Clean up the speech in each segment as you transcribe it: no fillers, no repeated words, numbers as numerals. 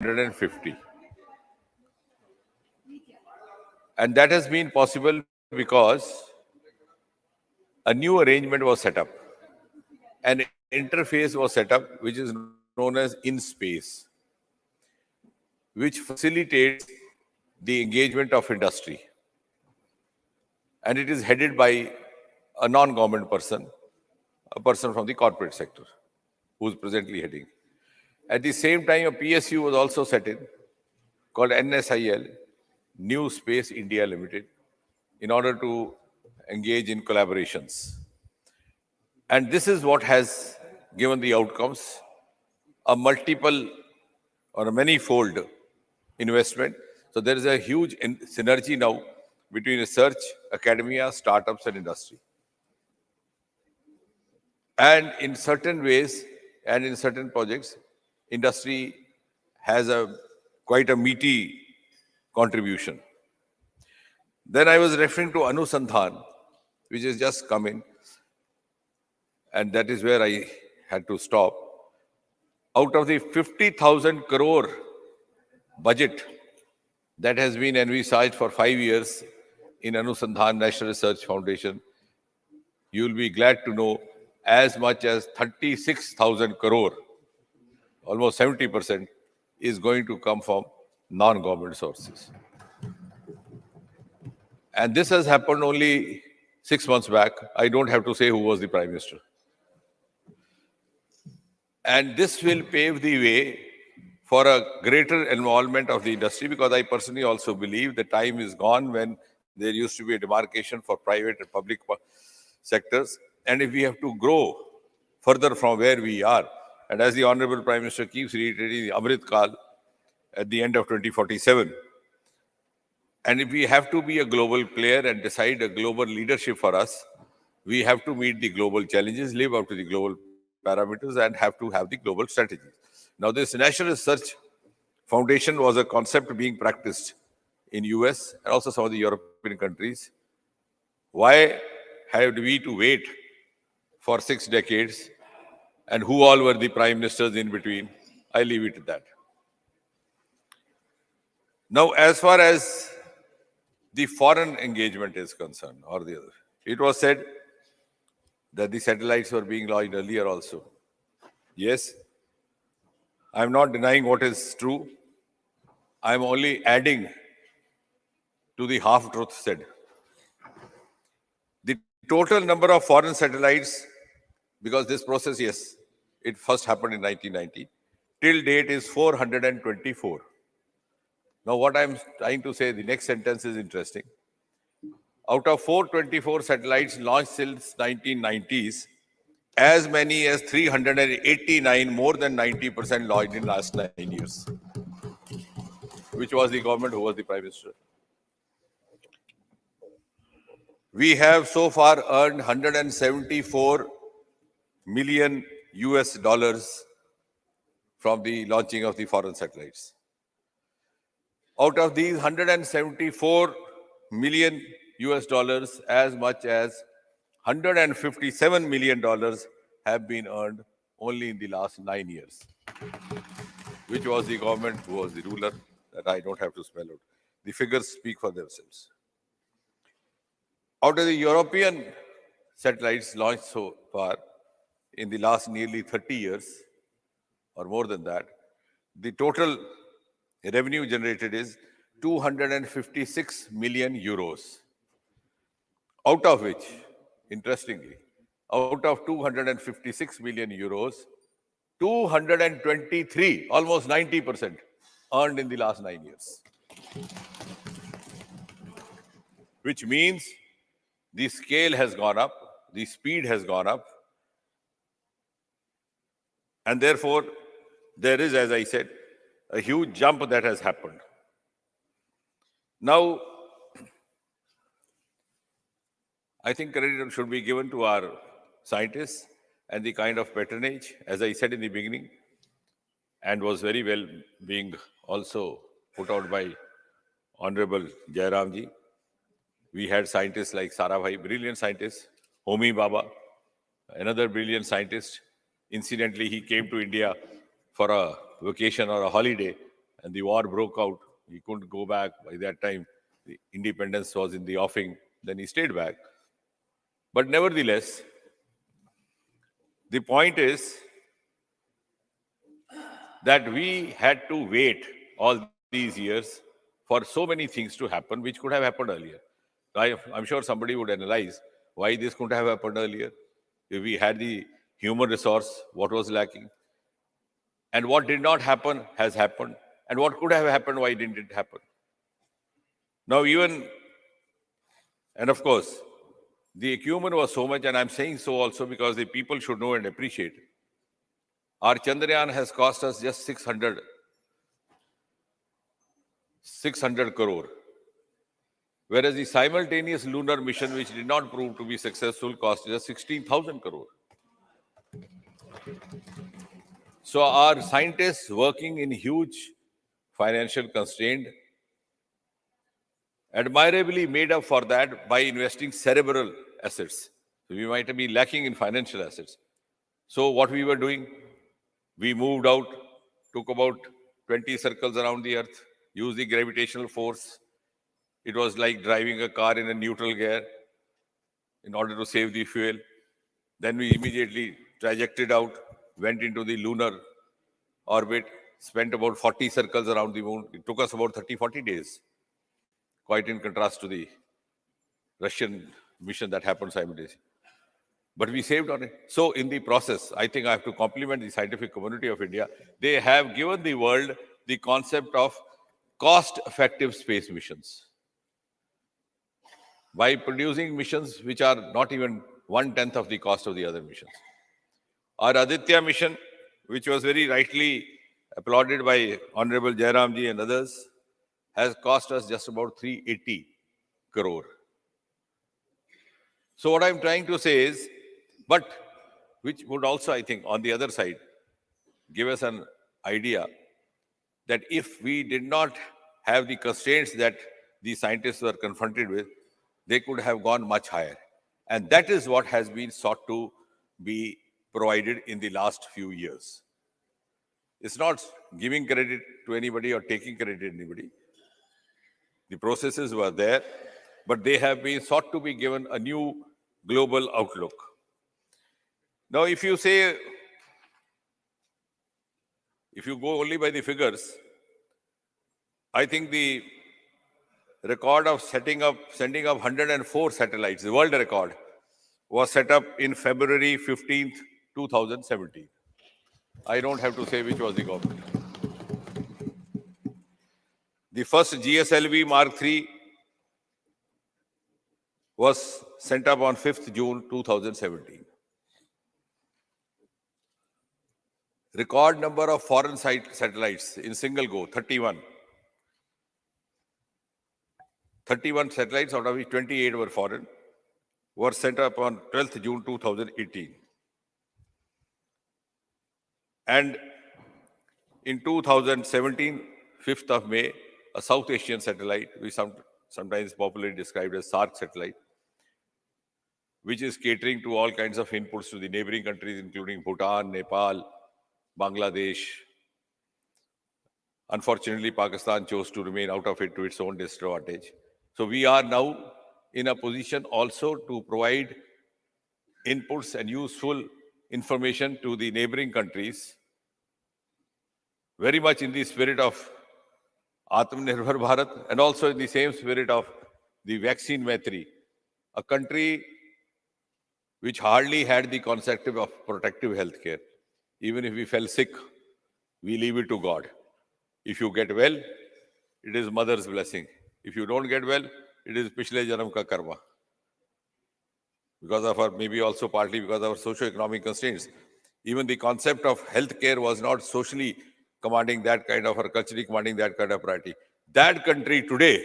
150. And that has been possible because a new arrangement was set up. An interface was set up, which is known as in-space, which facilitates the engagement of industry. And it is headed by a non-government person, a person from the corporate sector, who is presently heading. At the same time, a PSU was also set in, called NSIL, New Space India Limited, in order to engage in collaborations. And this is what has given the outcomes, a multiple or a many-fold investment. So there is a huge synergy now between research, academia, startups, and industry. And in certain ways and in certain projects, industry has quite a meaty contribution. Then I was referring to Anusandhan, which has just come in, and that is where I had to stop. Out of the 50,000 crore budget that has been envisaged for 5 years in Anusandhan National Research Foundation, you will be glad to know as much as 36,000 crore, almost 70%, is going to come from non-government sources. And this has happened only 6 months back. I don't have to say who was the Prime Minister. And this will pave the way for a greater involvement of the industry, because I personally also believe the time is gone when there used to be a demarcation for private and public sectors. And if we have to grow further from where we are, and as the Honorable Prime Minister keeps reiterating, the Amrit Kal at the end of 2047, and if we have to be a global player and decide a global leadership for us, we have to meet the global challenges, live up to the global parameters, and have to have the global strategies. Now, this National Research Foundation was a concept being practiced in US and also some of the European countries. Why had we to wait for 6 decades? And who all were the prime ministers in between? I leave it at that. Now, as far as the foreign engagement is concerned, or the other, it was said that the satellites were being launched earlier also. Yes, I'm not denying what is true. I'm only adding to the half-truth said. The total number of foreign satellites, because this process, yes, it first happened in 1990, till date is 424. Now, what I'm trying to say, the next sentence is interesting. Out of 424 satellites launched since 1990s, as many as 389, more than 90% launched in the last 9 years. Which was the government, who was the Prime Minister? We have so far earned 174 million US dollars from the launching of the foreign satellites. Out of these 174 million US dollars, as much as $157 million have been earned only in the last 9 years. Which was the government, who was the ruler, that I don't have to spell out. The figures speak for themselves. Out of the European satellites launched so far in the last nearly 30 years, or more than that, the total revenue generated is 256 million euros. Out of which, interestingly, out of 256 million euros, 223, almost 90%, earned in the last 9 years. Which means the scale has gone up, the speed has gone up, and therefore there is, as I said, a huge jump that has happened. Now, I think credit should be given to our scientists and the kind of patronage, as I said in the beginning, and was very well being also put out by Honorable Jairamji. We had scientists like Sarabhai, brilliant scientist, Homi Baba, another brilliant scientist. Incidentally, he came to India for a vacation or a holiday and the war broke out. He couldn't go back. By that time, the independence was in the offing. Then he stayed back. But nevertheless, the point is that we had to wait all these years for so many things to happen, which could have happened earlier. I'm sure somebody would analyze why this couldn't have happened earlier. If we had the human resource, what was lacking? And what did not happen has happened. And what could have happened, why didn't it happen? Now, and of course, the acumen was so much, and I'm saying so also because the people should know and appreciate. Our Chandrayaan has cost us just 600 crore. Whereas the simultaneous lunar mission, which did not prove to be successful, cost just 16,000 crore. So our scientists working in huge financial constraint admirably made up for that by investing cerebral assets. So we might have been lacking in financial assets. So what we were doing, we moved out, took about 20 circles around the Earth, used the gravitational force. It was like driving a car in a neutral gear in order to save the fuel. Then we immediately trajected out, went into the lunar orbit, spent about 40 circles around the moon. It took us about 30, 40 days, quite in contrast to the Russian mission that happened simultaneously. But we saved on it. So in the process, I think I have to compliment the scientific community of India. They have given the world the concept of cost-effective space missions by producing missions which are not even 1/10 of the cost of the other missions. Our Aditya mission, which was very rightly applauded by Honorable Jairamji and others, has cost us just about 380 crore. So what I'm trying to say is, but which would also, I think, on the other side, give us an idea that if we did not have the constraints that the scientists were confronted with, they could have gone much higher. And that is what has been sought to be provided in the last few years. It's not giving credit to anybody or taking credit to anybody. The processes were there, but they have been sought to be given a new global outlook. Now, if you go only by the figures, I think the record of sending up 104 satellites, the world record, was set up in February 15th, 2017. I don't have to say which was the government. The first GSLV Mark III was sent up on 5th June 2017. Record number of foreign satellites in single go, 31. 31 satellites, out of which 28 were foreign, were sent up on 12th June 2018. And in 2017, 5th of May, a South Asian satellite, which sometimes popularly described as SARC satellite, which is catering to all kinds of inputs to the neighboring countries, including Bhutan, Nepal, Bangladesh. Unfortunately, Pakistan chose to remain out of it to its own disadvantage. So we are now in a position also to provide inputs and useful information to the neighboring countries, very much in the spirit of Atmanirbhar Bharat and also in the same spirit of the vaccine Maitri, a country which hardly had the concept of protective healthcare. Even if we fell sick, we leave it to God. If you get well, it is mother's blessing. If you don't get well, it is Pishle Janam ka karma. Because of our, maybe also partly because of our socio-economic constraints. Even the concept of healthcare was not socially commanding that kind of, or culturally commanding that kind of priority. That country today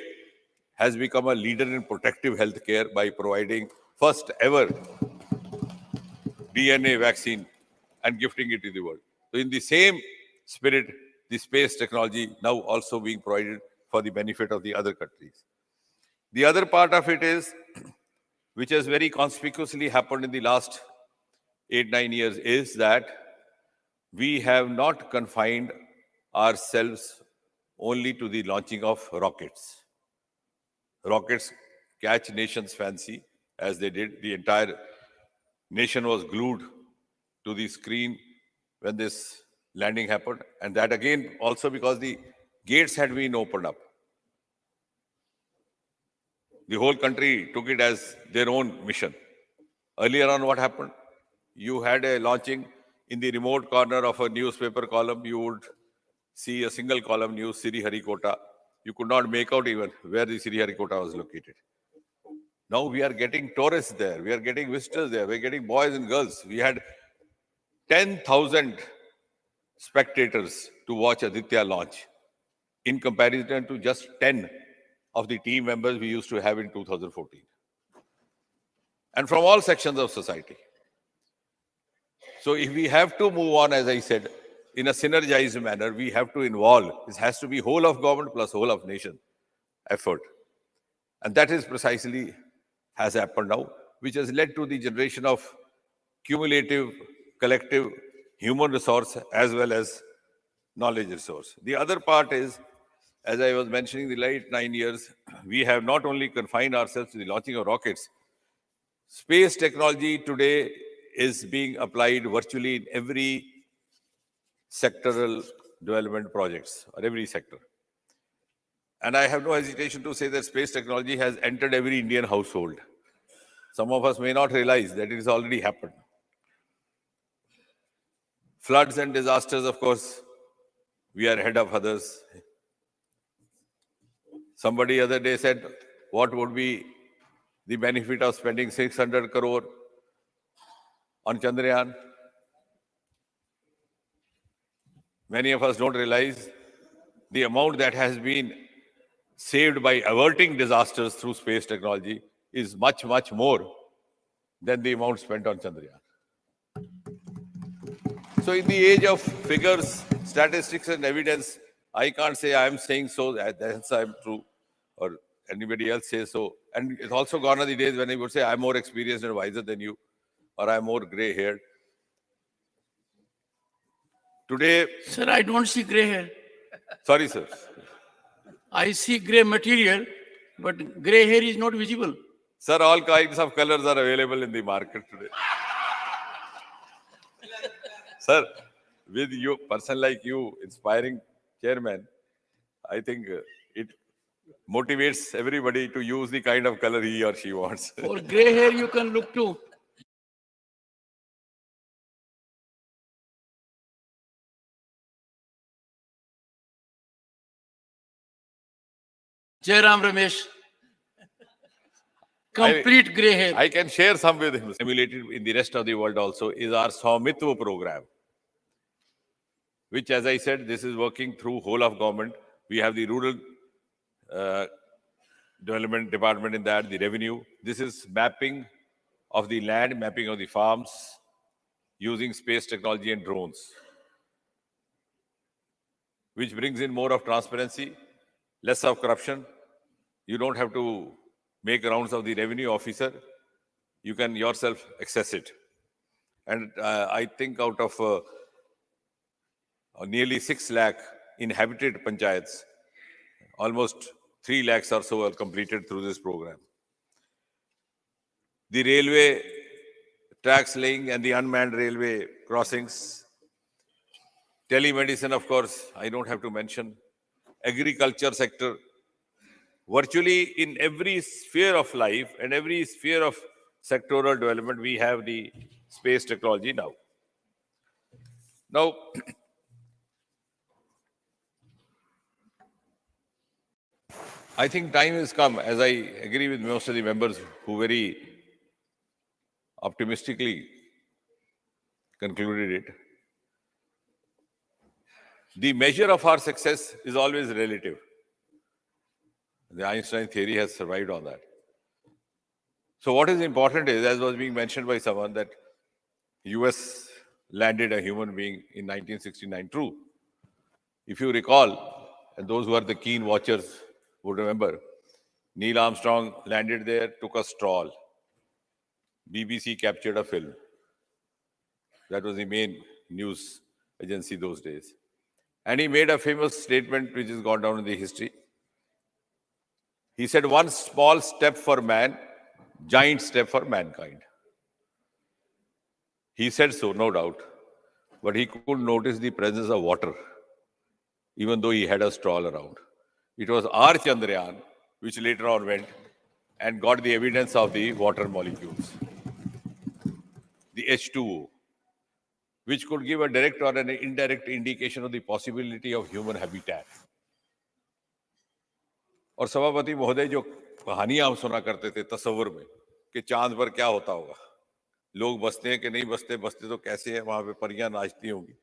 has become a leader in protective healthcare by providing first ever DNA vaccine and gifting it to the world. So in the same spirit, the space technology now also being provided for the benefit of the other countries. The other part of it is, which has very conspicuously happened in the last 8-9 years, is that we have not confined ourselves only to the launching of rockets. Rockets catch nations' fancy as they did. The entire nation was glued to the screen when this landing happened. And that again also because the gates had been opened up. The whole country took it as their own mission. Earlier on, what happened? You had a launching in the remote corner of a newspaper column. You would see a single column news, Sriharikota. You could not make out even where the Sriharikota was located. Now we are getting tourists there. We are getting visitors there. We're getting boys and girls. We had 10,000 spectators to watch Aditya launch in comparison to just 10 of the team members we used to have in 2014. And from all sections of society. So if we have to move on, as I said, in a synergized manner, we have to involve. This has to be whole of government plus whole of nation effort. And that is precisely has happened now, which has led to the generation of cumulative, collective human resource as well as knowledge resource. The other part is, as I was mentioning, the late 9 years, we have not only confined ourselves to the launching of rockets. Space technology today is being applied virtually in every sectoral development projects or every sector. And I have no hesitation to say that space technology has entered every Indian household. Some of us may not realize that it has already happened. Floods and disasters, of course, we are ahead of others. Somebody other day said, what would be the benefit of spending 600 crore on Chandrayaan? Many of us don't realize the amount that has been saved by averting disasters through space technology is much, much more than the amount spent on Chandrayaan. So in the age of figures, statistics and evidence, I can't say I'm saying so, that's I'm true, or anybody else says so. And it's also gone are the days when I would say I'm more experienced and wiser than you, or I'm more gray-haired. Today... Sir, I don't see gray hair. Sorry, sir. I see gray material, but gray hair is not visible. Sir, all kinds of colors are available in the market today. Sir, with you, person like you, inspiring chairman, I think it motivates everybody to use the kind of color he or she wants. For gray hair, you can look to Jairam Ramesh. Complete gray hair. I can share some with him. Emulated in the rest of the world also is our Swamitva program, which, as I said, this is working through whole of government. We have the rural development department in that, the revenue. This is mapping of the land, mapping of the farms, using space technology and drones, which brings in more of transparency, less of corruption. You don't have to make rounds of the revenue officer. You can yourself access it. And I think out of nearly 6 lakh inhabited panchayats, almost 3 lakhs or so are completed through this program. The railway tracks laying and the unmanned railway crossings. Telemedicine, of course, I don't have to mention. Agriculture sector. Virtually in every sphere of life and every sphere of sectoral development, we have the space technology now. Now, I think time has come, as I agree with most of the members who very optimistically concluded it. The measure of our success is always relative. The Einstein theory has survived on that. So what is important is, as was being mentioned by someone, that US landed a human being in 1969. True. If you recall, and those who are the keen watchers would remember, Neil Armstrong landed there, took a stroll. BBC captured a film. That was the main news agency those days. And he made a famous statement which has gone down in the history. He said, one small step for man, giant step for mankind. He said so, no doubt. But he could notice the presence of water, even though he had a straw around. It was our Chandrayaan, which later on went and got the evidence of the water molecules, the H2O, which could give a direct or an indirect indication of the possibility of human habitat. और सभापति महोदय, जो कहानियां हम सुना करते थे तस्वर में कि चांद पर क्या होता होगा, लोग बसते हैं कि नहीं बसते, बसते तो कैसे हैं, वहां पे परियां नाचती होंगी,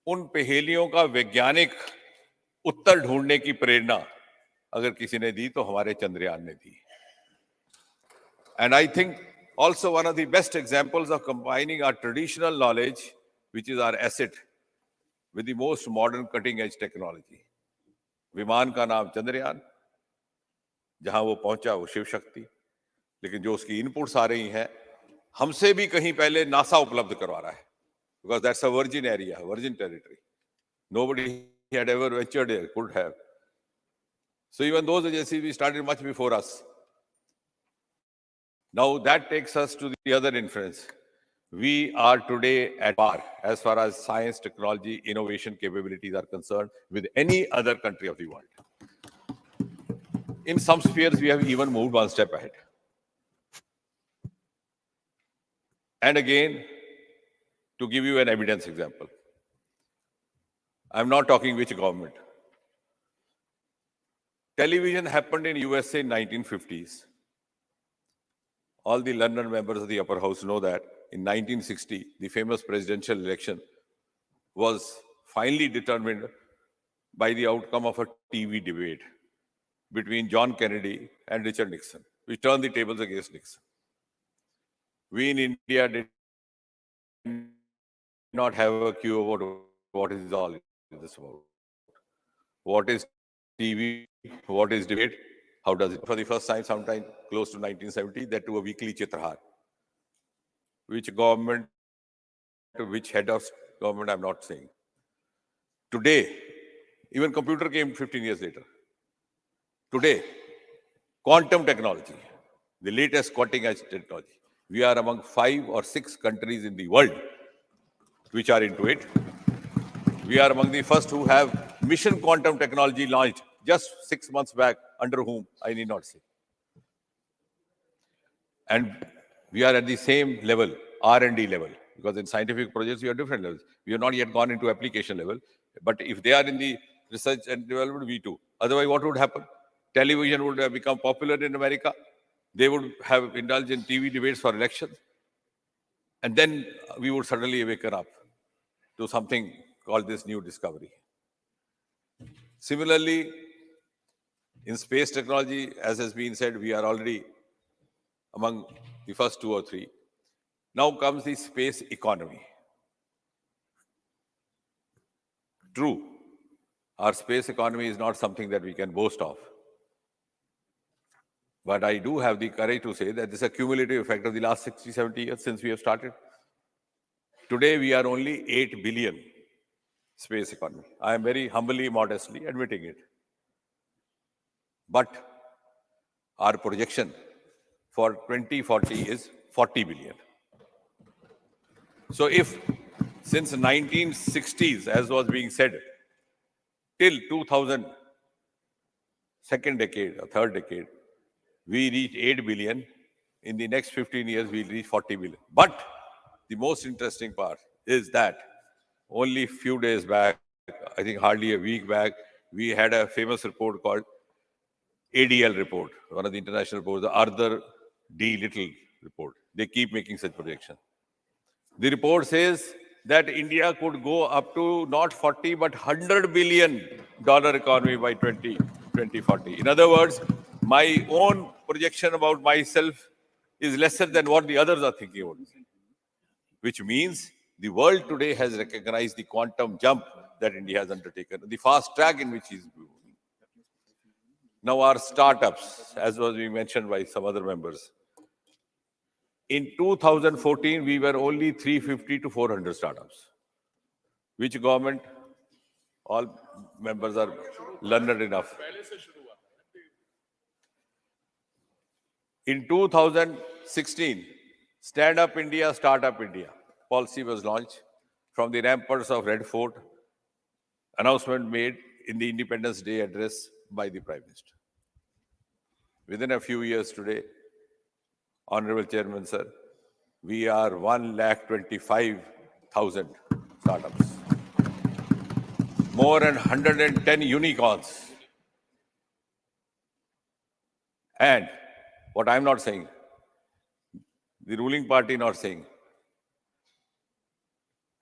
उन पहेलियों का वैज्ञानिक उत्तर ढूंढने की प्रेरणा अगर किसी ने दी तो हमारे चंद्रयान ने दी. And I think also one of the best examples of combining our traditional knowledge, which is our asset, with the most modern cutting edge technology. विमान का नाम चंद्रयान, जहां वो पहुंचा वो शिव शक्ति, लेकिन जो उसकी इनपुट्स आ रही हैं हमसे भी कहीं पहले नासा उपलब्ध करवा रहा है, because that's a virgin area, virgin territory. Nobody had ever ventured there, could have. So even those agencies we started much before us. Now that takes us to the other inference. We are today at par as far as science, technology, innovation capabilities are concerned with any other country of the world. In some spheres, we have even moved one step ahead. And again, to give you an evidence example, I'm not talking which government. Television happened in USA in 1950s. All the London members of the upper house know that in 1960, the famous presidential election was finally determined by the outcome of a TV debate between John Kennedy and Richard Nixon, which turned the tables against Nixon. We in India did not have a clue about what is all this about. What is TV? What is debate? How does it? For the first time, sometime close to 1970, that to a weekly Chitrahar. Which government, which head of government, I'm not saying. Today, even computer came 15 years later. Today, quantum technology, the latest cutting-edge technology. We are among 5 or 6 countries in the world which are into it. We are among the first who have mission quantum technology launched just 6 months back, under whom I need not say. And we are at the same level, R&D level, because in scientific projects we have different levels. We have not yet gone into application level, but if they are in the research and development, we too. Otherwise, what would happen? Television would have become popular in America. They would have indulged in TV debates for elections. And then we would suddenly waken up to something called this new discovery. Similarly, in space technology, as has been said, we are already among the first 2 or 3. Now comes the space economy. True, our space economy is not something that we can boast of. But I do have the courage to say that this is a cumulative effect of the last 60, 70 years since we have started. Today, we are only 8 billion space economy. I am very humbly, modestly admitting it. But our projection for 2040 is 40 billion. So if since 1960s, as was being said, till 2000, second decade or third decade, we reach 8 billion. In the next 15 years, we'll reach 40 billion. But the most interesting part is that only a few days back, I think hardly a week back, we had a famous report called ADL report, one of the international reports, the Arthur D. Little report. They keep making such projections. The report says that India could go up to not 40 but $100 billion economy by 2040. In other words, my own projection about myself is lesser than what the others are thinking about, which means the world today has recognized the quantum jump that India has undertaken, the fast track in which is moving. Now our startups, as was being mentioned by some other members, in 2014, we were only 350 to 400 startups. Which government All members are learned enough. In 2016, Stand Up India, Startup India policy was launched from the ramparts of Red Fort, announcement made in the Independence Day address by the Prime Minister. Within a few years today, Honorable Chairman, sir, we are 1,25,000 startups, more than 110 unicorns. And what I'm not saying, the ruling party not saying,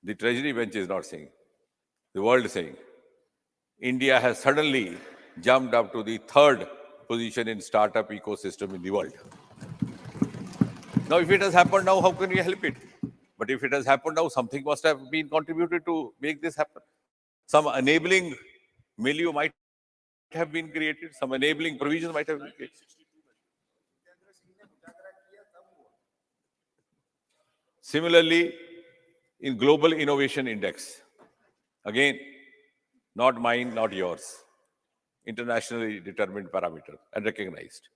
the treasury bench is not saying, the world is saying, India has suddenly jumped up to the third position in startup ecosystem in the world. Now, if it has happened now, how can we help it? But if it has happened now, something must have been contributed to make this happen. Some enabling milieu might have been created, some enabling provisions might have been created. Similarly, in Global Innovation Index, again, not mine, not yours, internationally determined parameter and recognized.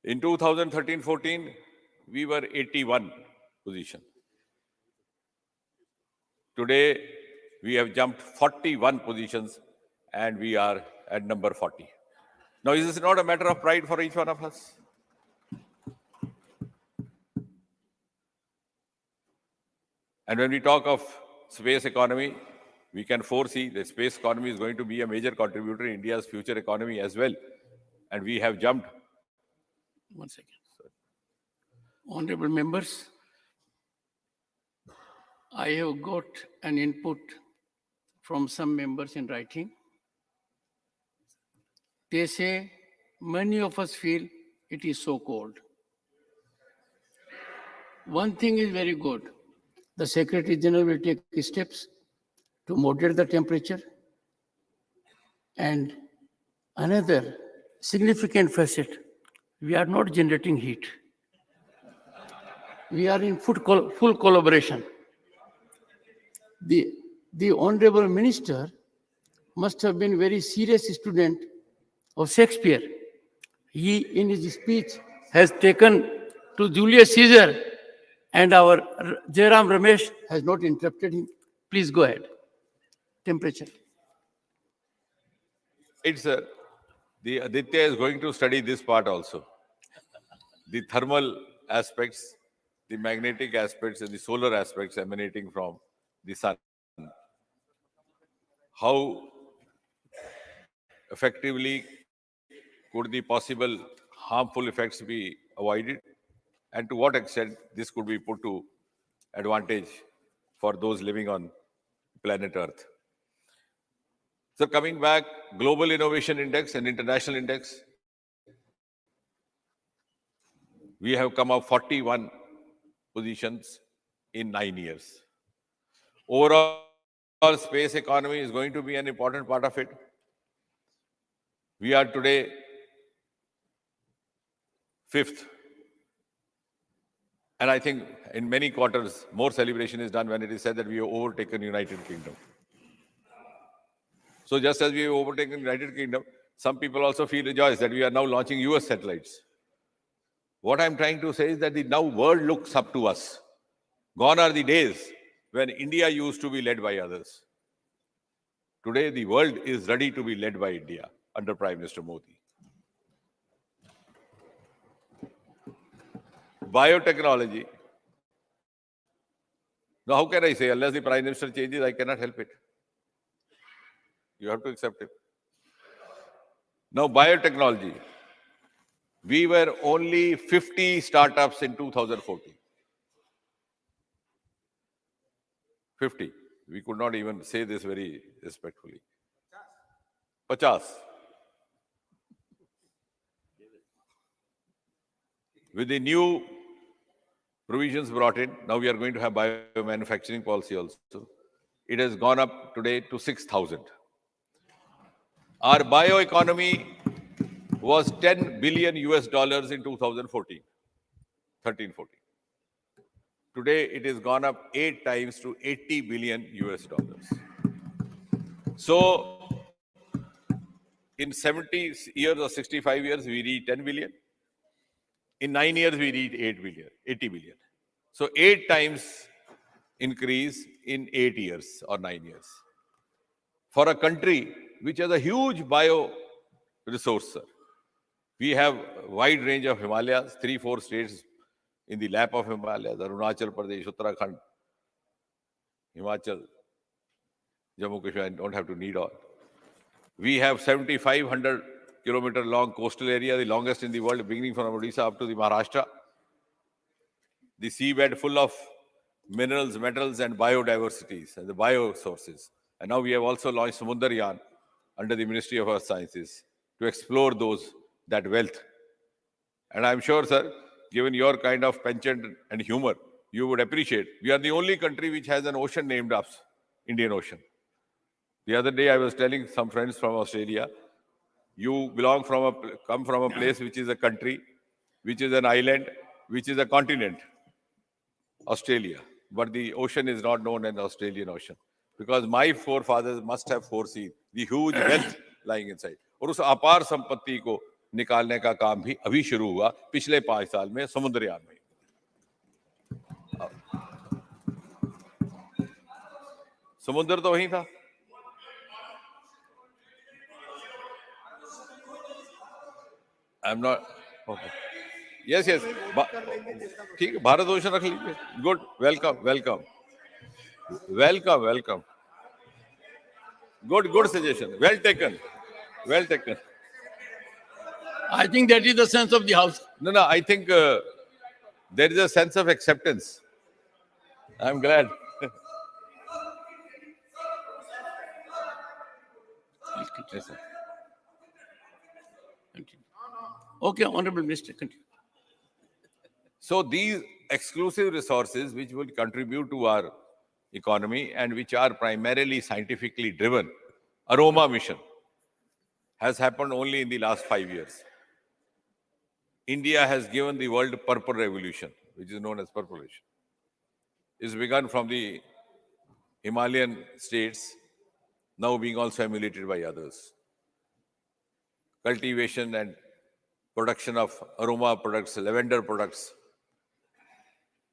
In 2013-14, we were 81 position. Today, we have jumped 41 positions and we are at number 40. Now, is this not a matter of pride for each one of us? And when we talk of space economy, we can foresee the space economy is going to be a major contributor in India's future economy as well. And we have jumped. 1 second. Honorable members, I have got an input from some members in writing. They say many of us feel it is so cold. One thing is very good. The Secretary General will take steps to moderate the temperature. And another significant facet, we are not generating heat. We are in full collaboration. The Honorable Minister must have been a very serious student of Shakespeare. He, in his speech, has taken to Julius Caesar, and our Jairam Ramesh has not interrupted him. Please go ahead. Temperature. It's the Aditya is going to study this part also. The thermal aspects, the magnetic aspects, and the solar aspects emanating from the sun. How effectively could the possible harmful effects be avoided? And to what extent this could be put to advantage for those living on planet Earth? So coming back, Global Innovation Index and International Index, we have come up 41 positions in 9 years. Overall, space economy is going to be an important part of it. We are today fifth. And I think in many quarters, more celebration is done when it is said that we have overtaken United Kingdom. So just as we have overtaken United Kingdom, some people also feel rejoiced that we are now launching US satellites. What I'm trying to say is that the now world looks up to us. Gone are the days when India used to be led by others. Today, the world is ready to be led by India under Prime Minister Modi. Biotechnology. Now, how can I say, unless the Prime Minister changes, I cannot help it. You have to accept it. Now, biotechnology. We were only 50 startups in 2014. 50. We could not even say this very respectfully. 50. With the new provisions brought in, now we are going to have biomanufacturing policy also. It has gone up today to 6,000. Our bioeconomy was 10 billion US dollars in 2014, 13-14. Today, it has gone up 8 times to 80 billion US dollars. So in 70 years or 65 years, we reach 10 billion. In 9 years, we reach 8 billion, 80 billion. So 8 times increase in 8 years or 9 years. For a country which has a huge bio resource, sir. We have a wide range of Himalayas, 3, 4 states in the lap of Himalayas, Arunachal Pradesh, Uttarakhand, Himachal, Jammu Kashmir, I don't have to need all. We have 7,500 kilometer long coastal area, the longest in the world, beginning from Odisha up to the Maharashtra. The seabed full of minerals, metals, and biodiversities and the biosources. And now we have also launched Chandrayaan under the Ministry of Earth Sciences to explore that wealth. And I'm sure, sir, given your kind of penchant and humor, you would appreciate. We are the only country which has an ocean named us, Indian Ocean. The other day, I was telling some friends from Australia, you come from a place which is a country, which is an island, which is a continent, Australia. But the ocean is not known as the Australian Ocean because my forefathers must have foreseen the huge wealth lying inside. और उस अपार संपत्ति को निकालने का काम भी अभी शुरू हुआ पिछले 5 साल में समुद्रयान में. समुद्र तो वहीं था. I'm not. Okay. Yes, yes. ठीक है, भारत ओशन रख लीजिए. Good. Welcome, welcome. Welcome, welcome. Good suggestion. Well taken. Well taken. I think that is the sense of the House. No, I think there is a sense of acceptance. I'm glad. Yes, sir. Continue. Okay, Honorable Minister, continue. So these exclusive resources which will contribute to our economy and which are primarily scientifically driven, Aroma mission has happened only in the last 5 years. India has given the world purple revolution, which is known as purple revolution. It's begun from the Himalayan states, now being also emulated by others. Cultivation and production of aroma products, lavender products,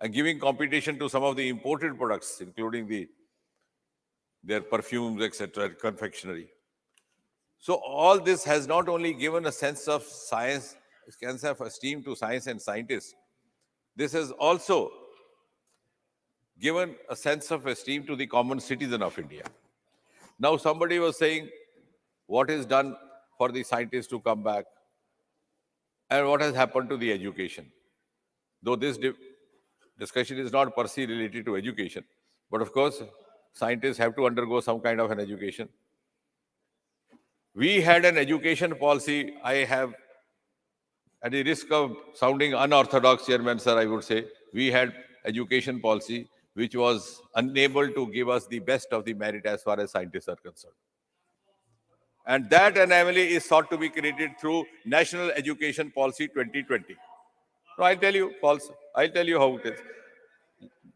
and giving competition to some of the imported products, including their perfumes, etc., confectionery. So all this has not only given a sense of science, a sense of esteem to science and scientists, this has also given a sense of esteem to the common citizen of India. Now somebody was saying, what is done for the scientists to come back and what has happened to the education? Though this discussion is not per se related to education, but of course, scientists have to undergo some kind of an education. We had an education policy. I have, at the risk of sounding unorthodox, Chairman, sir, I would say, we had education policy which was unable to give us the best of the merit as far as scientists are concerned. And that anomaly is sought to be created through National Education Policy 2020. No, I'll tell you, false. I'll tell you how it is.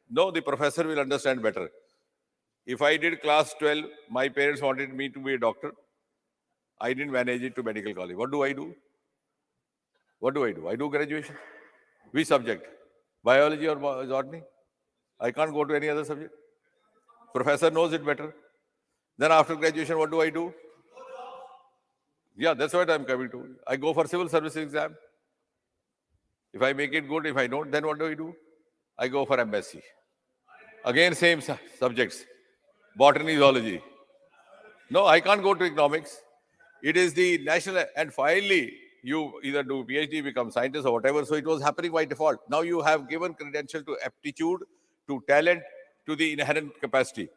No, the professor will understand better. If I did class 12, my parents wanted me to be a doctor. I didn't manage it to medical college. What do I do? What do I do? I do graduation. Which subject? Biology or botany? I can't go to any other subject. Professor knows it better. Then after graduation, what do I do? Yeah, that's what I'm coming to. I go for civil service exam. If I make it good, if I don't, then what do I do? I go for MSc. Again, same subjects. Botany, zoology. No, I can't go to economics. It is the national, and finally, you either do PhD, become scientist or whatever. So it was happening by default. Now you have given credential to aptitude, to talent, to the inherent capacity.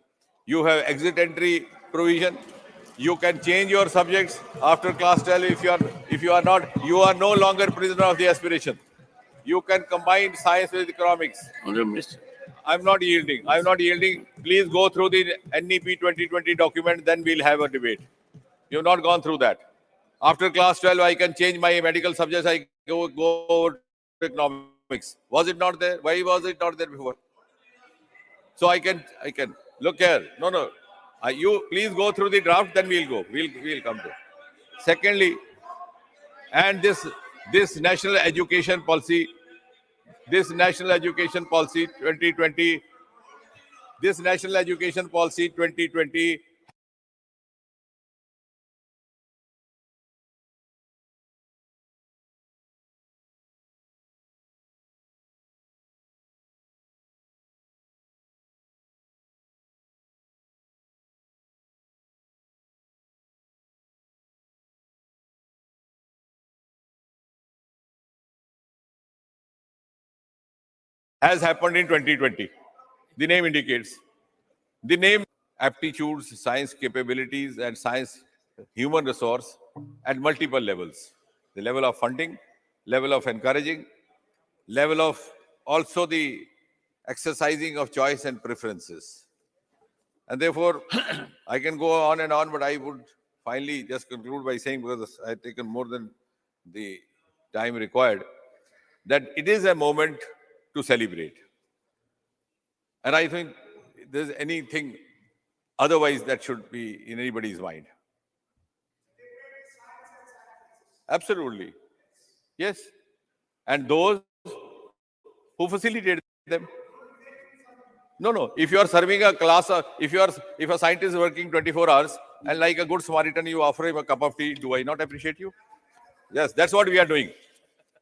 You have exit entry provision. You can change your subjects after class 12 if you are not, you are no longer prisoner of the aspiration. You can combine science with economics. Honorable Minister. I'm not yielding. I'm not yielding. Please go through the NEP 2020 document, then we'll have a debate. You've not gone through that. After class 12, I can change my medical subjects. I go to economics. Was it not there? Why was it not there before? So I can look here. No. You please go through the draft, then we'll go. We'll come to it. Secondly, and this national education policy, this national education policy 2020, this national education policy 2020 has happened in 2020. The name indicates. The name aptitudes, science capabilities, and science human resource at multiple levels. The level of funding, level of encouraging, level of also the exercising of choice and preferences. And therefore, I can go on and on, but I would finally just conclude by saying, because I've taken more than the time required, that it is a moment to celebrate. And I think if there's anything otherwise that should be in anybody's mind. Absolutely. Yes. And those who facilitate them. No, no. If you are serving a class, if a scientist is working 24 hours and like a good Samaritan, you offer him a cup of tea, do I not appreciate you? Yes, that's what we are doing.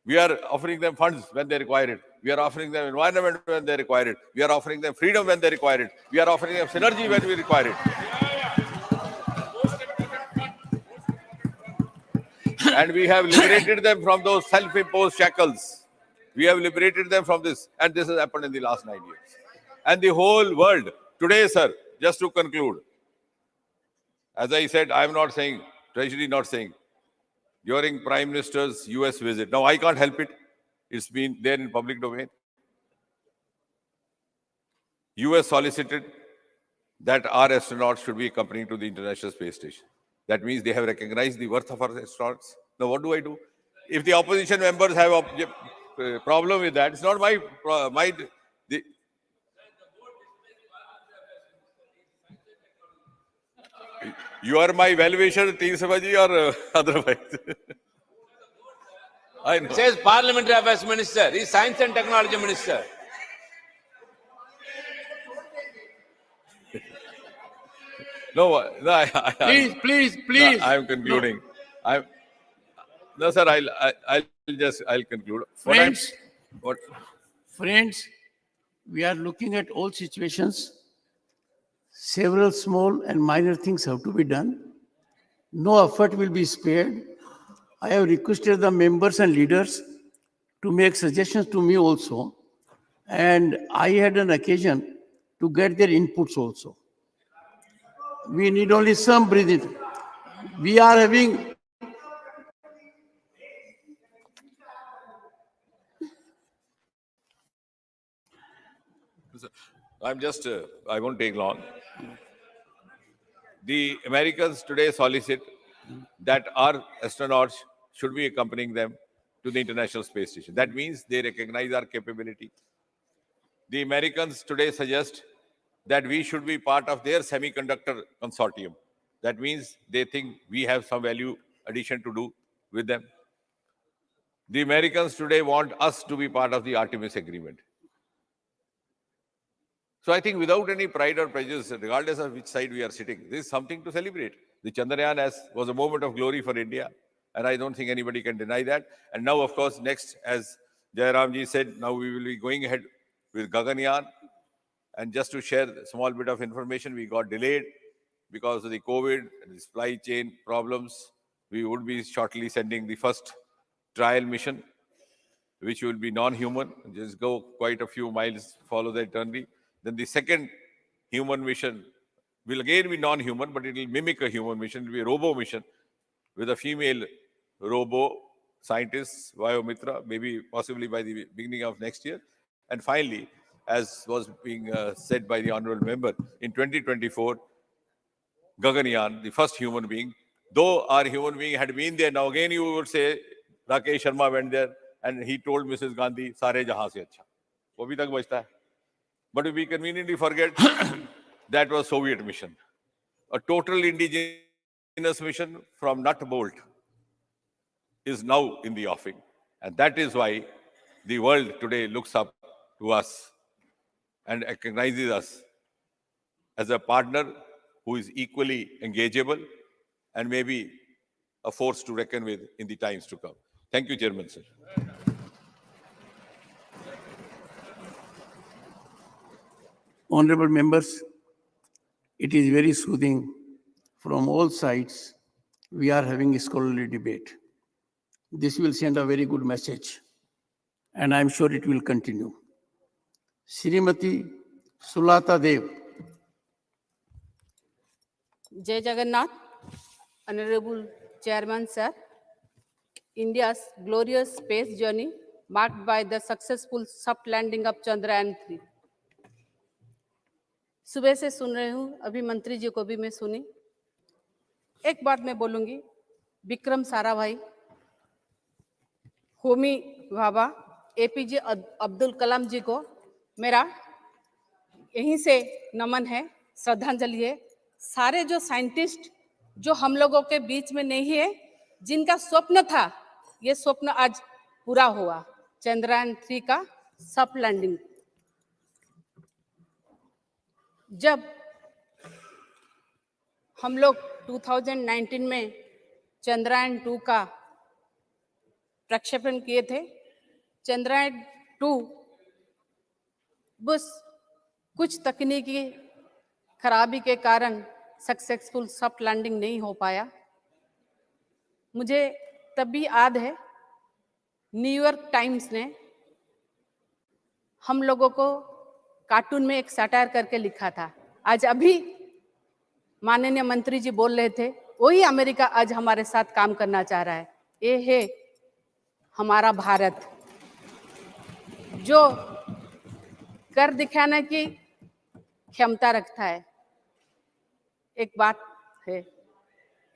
We are offering them funds when they require it. We are offering them environment when they require it. We are offering them freedom when they require it. We are offering them synergy when we require it. And we have liberated them from those self-imposed shackles. We have liberated them from this. And this has happened in the last 9 years. And the whole world. Today, sir, just to conclude, as I said, I'm not saying, Treasury not saying, during Prime Minister's US visit. Now, I can't help it. It's been there in public domain. US solicited that our astronauts should be accompanied to the International Space Station. That means they have recognized the worth of our astronauts. Now, what do I do? If the opposition members have a problem with that, it's not the, you are my well-wisher, Teen Sabhaji, or otherwise. I know. It says Parliamentary Affairs Minister. He's Science and Technology Minister. No, Please. No, I'm concluding. No, sir. I'll conclude. Friends, What? friends, we are looking at all situations. Several small and minor things have to be done. No effort will be spared. I have requested the members and leaders to make suggestions to me also. And I had an occasion to get their inputs also. We need only some breathing. We are having I won't take long. The Americans today solicit that our astronauts should be accompanying them to the International Space Station. That means they recognize our capability. The Americans today suggest that we should be part of their semiconductor consortium. That means they think we have some value addition to do with them. The Americans today want us to be part of the Artemis Agreement. So I think without any pride or prejudice, regardless of which side we are sitting, this is something to celebrate. The Chandrayaan was a moment of glory for India, and I don't think anybody can deny that. And now, of course, next, as Jairamji said, now we will be going ahead with Gaganyaan. And just to share a small bit of information, we got delayed because of the COVID and the supply chain problems. We would be shortly sending the first trial mission, which will be non-human, just go quite a few miles, follow the eternity. Then the second human mission will again be non-human, but it will mimic a human mission. It will be a robo mission with a female robo scientist, Vayomitra, maybe possibly by the beginning of next year. And finally, as was being said by the honorable member, in 2024, Gaganyaan, the first human being, though our human being had been there, now again you would say, Rakesh Sharma went there and he told Mrs. Gandhi, Sare jahan se acha. वो भी तक बचता है. But we conveniently forget that was Soviet mission. A total indigenous mission from nut bolt is now in the offing. And that is why the world today looks up to us and recognizes us as a partner who is equally engageable and maybe a force to reckon with in the times to come. Thank you, Chairman, sir. Honorable members, it is very soothing from all sides. We are having a scholarly debate. This will send a very good message, and I'm sure it will continue. Srimati Sulata Dev. Jai Jagannath, Honorable Chairman, sir. India's glorious space journey marked by the successful soft landing of Chandrayaan 3. सुबह से सुन रही हूँ, अभी मंत्री जी को भी मैं सुनी. एक बात मैं बोलूंगी, विक्रम साराभाई, होमी भाभा, एपीजे अब्दुल कलाम जी को मेरा यहीं से नमन है, श्रद्धांजलि है. सारे जो साइंटिस्ट जो हम लोगों के बीच में नहीं है, जिनका स्वप्न था, ये स्वप्न आज पूरा हुआ. चंद्रयान 3 का सॉफ्ट लैंडिंग. जब हम लोग 2019 में चंद्रयान 2 का प्रक्षेपण किए थे, चंद्रयान 2 बस कुछ तकनीकी खराबी के कारण सक्सेसफुल सॉफ्ट लैंडिंग नहीं हो पाया. मुझे तब भी याद है, न्यूयॉर्क टाइम्स ने हम लोगों को कार्टून में एक सटायर करके लिखा था. आज अभी माननीय मंत्री जी बोल रहे थे, वही अमेरिका आज हमारे साथ काम करना चाह रहा है. ये है हमारा भारत, जो कर दिखाने की क्षमता रखता है. एक बात है,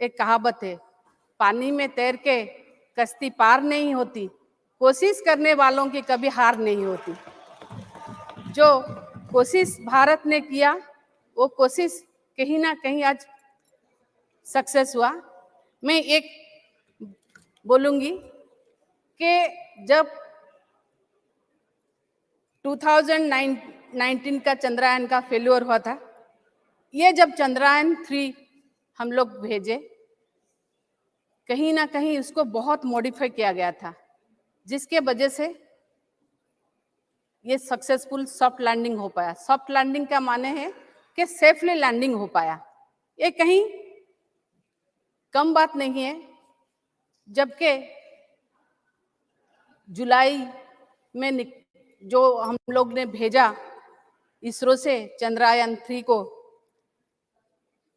एक कहावत है, पानी में तैर के कश्ती पार नहीं होती, कोशिश करने वालों की कभी हार नहीं होती. जो कोशिश भारत ने किया, वो कोशिश कहीं ना कहीं आज सक्सेस हुआ. मैं एक बोलूंगी कि जब 2019 का चंद्रयान का फेल्योर हुआ था, ये जब चंद्रयान 3 हम लोग भेजे, कहीं ना कहीं उसको बहुत मॉडिफाई किया गया था, जिसके वजह से ये सक्सेसफुल सॉफ्ट लैंडिंग हो पाया. सॉफ्ट लैंडिंग का माने है कि सेफली लैंडिंग हो पाया. ये कहीं कम बात नहीं है, जबकि जुलाई में जो हम लोग ने भेजा इसरो से चंद्रयान 3 को,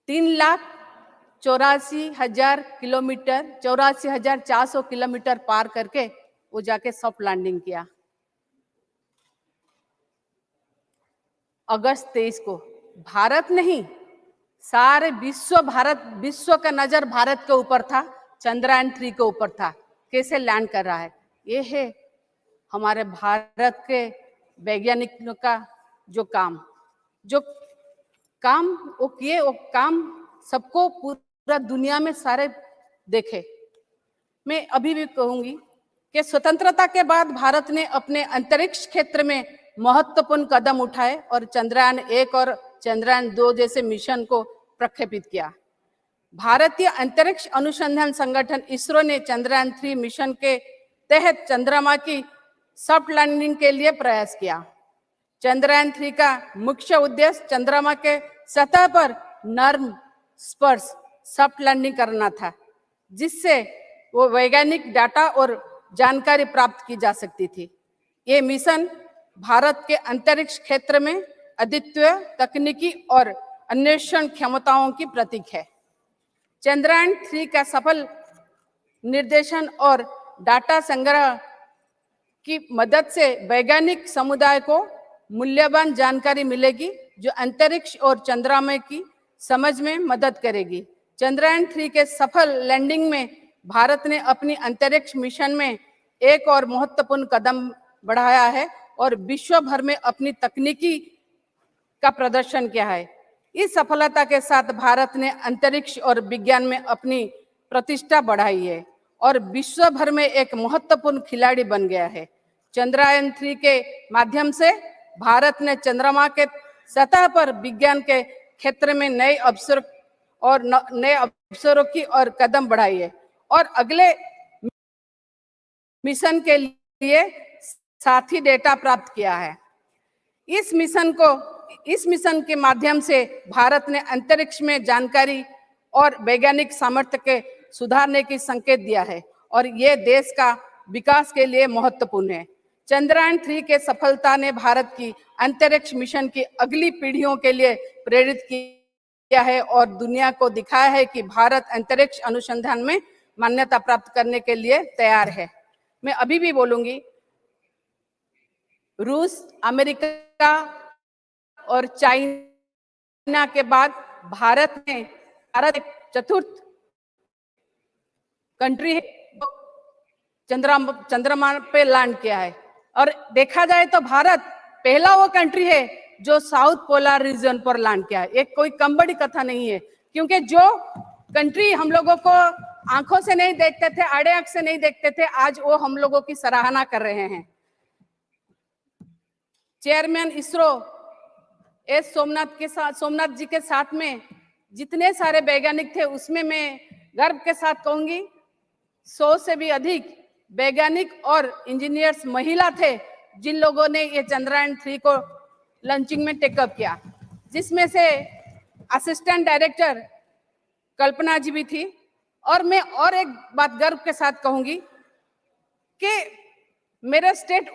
3,84,000 किलोमीटर, 84,400 किलोमीटर पार करके वो जाके सॉफ्ट लैंडिंग किया. अगस्त 23 को भारत नहीं, सारे विश्व का नजर भारत के ऊपर था, चंद्रयान 3 के ऊपर था, कैसे लैंड कर रहा है. ये है हमारे भारत के वैज्ञानिकों का जो काम वो किए, वो काम सबको पूरा दुनिया में सारे देखे. मैं अभी भी कहूंगी कि स्वतंत्रता के बाद भारत ने अपने अंतरिक्ष क्षेत्र में महत्वपूर्ण कदम उठाए और चंद्रयान 1 और चंद्रयान 2 जैसे मिशन को प्रक्षेपित किया. भारतीय अंतरिक्ष अनुसंधान संगठन इसरो ने चंद्रयान 3 मिशन के तहत चंद्रमा की सॉफ्ट लैंडिंग के लिए प्रयास किया. चंद्रयान 3 का मुख्य उद्देश्य चंद्रमा के सतह पर नर्म स्पर्श सॉफ्ट लैंडिंग करना था, जिससे वो वैज्ञानिक डाटा और जानकारी प्राप्त की जा सकती थी. ये मिशन भारत के अंतरिक्ष क्षेत्र में अद्वितीय तकनीकी और अन्वेषण क्षमताओं की प्रतीक है. चंद्रयान 3 का सफल निर्देशन और डाटा संग्रह की मदद से वैज्ञानिक समुदाय को मूल्यवान जानकारी मिलेगी, जो अंतरिक्ष और चंद्रमा की समझ में मदद करेगी. चंद्रयान 3 के सफल लैंडिंग में भारत ने अपनी अंतरिक्ष मिशन में एक और महत्वपूर्ण कदम बढ़ाया है और विश्व भर में अपनी तकनीकी का प्रदर्शन किया है. इस सफलता के साथ भारत ने अंतरिक्ष और विज्ञान में अपनी प्रतिष्ठा बढ़ाई है और विश्व भर में एक महत्वपूर्ण खिलाड़ी बन गया है। चंद्रयान 3 के माध्यम से भारत ने चंद्रमा के सतह पर विज्ञान के क्षेत्र में नए अवसरों की और कदम बढ़ाई है और अगले मिशन के लिए साथी डेटा प्राप्त किया है। इस मिशन के माध्यम से भारत ने अंतरिक्ष में जानकारी और वैज्ञानिक सामर्थ्य के सुधारने की संकेत दिया है और ये देश का विकास के लिए महत्वपूर्ण है। चंद्रयान 3 के सफलता ने भारत की अंतरिक्ष मिशन की अगली पीढ़ियों के लिए प्रेरित किया है और दुनिया को दिखाया है कि भारत अंतरिक्ष अनुसंधान में मान्यता प्राप्त करने के लिए तैयार है। मैं अभी भी बोलूंगी, रूस, अमेरिका और चाइना के बाद भारत एक चतुर्थ कंट्री है चंद्रमा पे लैंड किया है और देखा जाए तो भारत पहला वो कंट्री है जो साउथ पोलर रीजन पर लैंड किया है। एक कोई कम बड़ी कथा नहीं है, क्योंकि जो कंट्री हम लोगों को आंखों से नहीं देखते थे, आड़े आंख से नहीं देखते थे, आज वो हम लोगों की सराहना कर रहे हैं। चेयरमैन इसरो सोमनाथ जी के साथ में जितने सारे वैज्ञानिक थे, उसमें मैं गर्व के साथ कहूंगी 100 से भी अधिक वैज्ञानिक और इंजीनियर्स महिला थे जिन लोगों ने ये चंद्रयान 3 को लॉन्चिंग में टेकअप किया, जिसमें से असिस्टेंट डायरेक्टर कल्पना जी भी थी। और मैं और एक बात गर्व के साथ कहूंगी कि मेरे स्टेट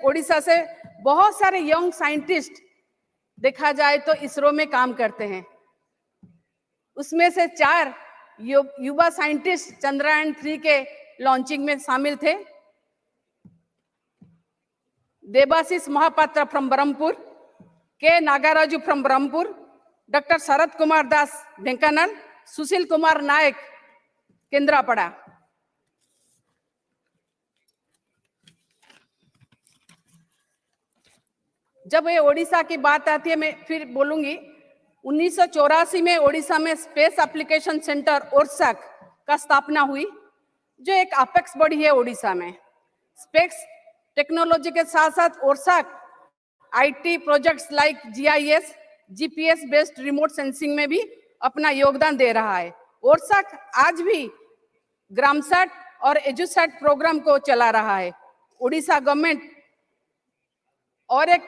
ओडिशा से बहुत सारे यंग साइंटिस्ट देखा जाए तो इसरो में काम करते हैं। उसमें से 4 युवा साइंटिस्ट चंद्रयान 3 के लॉन्चिंग में शामिल थे। देबाशीष महापात्र फ्रॉम ब्रह्मपुर, के नागाराजू फ्रॉम ब्रह्मपुर, डॉक्टर शरद कुमार दास ढेंकानाल, सुशील कुमार नायक केंद्रापड़ा। जब ये ओडिशा की बात आती है, मैं फिर बोलूंगी 1984 में ओडिशा में स्पेस एप्लीकेशन सेंटर ओरसक का स्थापना हुई, जो एक अपेक्स बॉडी है ओडिशा में। स्पेस टेक्नोलॉजी के साथ साथ ओरसक IT projects like GIS, GPS based remote sensing में भी अपना योगदान दे रहा है। ओरसक आज भी ग्रामसैट और एजुसैट प्रोग्राम को चला रहा है। ओडिशा गवर्नमेंट, और एक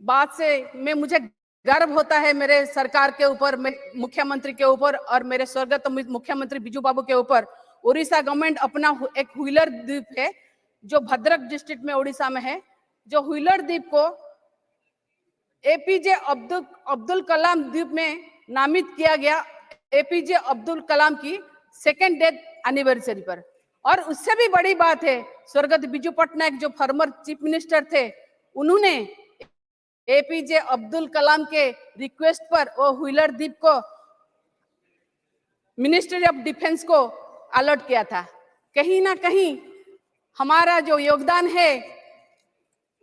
बात से मुझे गर्व होता है मेरे सरकार के ऊपर, मुख्यमंत्री के ऊपर और मेरे स्वर्गत मुख्यमंत्री बिजू बाबू के ऊपर। ओडिशा गवर्नमेंट अपना एक व्हीलर द्वीप है जो भद्रक डिस्ट्रिक्ट में ओडिशा में है, जो व्हीलर द्वीप को एपीजे अब्दुल कलाम द्वीप में नामित किया गया, एपीजे अब्दुल कलाम की 2nd डेथ एनिवर्सरी पर। और उससे भी बड़ी बात है, स्वर्गत बिजू पटनायक जो फॉर्मर चीफ मिनिस्टर थे, उन्होंने एपीजे अब्दुल कलाम के रिक्वेस्ट पर वो व्हीलर द्वीप को मिनिस्ट्री ऑफ डिफेंस को अलर्ट किया था। कहीं ना कहीं हमारा जो योगदान है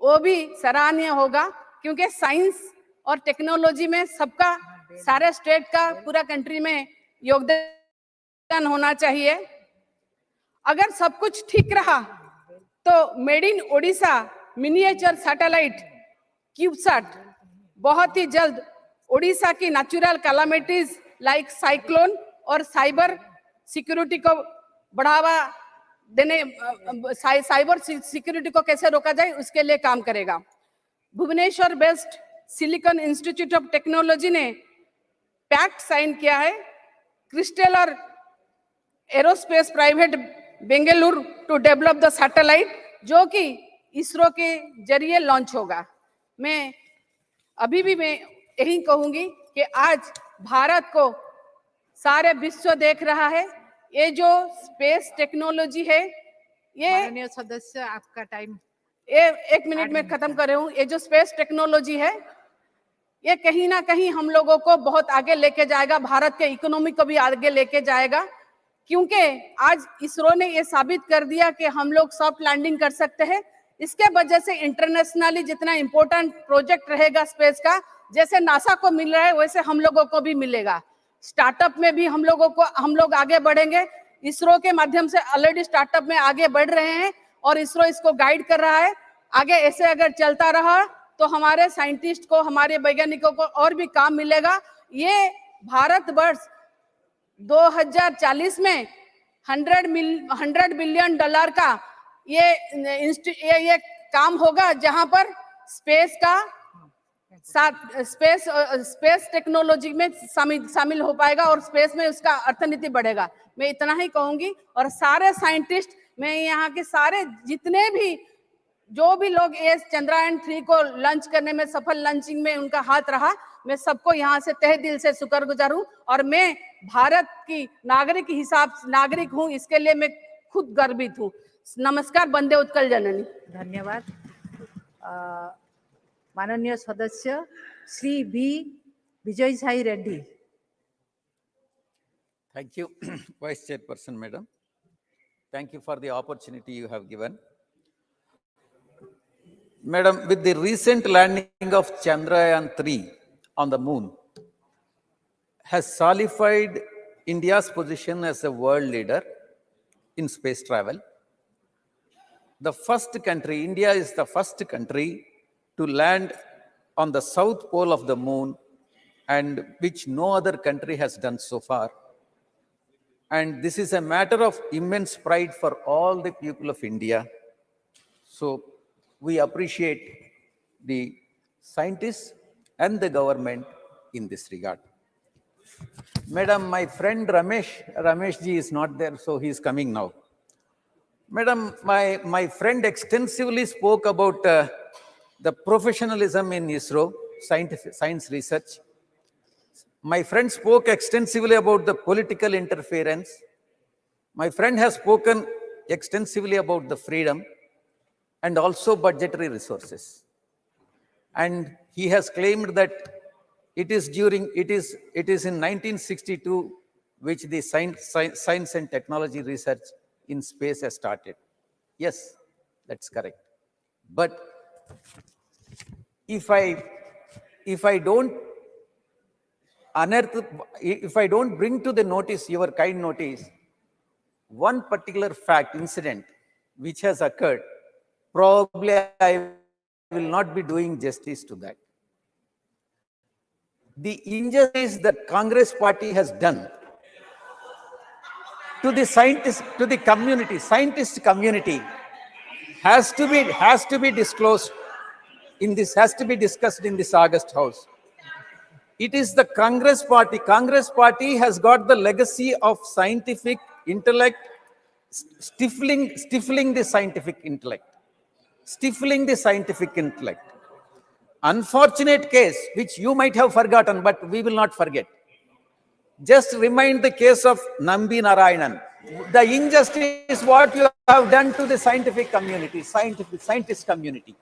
वो भी सराहनीय होगा, क्योंकि साइंस और टेक्नोलॉजी में सबका, सारे स्टेट का, पूरा कंट्री में योगदान होना चाहिए। अगर सब कुछ ठीक रहा तो made in Odisha miniature satellite CubeSat बहुत ही जल्द ओडिशा की नेचुरल कैलामिटीज लाइक साइक्लोन और साइबर सिक्योरिटी को बढ़ावा देने, साइबर सिक्योरिटी को कैसे रोका जाए उसके लिए काम करेगा। Bhubaneswar based Silicon Institute of Technology ने पैक्ट साइन किया है क्रिस्टल और Aerospace Private Bengaluru to develop the satellite, जो कि इसरो के जरिए लॉन्च होगा। मैं अभी भी यही कहूंगी कि आज भारत को सारे विश्व देख रहा है। ये जो स्पेस टेक्नोलॉजी है, ये माननीय सदस्य आपका टाइम, ये 1 मिनट में खत्म कर रही हूँ। ये जो स्पेस टेक्नोलॉजी है, ये कहीं ना कहीं हम लोगों को बहुत आगे लेके जाएगा, भारत के इकोनॉमी को भी आगे लेके जाएगा, क्योंकि आज इसरो ने ये साबित कर दिया कि हम लोग सॉफ्ट लैंडिंग कर सकते हैं। इसके वजह से इंटरनेशनली जितना इंपॉर्टेंट प्रोजेक्ट रहेगा स्पेस का, जैसे नासा को मिल रहा है वैसे हम लोगों को भी मिलेगा। स्टार्टअप में भी हम लोग आगे बढ़ेंगे। इसरो के माध्यम से ऑलरेडी स्टार्टअप में आगे बढ़ रहे हैं और इसरो इसको गाइड कर रहा है। आगे ऐसे अगर चलता रहा तो हमारे साइंटिस्ट को, हमारे वैज्ञानिकों को और भी काम मिलेगा। ये भारतवर्ष 2040 में 100 बिलियन डॉलर का ये काम होगा, जहां पर स्पेस का स्पेस टेक्नोलॉजी में शामिल हो पाएगा और स्पेस में उसका अर्थनीति बढ़ेगा। मैं इतना ही कहूंगी। और सारे साइंटिस्ट, मैं यहाँ के सारे जितने भी जो भी लोग ये चंद्रयान 3 को लॉन्च करने में, सफल लॉन्चिंग में उनका हाथ रहा, मैं सबको यहाँ से तहे दिल से शुक्रगुजार हूँ। और मैं भारत की नागरिक हूँ, इसके लिए मैं खुद गर्वित हूँ। नमस्कार। वंदे उत्कल जननी। धन्यवाद। माननीय सदस्य Shri B Vijay Sai Reddy. Thank you, Vice Chairperson, Madam. Thank you for the opportunity you have given. Madam, with the recent landing of Chandrayaan 3 on the moon, has solidified India's position as a world leader in space travel. The first country, India is the first country to land on the south pole of the moon, and which no other country has done so far. And this is a matter of immense pride for all the people of India. So we appreciate the scientists and the government in this regard. Madam, my friend Ramesh ji is not there, so he is coming now. Madam, my friend extensively spoke about the professionalism in ISRO, science research. My friend spoke extensively about the political interference. My friend has spoken extensively about the freedom and also budgetary resources. And he has claimed that it is in 1962 which the science and technology research in space has started. Yes, that's correct. But if I don't unearth, if I don't bring to the notice, your kind notice, one particular fact, incident which has occurred, probably I will not be doing justice to that. The injustice that Congress party has done to the scientist, to the community, scientist community, has to be disclosed in this, has to be discussed in this August House. It is the Congress party. Congress party has got the legacy of scientific intellect, stifling the scientific intellect. Stifling the scientific intellect. Unfortunate case, which you might have forgotten, but we will not forget. Just remind the case of Nambi Narayanan. The injustice what you have done to the scientific community, scientist community.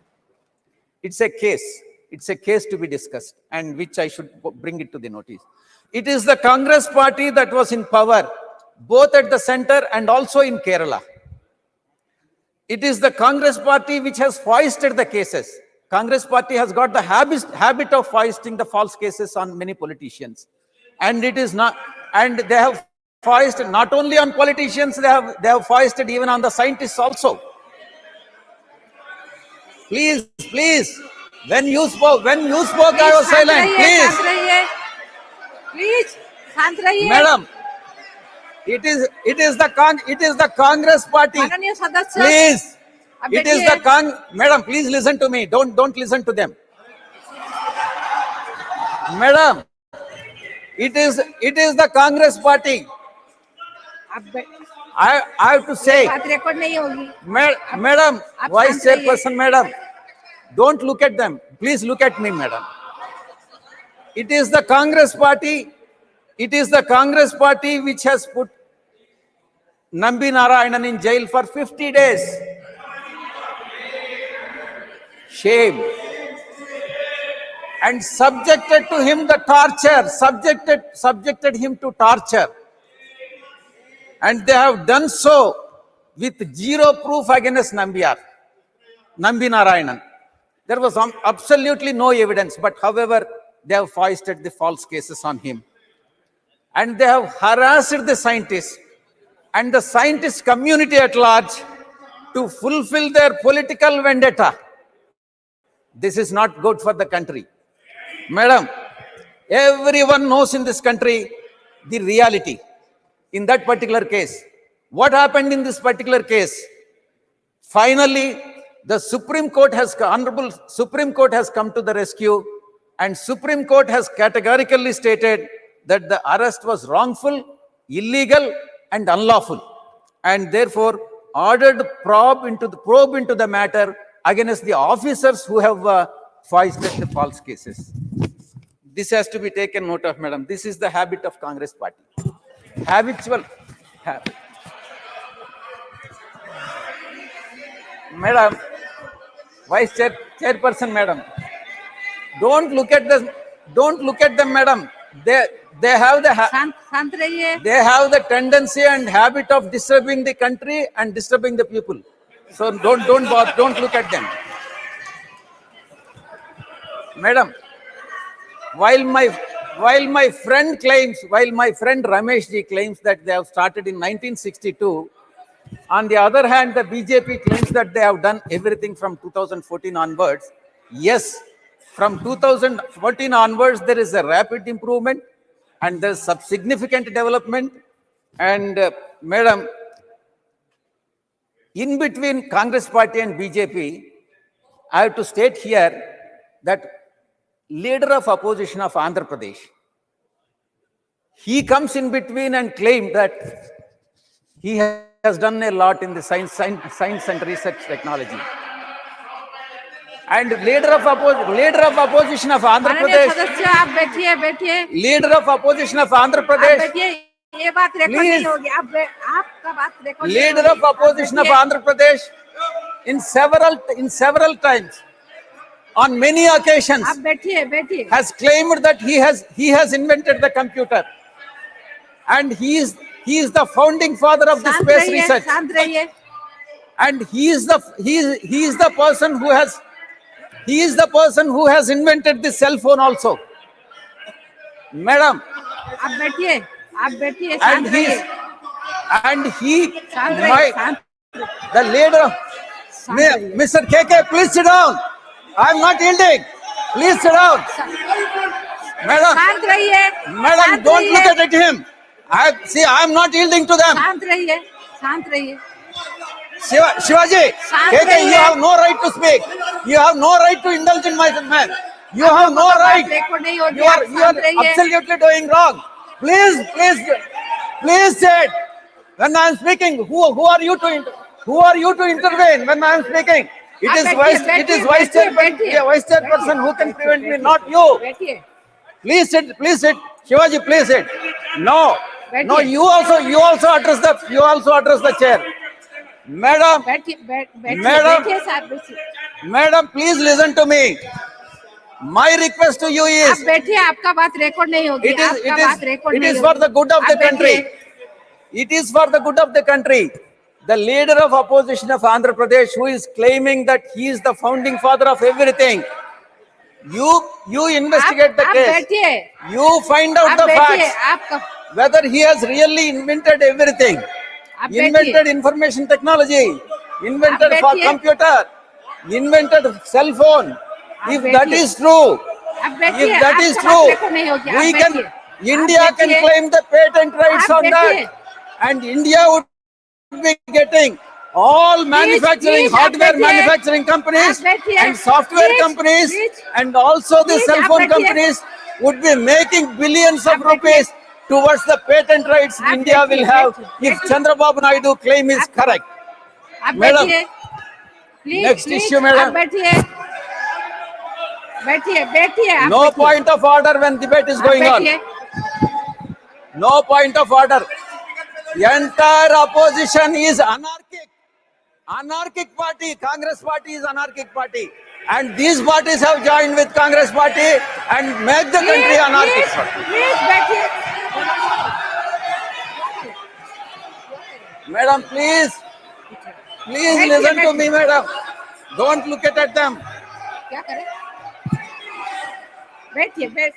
It's a case to be discussed, and which I should bring it to the notice. It is the Congress party that was in power, both at the center and also in Kerala. It is the Congress party which has foisted the cases. Congress party has got the habit of foisting the false cases on many politicians. And it is not, and they have foisted not only on politicians, they have foisted even on the scientists also. Please, when you spoke, I was silent. Please, शांत रहिए. Madam, it is the Congress party. माननीय सदस्य. Please, अब it is the Madam, please listen to me. Don't listen to them. Madam, it is the Congress party. I have to say, बात record नहीं होगी. Madam, आप Vice शांत रहिए. Chairperson, Madam, don't look at them. Please look at me, Madam. It is the Congress party. It is the Congress party which has put Nambi Narayanan in jail for 50 days. Shame. And subjected to him the torture, subjected him to torture. And they have done so with zero proof against Nambi Narayanan. There was absolutely no evidence, but however, they have foisted the false cases on him. And they have harassed the scientists and the scientist community at large to fulfill their political vendetta. This is not good for the country. Madam, everyone knows in this country the reality in that particular case. What happened in this particular case? Finally, the Honorable Supreme Court has come to the rescue, and Supreme Court has categorically stated that the arrest was wrongful, illegal, and unlawful, and therefore ordered probe into the matter against the officers who have foisted the false cases. This has to be taken note of, madam. This is the habit of Congress party. Habitual. Madam, Chairperson, madam, don't look at them, madam. They have शांत रहिए. they have the tendency and habit of disturbing the country and disturbing the people. So don't look at them. Madam, while my friend Ramesh ji claims that they have started in 1962, on the other hand, the BJP claims that they have done everything from 2014 onwards. Yes, from 2014 onwards, there is a rapid improvement and there is significant development. And madam, in between Congress party and BJP, I have to state here that leader of opposition of Andhra Pradesh, he comes in between and claimed that he has done a lot in the science and research technology. And leader of opposition of Andhra माननीय Pradesh, सदस्य आप बैठिए. leader of opposition of Andhra आप Pradesh, बैठिए. ये बात record Please. नहीं होगी. आपका बात record. leader of opposition of Andhra Pradesh, in several times, on many occasions, आप बैठिए. has claimed that he has invented the computer, and he is the founding father of the space research, शांत रहिए. and he is the person who has invented the cell phone also, madam. आप बैठिए. And शांत he रहिए. शांत रहिए. the leader, Mr. KK, please sit down. I'm not yielding. Please sit down, madam. शांत रहिए. Madam, don't look at him. I'm not yielding to them. शांत रहिए. Shivaji, KK, you have no right to speak. You have no right to indulge in my man. You have no right. You are absolutely doing wrong. Please say it. When I am speaking, who are you to intervene when I am speaking? It is vice chairperson who can prevent me, not you. Please sit. Shivaji, please sit. No, you also address the chair. Madam, Madam, please listen to me. My request to you is, आप बैठिए. आपका बात record नहीं होगी. it is for the good of the country. It is for the good of the country. The leader of opposition of Andhra Pradesh, who is claiming that he is the founding father of everything, you investigate the case. बैठिए. You find out the facts, whether he has really invented everything, invented information technology, invented for computer, invented cell phone. If that is true, India can claim the patent rights on that, and India would be getting all manufacturing, hardware manufacturing companies and software companies, and also the cell phone companies would be making billions of rupees towards the patent rights India will have if Chandrababu Naidu claim is correct. Madam, next issue, madam. No point of order when debate is going on. No point of order. Entire opposition is anarchic. Anarchic party. Congress party is anarchic party. And these parties have joined with Congress party and make the country anarchic. Madam, please listen to me, madam. Don't look at them. बैठिए please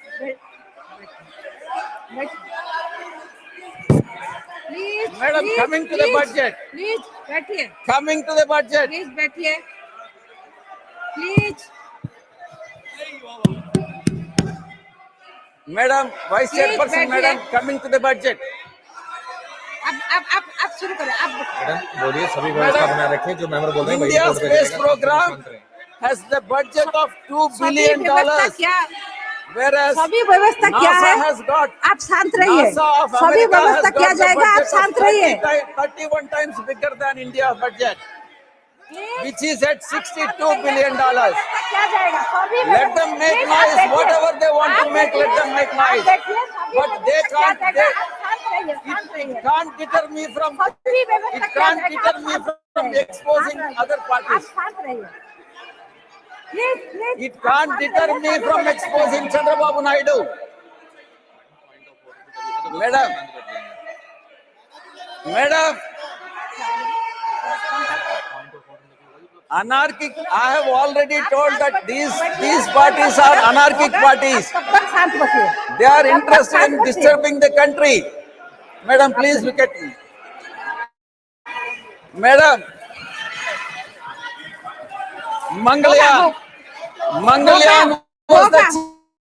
Madam, coming to the budget. Please बैठिए Coming to the budget. Please बैठिए please Madam, Vice Please, Chairperson, बैठिए। Madam, coming to the budget. आप शुरू करें आप madam बोलिए, सभी व्यवस्था बनाए रखें जो मेंबर बोल रहे हैं वही India's रिपोर्ट पे space जाएगा, program तुरंत करें। has the budget of $2 सभी billion, व्यवस्था क्या whereas सभी व्यवस्था क्या NASA है has got आप शांत रहिए NASA of सभी America व्यवस्था has किया got the जाएगा आप budget of शांत रहिए 31 times bigger than India's budget, which is at $62 billion. क्या जाएगा सभी Let them make noise, whatever they want to make, let them make noise. But they can't, it can't deter me from, it can't deter me from exposing other parties. It can't deter me from exposing Chandrababu Naidu. Madam, anarchic, I have already told that these parties are anarchic parties. They are interested in disturbing the country. Madam, please look at me. Madam, Mangalyaan was the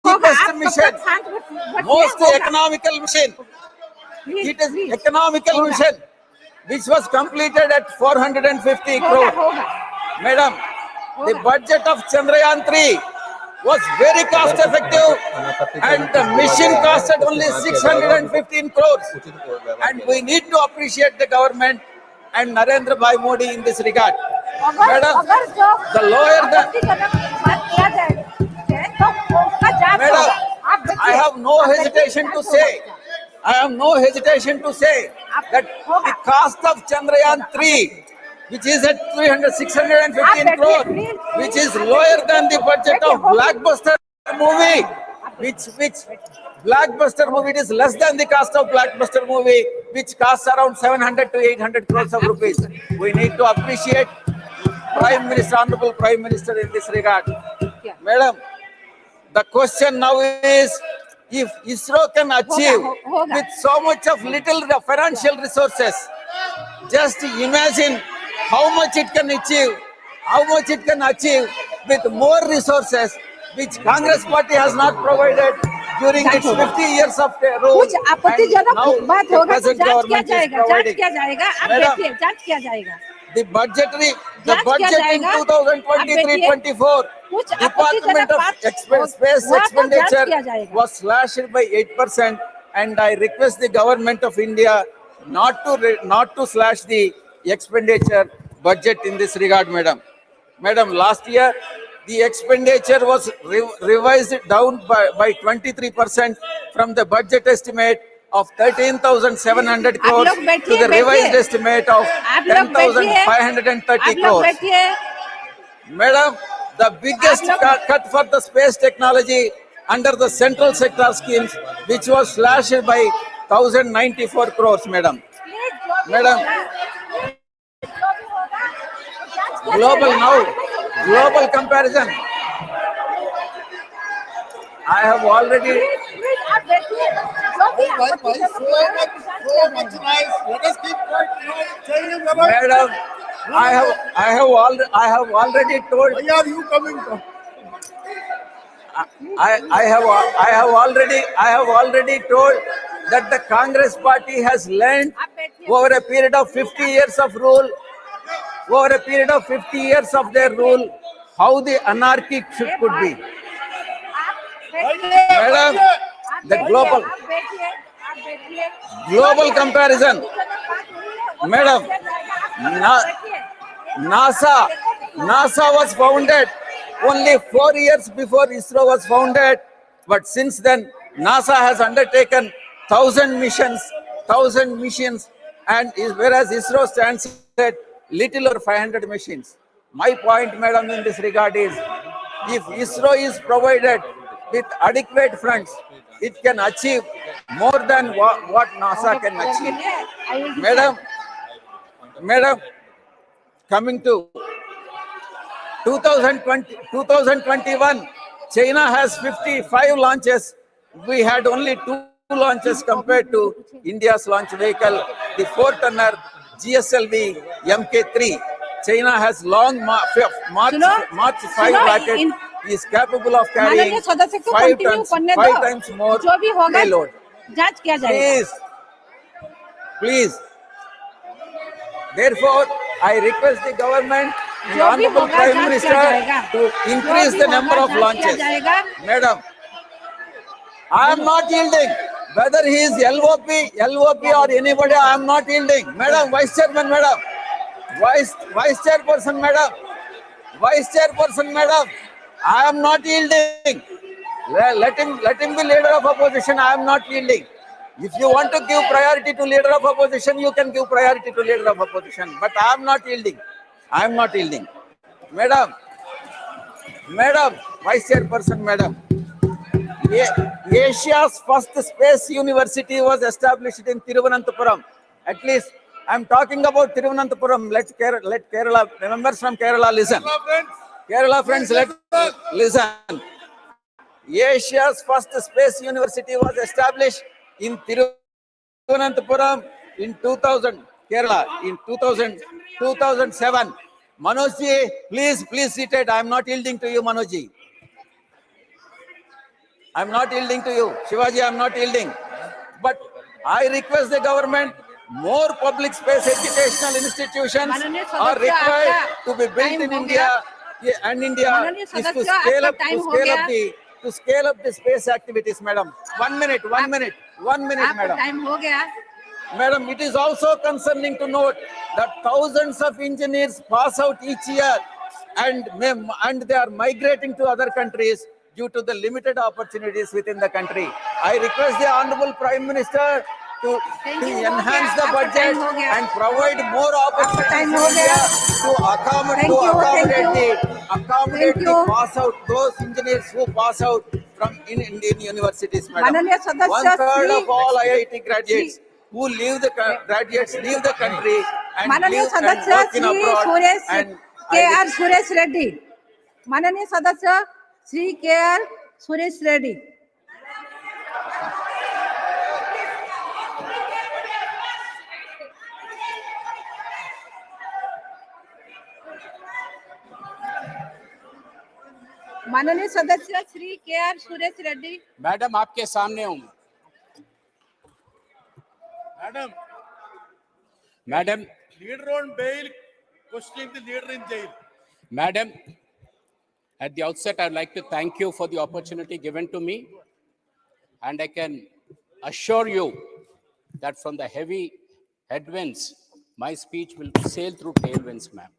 cheapest mission, most economical mission. It is economical mission, which was completed at 450 crore. Madam, the budget of Chandrayaan 3 was very cost effective and the mission costed only 615 crores. And we need to appreciate the government and Narendra Bhai Modi in this regard. Madam, the lower Madam, I have no hesitation to say, that the cost of Chandrayaan 3, which is at 615 crore, which is lower than the budget of Blockbuster movie, which Blockbuster movie is less than the cost of Blockbuster movie, which costs around 700 to 800 crores of rupees. We need to appreciate Prime Minister, Honorable Prime Minister in this regard. Madam, the question now is, if ISRO can achieve with so much of little financial resources, just imagine how much it can achieve with more resources, which Congress party has not provided during its 50 years of rule. कुछ आपत्तिजनक बात The होगा तो present जांच किया government is जाएगा providing. आप Madam, बैठिए जांच किया जाएगा The budget in जाएगा। 2023-24, कुछ Department of आपत्तिजनक Space हुआ तो जांच expenditure किया जाएगा। was slashed by 8%, and I request the government of India not to slash the expenditure budget in this regard, madam. Madam, last year the expenditure was revised down by 23% from the budget estimate of 13,700 crores to the revised estimate of 10,530 crores. Madam, the biggest cut for the space technology under the central sector schemes, which was slashed by 1,094 crores, madam. Madam, global comparison. I have already. Madam, I have already told. Why are you coming from? I have already told that the Congress party has learned over a period of 50 years of rule, over a period of 50 years of their rule, how the anarchy could be. Madam, the global comparison. Madam, NASA was founded only 4 years before ISRO was founded, but since then NASA has undertaken 1,000 missions, and whereas ISRO stands at little or 500 machines. My point, madam, in this regard is, if ISRO is provided with adequate funds, it can achieve more than what NASA can achieve. Madam, coming to 2021, China has 55 launches. We had only 2 launches compared to India's launch vehicle, the 4-tonner GSLV Mk3. China has long March 5 rocket is capable of carrying माननीय सदस्य को 5 continue tons, करने 5 दो, times more जो भी होगा payload. जांच किया जाएगा। Please. Therefore, I request the government and जो भी Honorable होगा Prime जांच Minister किया जाएगा। to increase the number of launches. Madam, I am not yielding. Whether he is LOP or anybody, I am not yielding. Madam, Vice Chairman, Madam. Vice Chairperson, Madam. Vice Chairperson, Madam. I am not yielding. Let him be leader of opposition. I am not yielding. If you want to give priority to leader of opposition, you can give priority to leader of opposition. But I am not yielding. I am not yielding. Madam, Vice Chairperson, Madam. Asia's first space university was established in Thiruvananthapuram. At least I am talking about Thiruvananthapuram. Let Kerala, members from Kerala listen. Kerala friends, let listen. Asia's first space university was established in Thiruvananthapuram in 2000, Kerala, in 2007. Manojji, please seated. I am not yielding to you, Manojji. I am not yielding to you. Shivaji, I am not yielding. But I request the government, more public space educational institutions are required to be built in India. And India is to scale up the space activities, madam. 1 minute, madam. Time हो गया। Madam, it is also concerning to note that thousands of engineers pass out each year and they are migrating to other countries due to the limited opportunities within the country. I request the Honorable Prime Minister to enhance the budget and provide more opportunities in India to accommodate the pass out, those engineers who pass out from Indian universities, madam. माननीय सदस्य 1/3 of all IIT graduates who leave the country and माननीय live and सदस्य work in Shri abroad. Suresh And KR. Suresh Reddy. माननीय सदस्य Shri KR. Suresh Reddy. माननीय सदस्य Shri KR. Suresh Reddy. Madam आपके सामने हूँ। Madam Leader on bail, questioning the leader in jail. Madam, at the outset, I'd like to thank you for the opportunity given to me. And I can assure you that from the heavy headwinds, my speech will sail through tailwinds, ma'am.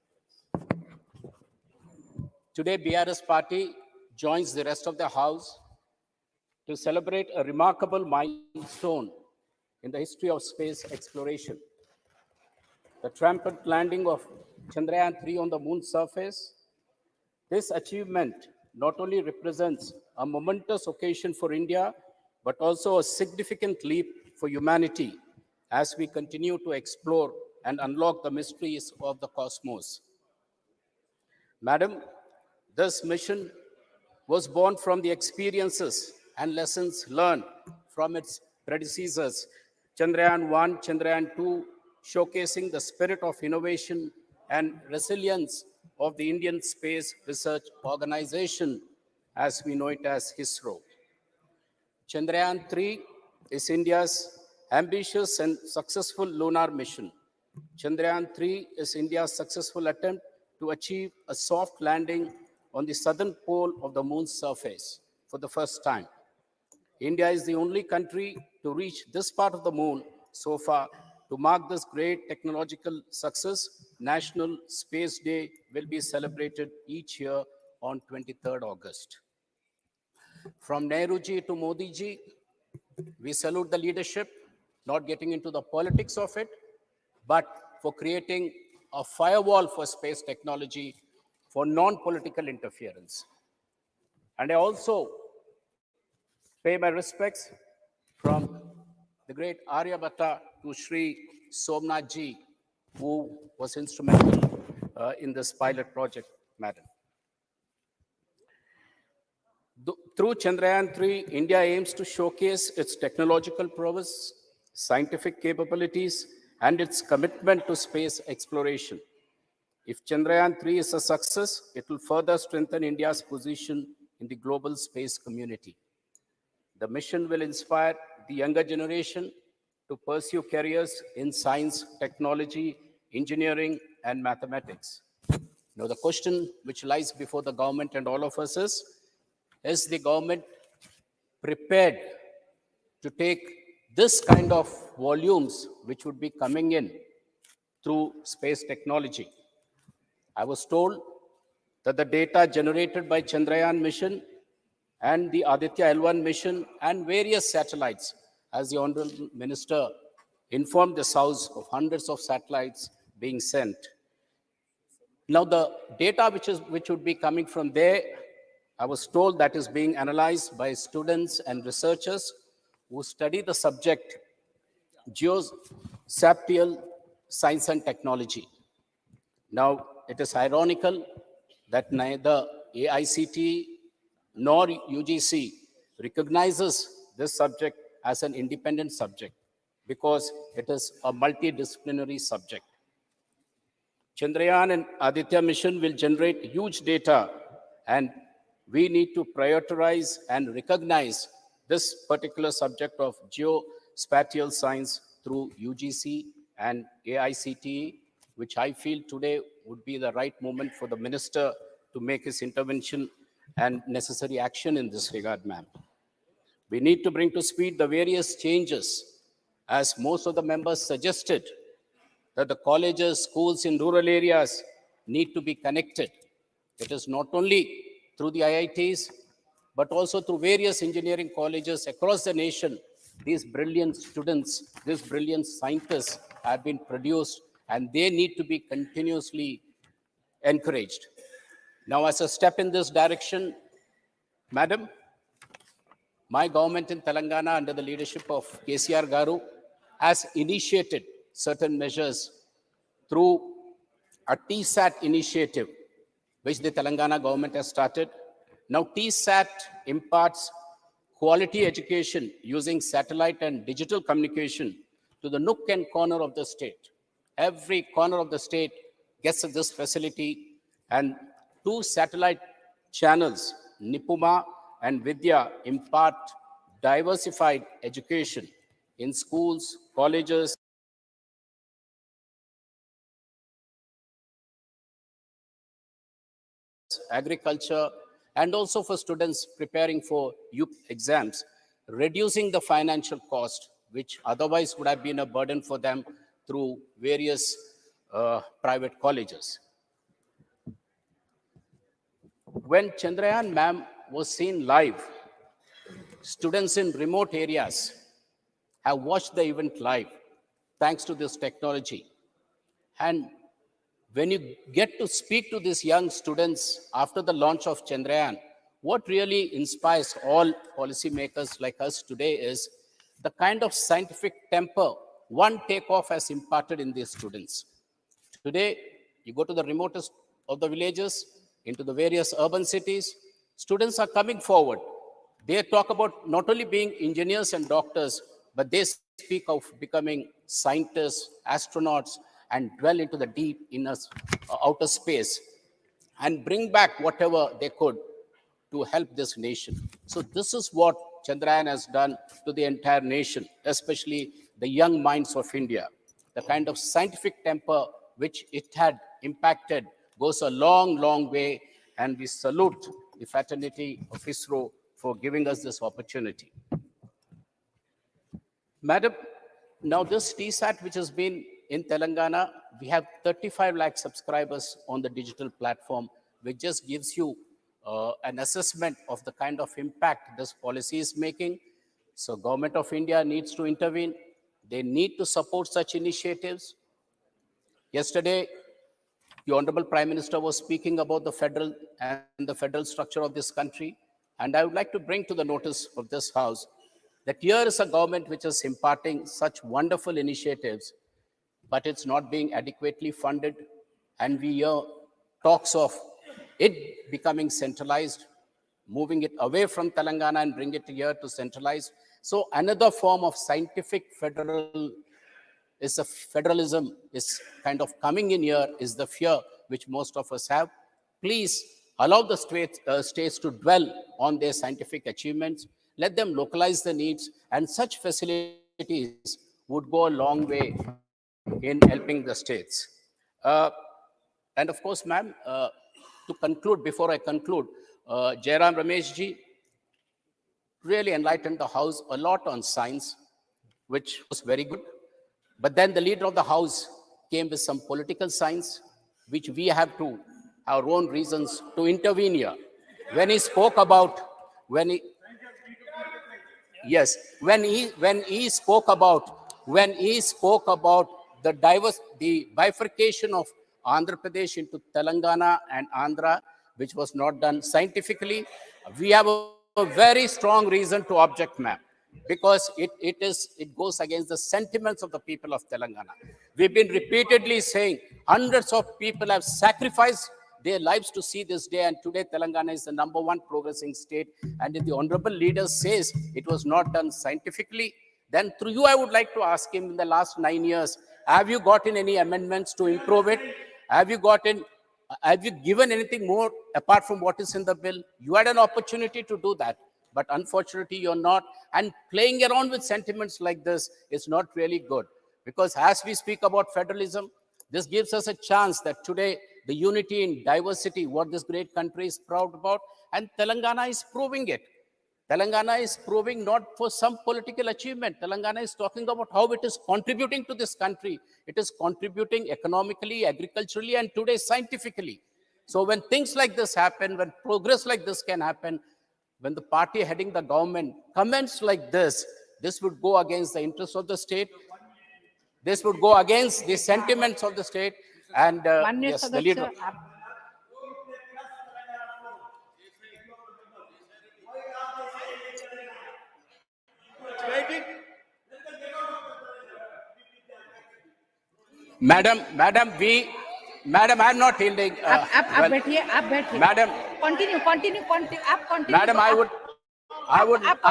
Today, BRS party joins the rest of the House to celebrate a remarkable milestone in the history of space exploration. The triumphant landing of Chandrayaan 3 on the moon's surface. This achievement not only represents a momentous occasion for India, but also a significant leap for humanity as we continue to explore and unlock the mysteries of the cosmos. Madam, this mission was born from the experiences and lessons learned from its predecessors, Chandrayaan 1, Chandrayaan 2, showcasing the spirit of innovation and resilience of the Indian Space Research Organization, as we know it as ISRO. Chandrayaan 3 is India's ambitious and successful lunar mission. Chandrayaan 3 is India's successful attempt to achieve a soft landing on the southern pole of the moon's surface for the first time. India is the only country to reach this part of the moon so far. To mark this great technological success, National Space Day will be celebrated each year on 23rd August. From Nehruji to Modiji, we salute the leadership, not getting into the politics of it, but for creating a firewall for space technology for non-political interference. And I also pay my respects from the great Aryabhata to Sri Somnathji, who was instrumental in this pilot project, madam. Through Chandrayaan 3, India aims to showcase its technological prowess, scientific capabilities, and its commitment to space exploration. If Chandrayaan 3 is a success, it will further strengthen India's position in the global space community. The mission will inspire the younger generation to pursue careers in science, technology, engineering, and mathematics. Now, the question which lies before the government and all of us is the government prepared to take this kind of volumes which would be coming in through space technology? I was told that the data generated by Chandrayaan mission and the Aditya L1 mission and various satellites, as the Honorable Minister informed this House of hundreds of satellites being sent. Now, the data which would be coming from there, I was told that is being analyzed by students and researchers who study the subject geospatial science and technology. Now, it is ironical that neither AICT nor UGC recognizes this subject as an independent subject because it is a multidisciplinary subject. Chandrayaan and Aditya mission will generate huge data, and we need to prioritize and recognize this particular subject of geospatial science through UGC and AICTE, which I feel today would be the right moment for the minister to make his intervention and necessary action in this regard, ma'am. We need to bring to speed the various changes, as most of the members suggested, that the colleges, schools in rural areas need to be connected. It is not only through the IITs, but also through various engineering colleges across the nation. These brilliant students, these brilliant scientists have been produced, and they need to be continuously encouraged. Now, as a step in this direction, Madam, my government in Telangana, under the leadership of KCR Garu, has initiated certain measures through a TSAT initiative, which the Telangana government has started. Now, TSAT imparts quality education using satellite and digital communication to the nook and corner of the state. Every corner of the state gets this facility, and two satellite channels, Nipuma and Vidya, impart diversified education in schools, colleges, agriculture, and also for students preparing for UP exams, reducing the financial cost, which otherwise would have been a burden for them through various private colleges. When Chandrayaan ma'am was seen live, students in remote areas have watched the event live thanks to this technology. And when you get to speak to these young students after the launch of Chandrayaan, what really inspires all policymakers like us today is the kind of scientific temper one takeoff has imparted in these students. Today, you go to the remotest of the villages, into the various urban cities, students are coming forward. They talk about not only being engineers and doctors, but they speak of becoming scientists, astronauts, and dwell into the deep inner outer space and bring back whatever they could to help this nation. So this is what Chandrayaan has done to the entire nation, especially the young minds of India. The kind of scientific temper which it had impacted goes a long, long way, and we salute the fraternity of ISRO for giving us this opportunity. Madam, now this TSAT which has been in Telangana, we have 35 lakh subscribers on the digital platform, which just gives you an assessment of the kind of impact this policy is making. So Government of India needs to intervene. They need to support such initiatives. Yesterday, the Honorable Prime Minister was speaking about the federal and the federal structure of this country. And I would like to bring to the notice of this House that here is a government which is imparting such wonderful initiatives, but it's not being adequately funded. And we hear talks of it becoming centralized. moving it away from Telangana and bring it here to centralize. So another form of scientific federalism is kind of coming in here, is the fear which most of us have. Please allow the states to dwell on their scientific achievements, let them localize the needs, and such facilities would go a long way in helping the states. And of course, ma'am, to conclude, before I conclude, Jairam Rameshji really enlightened the House a lot on science, which was very good. But then the leader of the House came with some political science, which we have to our own reasons to intervene here. When he spoke about, when he, yes, when he spoke about the bifurcation of Andhra Pradesh into Telangana and Andhra, which was not done scientifically, we have a very strong reason to object, ma'am, because it goes against the sentiments of the people of Telangana. We've been repeatedly saying hundreds of people have sacrificed their lives to see this day, and today Telangana is the #1 progressing state. And if the honorable leader says it was not done scientifically, then through you I would like to ask him, in the last 9 years, have you gotten any amendments to improve it? Have you given anything more apart from what is in the bill? You had an opportunity to do that, but unfortunately you're not. And playing around with sentiments like this is not really good, because as we speak about federalism, this gives us a chance that today the unity in diversity, what this great country is proud about, and Telangana is proving it. Telangana is proving not for some political achievement. Telangana is talking about how it is contributing to this country. It is contributing economically, agriculturally, and today scientifically. So when things like this happen, when progress like this can happen, when the party heading the government comments like this would go against the interests of the state. This would go against the sentiments of the state. And yes, the leader. Madam, I'm not yielding. आप बैठिए Madam, continue आप continue Madam, I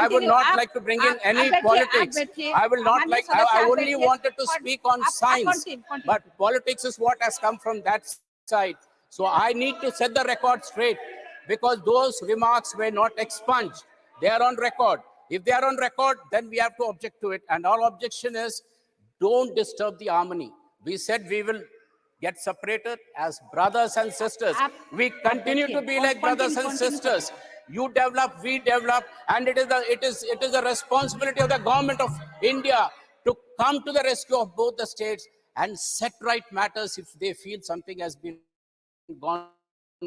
would not like to bring in any politics. I will not like. I only wanted to speak on science, but politics is what has come from that side. So I need to set the record straight, because those remarks were not expunged. They are on record. If they are on record, then we have to object to it. And our objection is, don't disturb the harmony. We said we will get separated as brothers and sisters. We continue to be like brothers and sisters. You develop, we develop, and it is the responsibility of the government of India to come to the rescue of both the states and set right matters if they feel something has been gone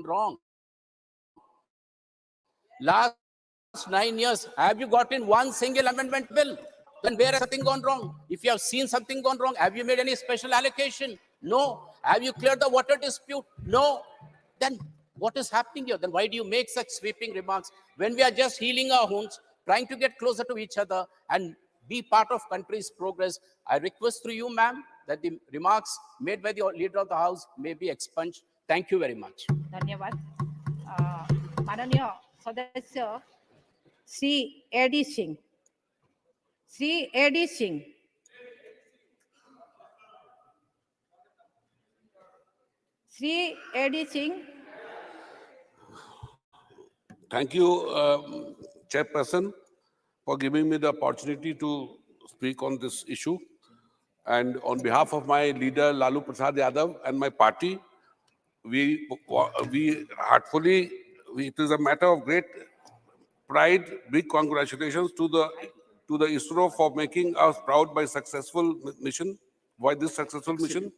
wrong. Last 9 years, have you gotten one single amendment bill? Then where has something gone wrong? If you have seen something gone wrong, have you made any special allocation? No. Have you cleared the water dispute? No. Then what is happening here? Then why do you make such sweeping remarks when we are just healing our wounds, trying to get closer to each other and be part of country's progress? I request through you, ma'am, that the remarks made by the leader of the House may be expunged. Thank you very much. धन्यवाद. माननीय सदस्य Shri AD Singh. Shri AD Singh. Shri AD Singh. Thank you, Chairperson, for giving me the opportunity to speak on this issue. And on behalf of my leader, Lalu Prasad Yadav, and my party, we heartfully, it is a matter of great pride, big congratulations to the ISRO for making us proud by successful mission, by this successful mission.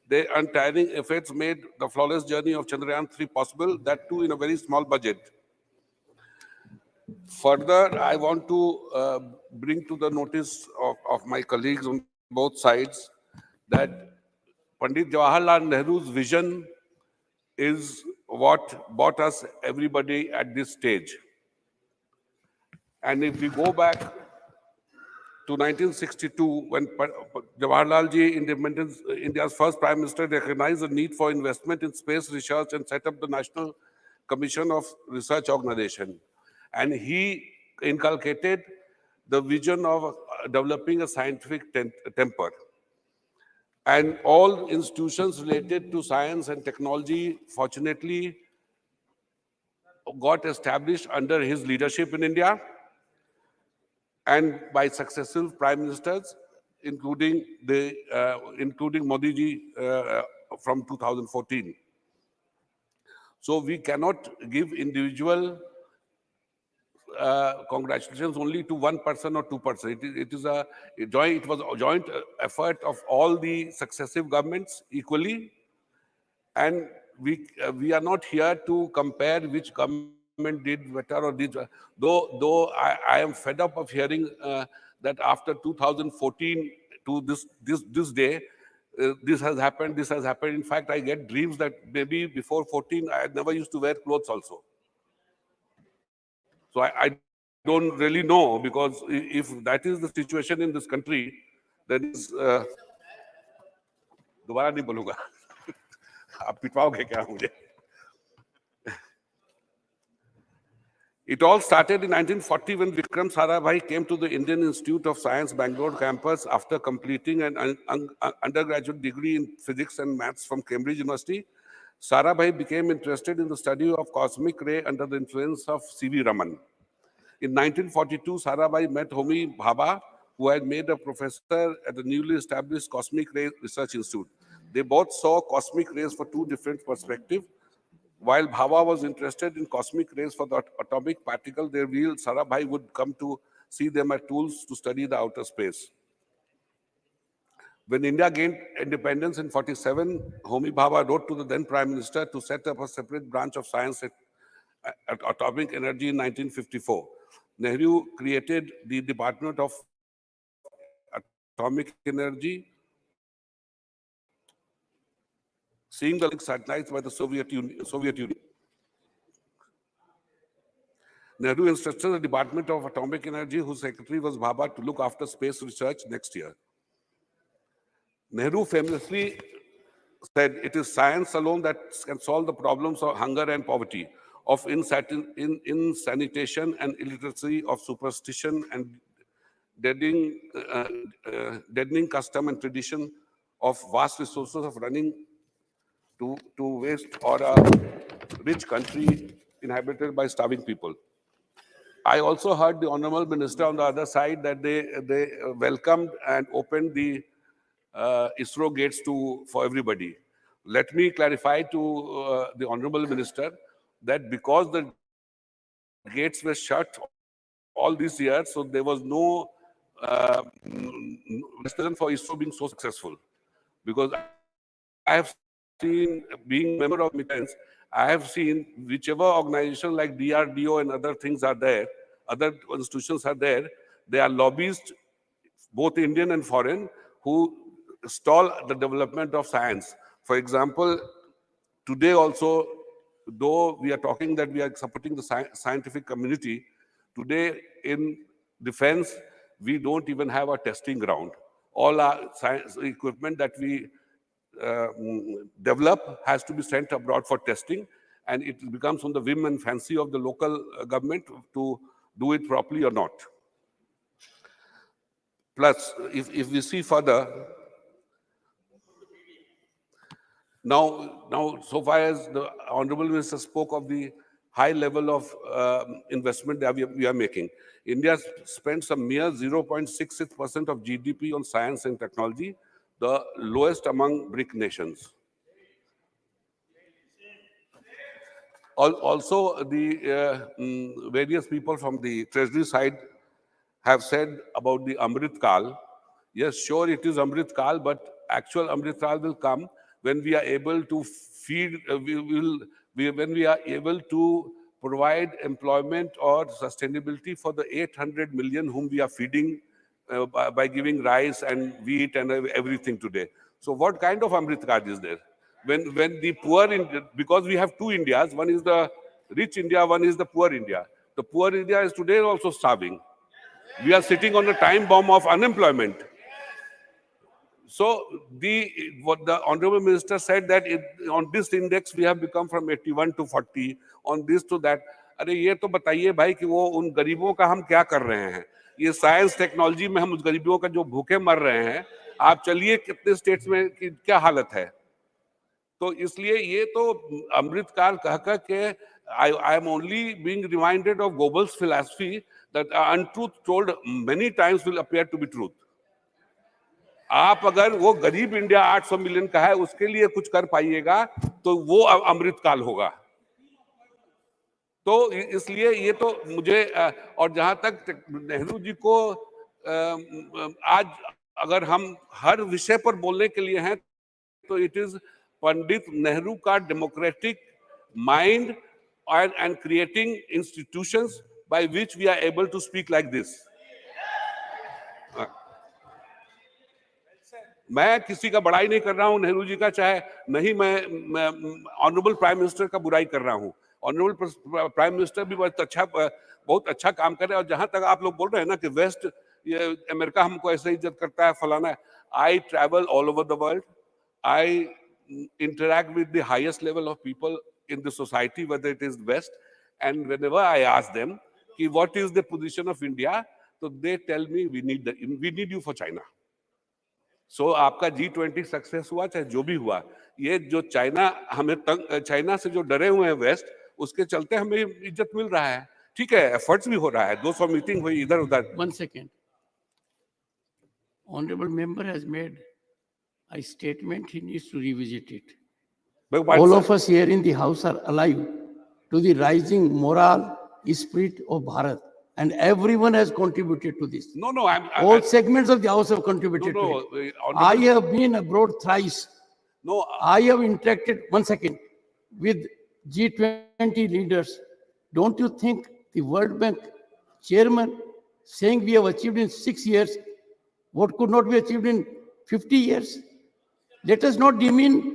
Their untiring efforts made the flawless journey of Chandrayaan 3 possible, that too in a very small budget. Further, I want to bring to the notice of my colleagues on both sides that Pandit Jawaharlal Nehru's vision is what brought us everybody at this stage. And if we go back to 1962, when Jawaharlal ji, India's first Prime Minister, recognized the need for investment in space research and set up the National Commission of Research Organization. And he inculcated the vision of developing a scientific temper. And all institutions related to science and technology, fortunately, got established under his leadership in India and by successive prime ministers, including Modi ji from 2014. So we cannot give individual congratulations only to one person or two person. It was a joint effort of all the successive governments equally, and we are not here to compare which government did better or did. Though I am fed up of hearing that after 2014 to this day, this has happened, this has happened. In fact, I get dreams that maybe before 14 I never used to wear clothes also. So I don't really know, because if that is the situation in this country, then दोबारा नहीं बोलूंगा आप पिटवाओगे क्या मुझे? It all started in 1940 when Vikram Sarabhai came to the Indian Institute of Science Bangalore campus after completing an undergraduate degree in physics and maths from Cambridge University. Sarabhai became interested in the study of cosmic ray under the influence of C.V. Raman. In 1942, Sarabhai met Homi Bhabha, who had made a professor at the newly established Cosmic Ray Research Institute. They both saw cosmic rays for two different perspectives. While Bhabha was interested in cosmic rays for the atomic particle they revealed, Sarabhai would come to see them as tools to study the outer space. When India gained independence in 47, Homi Bhabha wrote to the then Prime Minister to set up a separate branch of science at atomic energy in 1954. Nehru created the Department of Atomic Energy, seeing the satellites by the Soviet Union. Nehru instructed the Department of Atomic Energy, whose secretary was Bhabha, to look after space research next year. Nehru famously said, "It is science alone that can solve the problems of hunger and poverty, of insanitation and illiteracy, of superstition and deadening custom and tradition, of vast resources of running to waste, or a rich country inhabited by starving people." I also heard the Honorable Minister on the other side that they welcomed and opened the ISRO gates for everybody. Let me clarify to the Honorable Minister that because the gates were shut all these years, so there was no reason for ISRO being so successful. Because I have seen, being a member of Mitens, I have seen whichever organization like DRDO and other things are there, other institutions are there, they are lobbyists, both Indian and foreign, who stall the development of science. For example, today also, though we are talking that we are supporting the scientific community, today in defense, we don't even have a testing ground. All our science equipment that we develop has to be sent abroad for testing, and it becomes on the whim and fancy of the local government to do it properly or not. Plus, if we see further, now so far as the Honorable Minister spoke of the high level of investment that we are making, India spends a mere 0.66% of GDP on science and technology, the lowest among BRIC nations. Also, the various people from the Treasury side have said about the Amrit Kal. Yes, sure, it is Amrit Kal, but actual Amrit Kal will come when we are able to feed, when we are able to provide employment or sustainability for the 800 million whom we are feeding by giving rice and wheat and everything today. So what kind of Amrit Kal is there? When the poor, because we have two Indias, one is the rich India, one is the poor India. The poor India is today also starving. We are sitting on a time bomb of unemployment. So what the honorable minister said that on this index we have become from 81 to 40, on this to that. अरे ये तो बताइए भाई कि वो उन गरीबों का हम क्या कर रहे हैं? ये साइंस टेक्नोलॉजी में हम उस गरीबों का जो भूखे मर रहे हैं, आप चलिए कितने स्टेट्स में की क्या हालत है? तो इसलिए ये तो अमृतकाल कहकर के I am only being reminded of Goebbels' philosophy that untruth told many times will appear to be truth. आप अगर वो गरीब इंडिया 800 मिलियन का है उसके लिए कुछ कर पाइएगा तो वो अमृतकाल होगा. तो इसलिए ये तो मुझे और जहां तक नेहरू जी को आज अगर हम हर विषय पर बोलने के लिए हैं तो इट इज पंडित नेहरू का democratic mind and creating institutions by which we are able to speak like this. मैं किसी का बड़ाई नहीं कर रहा हूं नेहरू जी का, चाहे नहीं मैं ऑनरेबल प्राइम मिनिस्टर का बुराई कर रहा हूं. ऑनरेबल प्राइम मिनिस्टर भी बहुत अच्छा काम कर रहे हैं. और जहां तक आप लोग बोल रहे हैं ना कि वेस्ट ये अमेरिका हमको ऐसे इज्जत करता है फलाना है, I travel all over the world, I interact with the highest level of people in the society, whether it is West, and whenever I ask them कि what is the position of India, so they tell me we need you for China. So आपका G20 success हुआ चाहे जो भी हुआ, ये जो China से जो डरे हुए हैं वेस्ट, उसके चलते हमें इज्जत मिल रहा है. ठीक है, एफर्ट्स भी हो रहा है, 200 मीटिंग हुई इधर उधर. 1 second. Honorable member has made a statement, he needs to revisit it. All of us here in the house are alive to the rising moral spirit of Bharat, and everyone has contributed to this. No, all segments of the house have contributed to it. I have been abroad thrice. No, I have interacted, 1 second, with G20 leaders. Don't you think the World Bank chairman saying we have achieved in 6 years what could not be achieved in 50 years? Let us not demean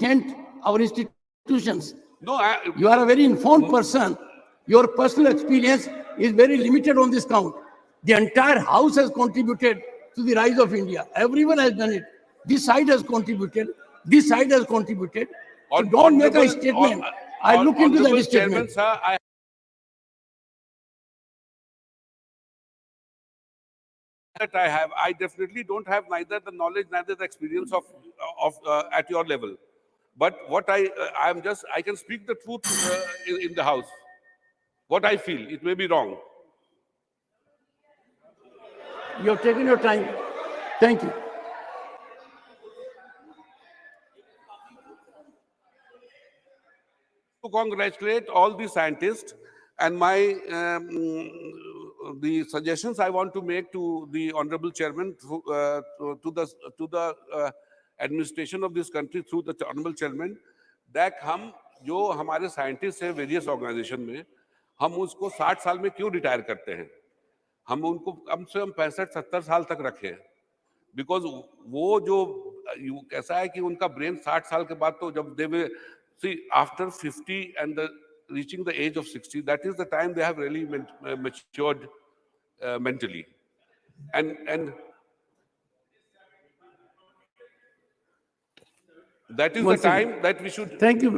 our institutions. No, you are a very informed person. Your personal experience is very limited on this count. The entire house has contributed to the rise of India. Everyone has done it. This side has contributed. This side has contributed. So don't make a statement. I look into that statement. Sir, I definitely don't have neither the knowledge, neither the experience of at your level. But what I can speak the truth in the house. What I feel, it may be wrong. You have taken your time. Thank you. To congratulate all the scientists, and the suggestions I want to make to the honorable chairman to the administration of this country through the honorable chairman, that हम जो हमारे scientists हैं various organization में, हम उसको 60 साल में क्यों रिटायर करते हैं? हम उनको कम से कम 65-70 साल तक रखें, बिकॉज वो जो कैसा है कि उनका ब्रेन 60 साल के बाद तो जब दे see after 50 and reaching the age of 60, that is the time they have really matured mentally, and that is the time that we should. Thank you.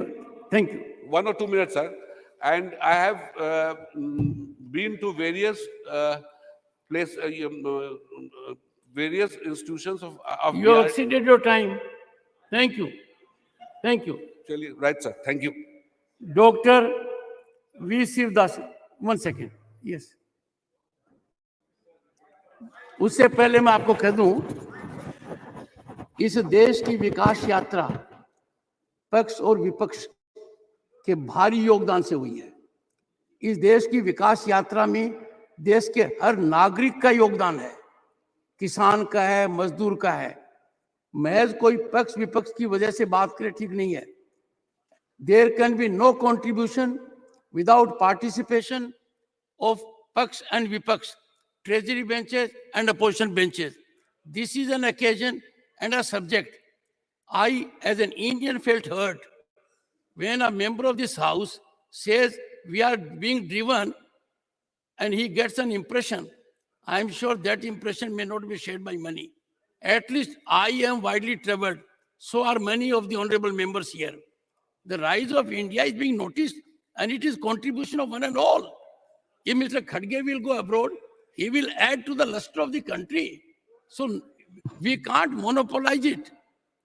1 or 2 minutes, sir. And I have been to various various institutions of you have exceeded your time. Thank you. Right, sir. Thank you. Dr. V. Sivdas. 1 second. Yes. उससे पहले मैं आपको कह दूं, इस देश की विकास यात्रा पक्ष और विपक्ष के भारी योगदान से हुई है. इस देश की विकास यात्रा में देश के हर नागरिक का योगदान है, किसान का है, मजदूर का है. महज कोई पक्ष विपक्ष की वजह से बात करें ठीक नहीं है. There can be no contribution without participation of Paks and Vipaks, treasury benches and opposition benches. This is an occasion and a subject. I, as an Indian, felt hurt when a member of this house says we are being driven and he gets an impression. I am sure that impression may not be shared by many. At least I am widely traveled. So are many of the honorable members here. The rise of India is being noticed, and it is contribution of one and all. If Mr. Kharge will go abroad, he will add to the luster of the country. So we can't monopolize it.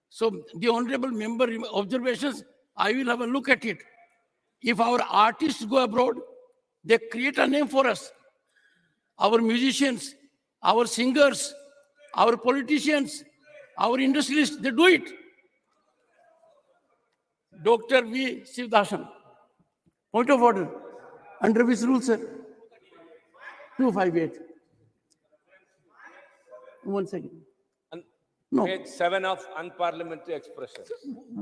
So the honorable member observations, I will have a look at it. If our artists go abroad, they create a name for us. Our musicians, our singers, our politicians, our industrialists, they do it. Dr. V. Sivdasan. Point of order. Under which rule, sir? 258. 1 second. No. Page 7 of unparliamentary expressions.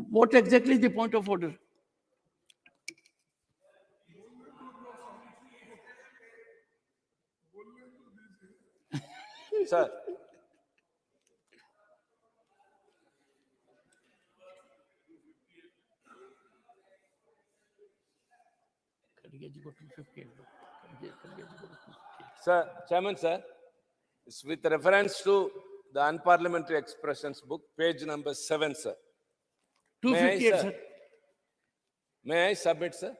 What exactly is the point of order? Sir, sir, Chairman, sir, it's with reference to the unparliamentary expressions book, page number 7, sir. 258, sir. May I submit, sir?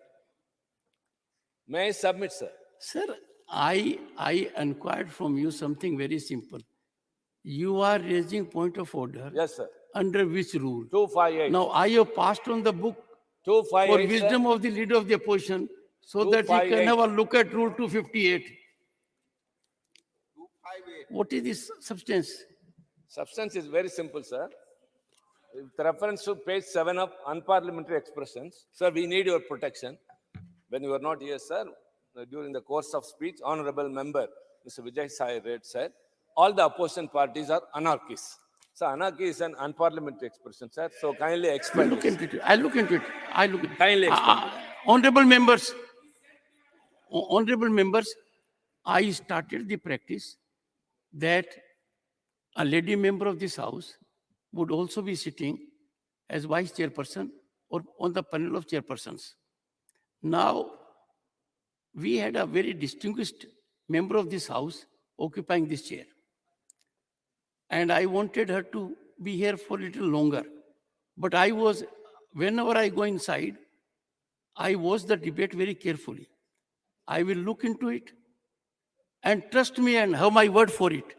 May I submit, sir? Sir, I inquired from you something very simple. You are raising point of order. Yes, sir. Under which rule? 258. Now, I have passed on the book for 258, wisdom sir. of the leader of the opposition so that he can have a look at rule 258. What is this substance? Substance is very simple, sir. With reference to page 7 of unparliamentary expressions, sir, we need your protection. When you are not here, sir, during the course of speech, honorable member, Mr. Vijay Sai Red said, all the opposition parties are anarchists. So anarchy is an unparliamentary expression, sir. So kindly I'll explain look this. into it. I'll look into it. I'll look into it. Kindly explain. Honorable members, honorable members, I started the practice that a lady member of this house would also be sitting as vice chairperson or on the panel of chairpersons. Now, we had a very distinguished member of this house occupying this chair. And I wanted her to be here for a little longer. But whenever I go inside, I watch the debate very carefully. I will look into it and trust me and have my word for it.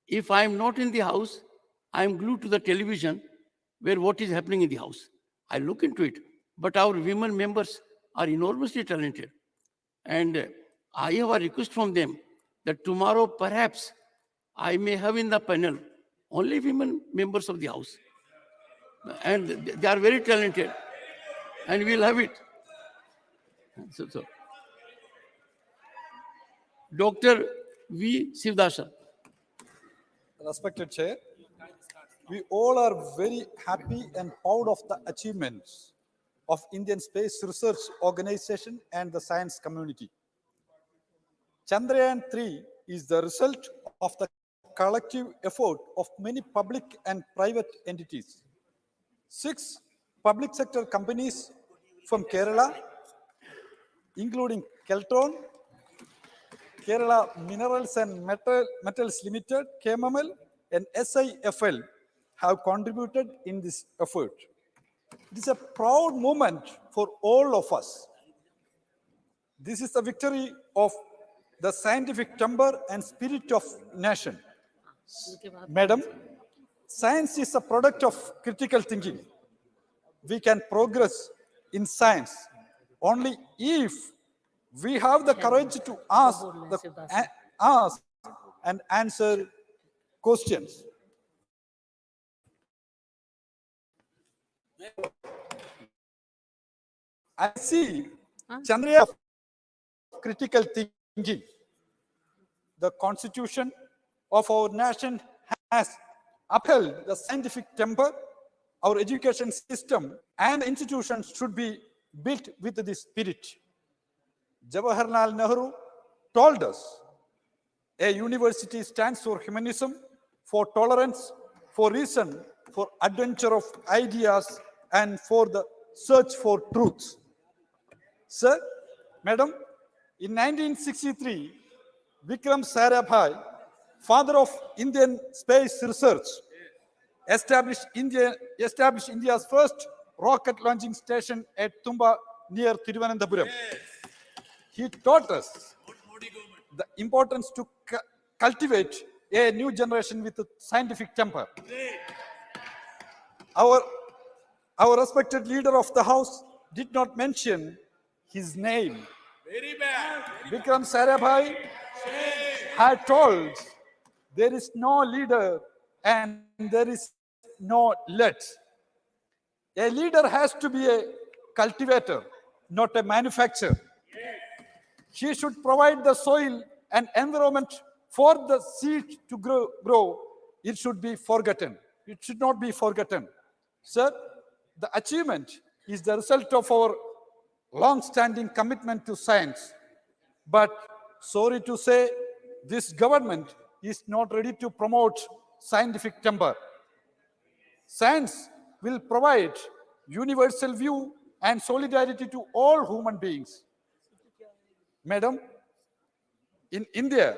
If I am not in the house, I am glued to the television where what is happening in the house. I look into it. But our women members are enormously talented. And I have a request from them that tomorrow perhaps I may have in the panel only women members of the house. And they are very talented. And we'll have it. So. Dr. V. Sivdasan. Respected Chair, we all are very happy and proud of the achievements of Indian Space Research Organization and the science community. Chandrayaan 3 is the result of the collective effort of many public and private entities. 6 public sector companies from Kerala, including Keltron, Kerala Minerals and Metals Limited, KMML, and SIFL have contributed in this effort. It is a proud moment for all of us. This is the victory of the scientific temper and spirit of nation. Madam, science is a product of critical thinking. We can progress in science only if we have the courage to ask and answer questions. I see Chandrayaan critical thinking. The constitution of our nation has upheld the scientific temper. Our education system and institutions should be built with this spirit. Jawaharlal Nehru told us, a university stands for humanism, for tolerance, for reason, for adventure of ideas, and for the search for truth. Sir, Madam, in 1963, Vikram Sarabhai father of Indian space research, established India's first rocket launching station at Tumba near Thiruvananthapuram. He taught us the importance to cultivate a new generation with a scientific temper. Our respected leader of the house did not mention his name. Very bad. Vikram Sarabhai had told, there is no leader and there is no let. A leader has to be a cultivator, not a manufacturer. He should provide the soil and environment for the seed to grow. It should be forgotten. It should not be forgotten. Sir, the achievement is the result of our long-standing commitment to science. But sorry to say, this government is not ready to promote scientific temper. Science will provide universal view and solidarity to all human beings. Madam, in India,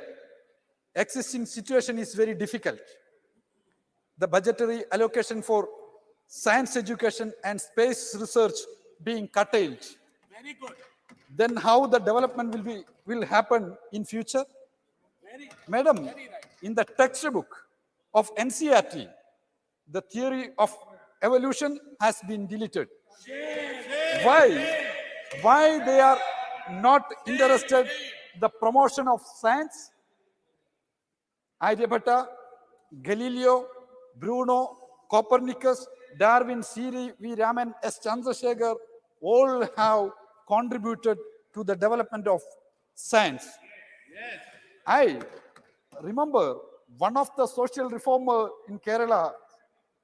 existing situation is very difficult. The budgetary allocation for science education and space research being curtailed. Very good. Then how the development will happen in future? Madam, in the textbook of NCERT, the theory of evolution has been deleted. Why they are not interested in the promotion of science? Aryabhatta, Galileo, Bruno, Copernicus, Darwin, C. V. Raman, S. Chandrasekhar all have contributed to the development of science. I remember one of the social reformer in Kerala,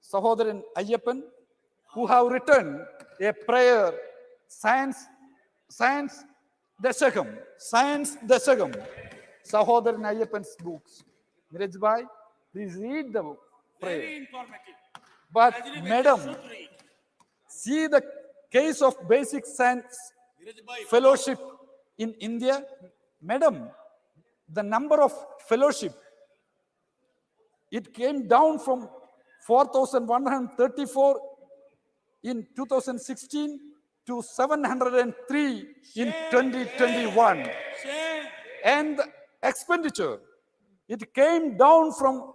Sahodaran Ayyappan, who have written a prayer, Science Dashakam, Sahodaran Ayyappan's books. Miraj Bhai, please read the prayer. Very informative. But As you madam, should read. see the case of basic science fellowship in India. Madam, the number of fellowship, it came down from 4,134 in 2016 to 703 in 2021. And the expenditure, it came down from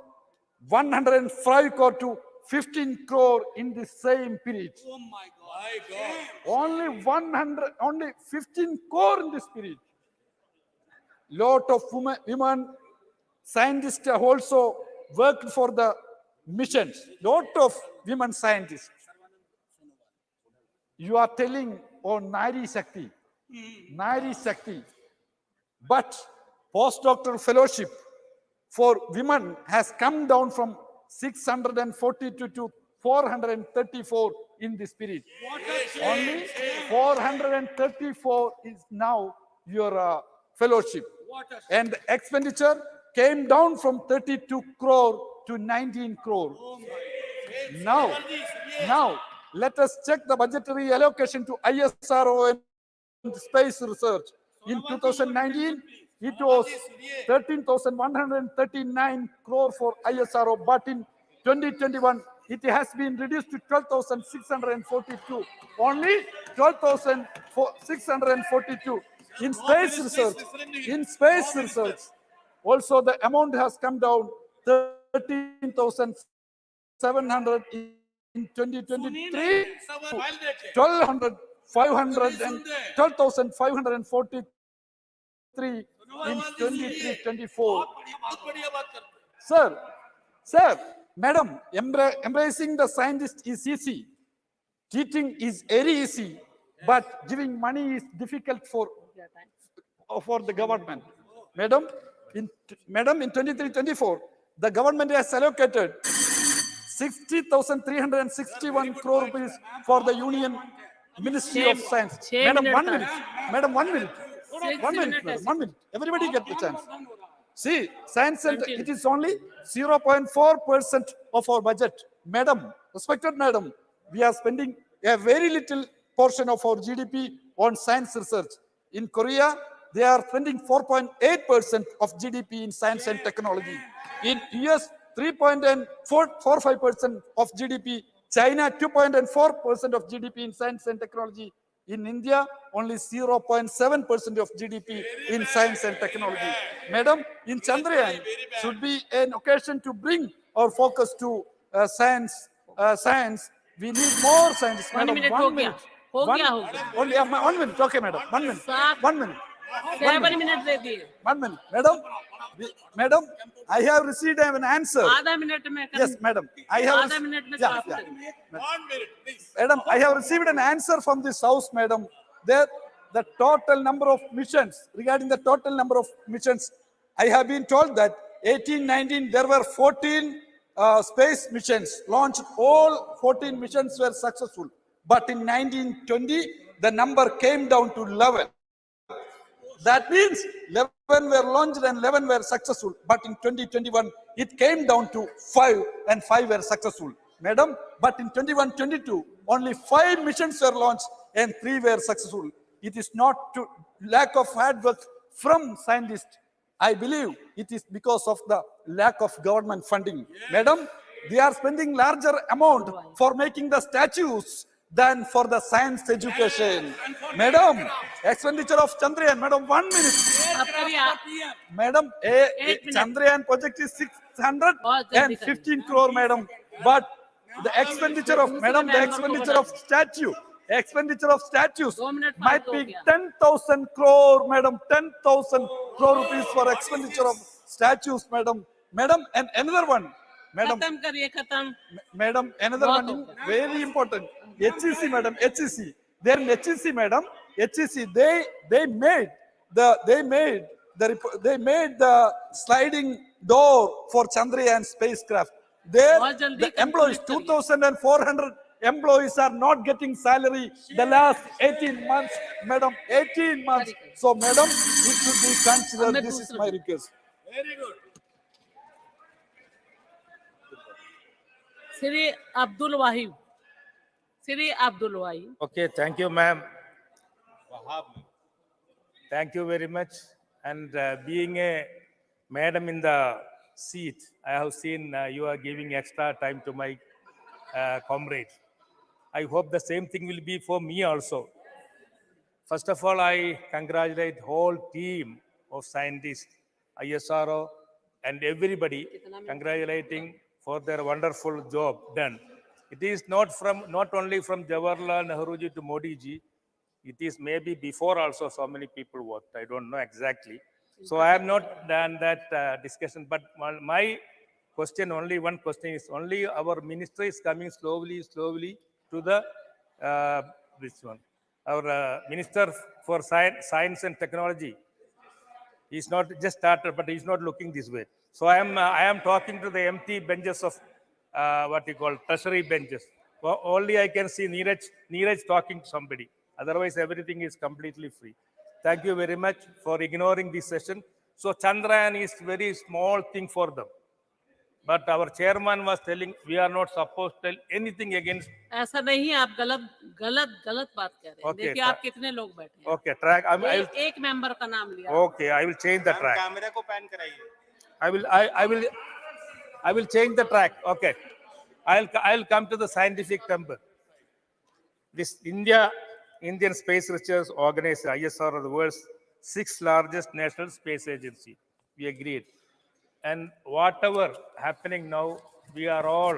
105 crore to 15 crore in the same period. Oh my God. Only 15 crore in this period. Lot of women scientists have also worked for the missions. Lot of women scientists. You are telling, oh, Nari Shakti. But postdoctoral fellowship for women has come down from 642 to 434 in this period. Only 434 is now your fellowship. And the expenditure came down from 32 crore to 19 crore. Now, let us check the budgetary allocation to ISRO and space research. In 2019, it was 13,139 crore for ISRO, but in 2021, it has been reduced to 12,642. Only 12,642 in space research. Also, the amount has come down 13,700 in 2023, 12,543 in 23-24. Sir, madam, embracing the scientist is easy. Teaching is very easy, but giving money is difficult for the government. Madam, in 23-24, the government has allocated 60,361 crore rupees for the Union Ministry of Science. Madam, 1 minute. Madam, 1 minute. 1 minute, madam, 1 minute. Everybody get the chance. See, science center, it is only 0.4% of our budget. Madam, respected madam, we are spending a very little portion of our GDP on science research. In Korea, they are spending 4.8% of GDP in science and technology. In US, 3.45% of GDP. China, 2.4% of GDP in science and technology. In India, only 0.7% of GDP in science and technology. Madam, in Chandrayaan should be an occasion to bring our focus to science. Science. We need more science. Madam, 1 minute. Only 1 minute. Okay, madam. 1 minute. 1 minute. 7 minute दे दिए 1 minute. Madam, madam, I have received an answer. आधा minute में Yes, madam. I have. आधा minute में Yeah, समाप्त yeah. करेंगे। 1 minute, please. Madam, I have received an answer from this house, madam. There, the total number of missions, regarding the total number of missions, I have been told that 1819, there were 14 space missions launched. All 14 missions were successful. But in 1920, the number came down to 11. That means 11 were launched and 11 were successful. But in 2021, it came down to 5 and 5 were successful. Madam, but in 21-22, only 5 missions were launched and 3 were successful. It is not to lack of hard work from scientists. I believe it is because of the lack of government funding. Madam, they are spending larger amount for making the statues than for the science education. Madam, expenditure of Chandrayaan, madam, 1 minute. आप करिए आप Madam, Chandrayaan project is बहुत जल्दी 615 crore, madam. But the expenditure of, madam, the expenditure of statues 2 minute might फालतू हो be गया 10,000 crore, madam, 10,000 crore rupees for expenditure of statues, madam. Madam, and another one, madam, खत्म करिए खत्म madam, another बहुत one हो गया। very important. HEC, madam, HEC. There in HEC, madam, HEC, they made the sliding door for Chandrayaan spacecraft. There, बहुत जल्दी the employees, conclude करिए। 2,400 employees are not getting salary the last 18 months, madam, 18 months. So, madam, it should be अब considered. मैं This is दूसरा my request. Very good. Shri Abdul Wahid Shri Abdul Wahid Okay, thank you, ma'am. Thank you very much. And being a madam in the seat, I have seen you are giving extra time to my comrades. I hope the same thing will be for me also. First of all, I congratulate whole team of scientists, ISRO, and everybody congratulating for their wonderful job done. It is not only from Jawaharlal Nehru ji to Modi ji. It is maybe before also so many people worked. I don't know exactly. So I have not done that discussion. But my question, only one question is, only our ministry is coming slowly to the, this one. Our Minister for Science and Technology. He's not just started, but he's not looking this way. So I am talking to the empty benches of what you call treasury benches. Well, only I can see Neeraj talking to somebody. Otherwise, everything is completely free. Thank you very much for ignoring this session. So Chandrayaan is very small thing for them. But our chairman was telling we are not supposed to tell anything against. ऐसा नहीं है आप गलत बात कह रहे हैं Okay, देखिए आप कितने लोग बैठे हैं Okay, track. एक मेंबर का नाम लिया Okay, I will change the track. कैमरे को पैन कराइए I will change the track. Okay. I'll come to the scientific temple. This Indian Space Research Organization, ISRO, the world's 6th largest national space agency. We agreed. And whatever happening now, we are all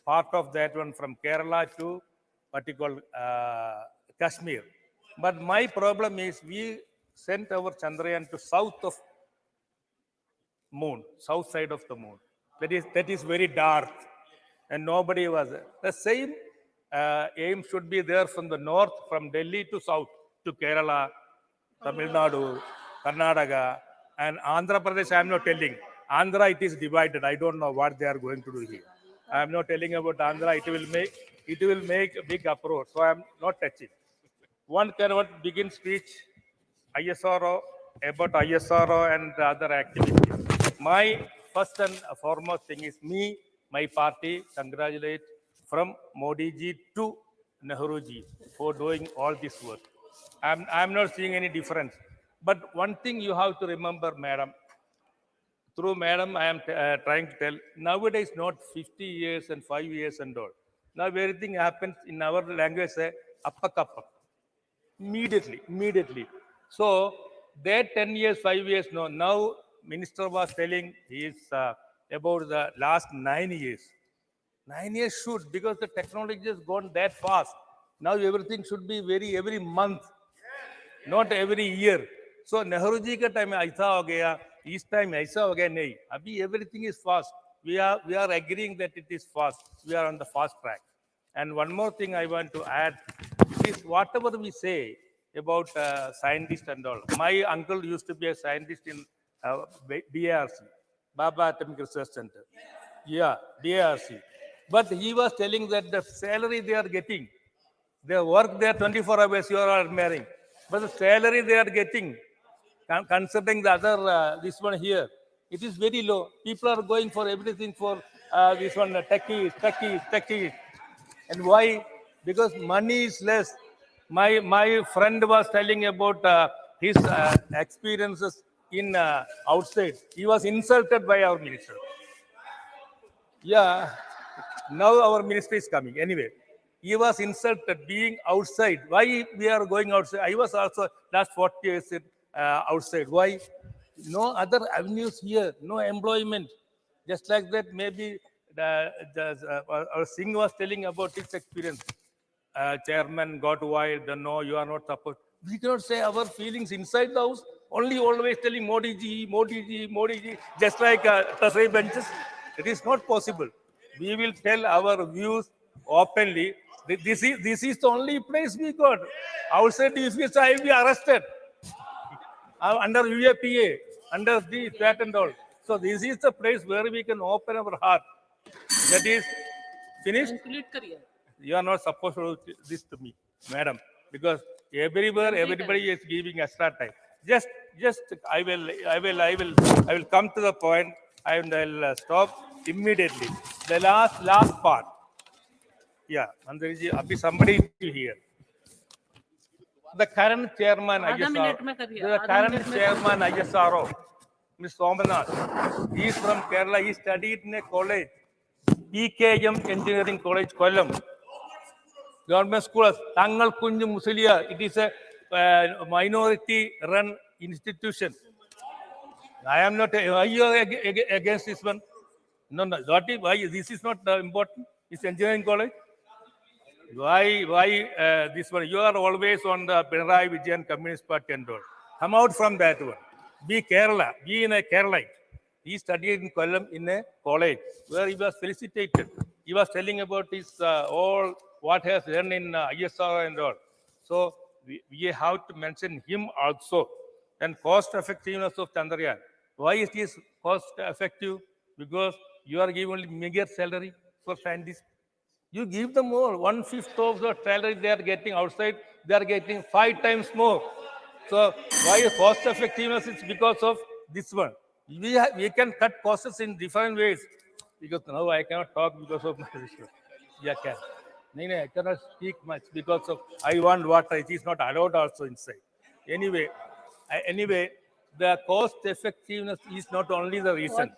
part of that one, from Kerala to what you call Kashmir. But my problem is we sent our Chandrayaan to south of moon, south side of the moon. That is very dark, and nobody was there. The same aim should be there from the north, from Delhi to south, to Kerala, Tamil Nadu, Karnataka, and Andhra Pradesh. I am not telling. Andhra, it is divided. I don't know what they are going to do here. I am not telling about Andhra. It will make a big uproar. So I am not touching. One cannot begin speech ISRO about ISRO and other activities. My first and foremost thing is my party congratulate from Modi ji to Nehru ji for doing all this work. I'm not seeing any difference. But one thing you have to remember, madam, through madam, I am trying to tell, nowadays not 50 years and 5 years and all. Now everything happens in our language, say, appakappa. Immediately. So that 10 years, 5 years, no. Now minister was telling he is about the last 9 years. 9 years should, because the technology has gone that fast. Now everything should be every month, not every year. So Nehru ji ka time में ऐसा हो गया, इस time ऐसा हो गया नहीं. अभी everything is fast. We are agreeing that it is fast. We are on the fast track. And one more thing I want to add, it is whatever we say about scientists and all. My uncle used to be a scientist in BARC, Baba Atomic Research Center. Yeah, BARC. But he was telling that the salary they are getting, they work there 24 hours, you are admiring. But the salary they are getting, considering the other, this one here, it is very low. People are going for everything for this one, techies. And why? Because money is less. My friend was telling about his experiences in outside. He was insulted by our minister. Yeah, now our minister is coming. Anyway, he was insulted being outside. Why we are going outside? I was also last 40 years outside. Why? No other avenues here, no employment. Just like that, maybe our Singh was telling about his experience. Chairman got wild, no, you are not supposed. We cannot say our feelings inside the house, only always telling Modi ji, just like Tasai benches. It is not possible. We will tell our views openly. This is the only place we got. Outside, if you say, I will be arrested under UAPA, under that and all. So this is the place where we can open our heart. That is finished. You are not supposed to do this to me, madam, because everywhere everybody is giving extra time. Just I will come to the point and I'll stop immediately. The last part. Yeah, Mandariji, abhi somebody to hear. The current chairman ISRO, Ms. Somanath, he is from Kerala. He studied in a college, PKM Engineering College, Kollam. Government schools, Tangal Kunju Musulia, it is a minority-run institution. I am not. Why you are against this one? No. Why this is not important? It's engineering college. Why this one? You are always on the Pinarayi Vijayan Communist Party and all. Come out from that one. Be Kerala. Be in a Kerala. He studied in Kollam in a college where he was felicitated. He was telling about his all what he has done in ISRO and all. So we have to mention him also. And cost effectiveness of Chandrayaan. Why is this cost effective? Because you are giving only meager salary for scientists. You give them more. 1/5 of the salary they are getting outside, they are getting 5 times more. So why cost effectiveness? It's because of this one. We can cut costs in different ways. Because now I cannot talk because of my issue. Yeah, can. No, I cannot speak much because of I want water. It is not allowed also inside. Anyway, the cost effectiveness is not only the reason.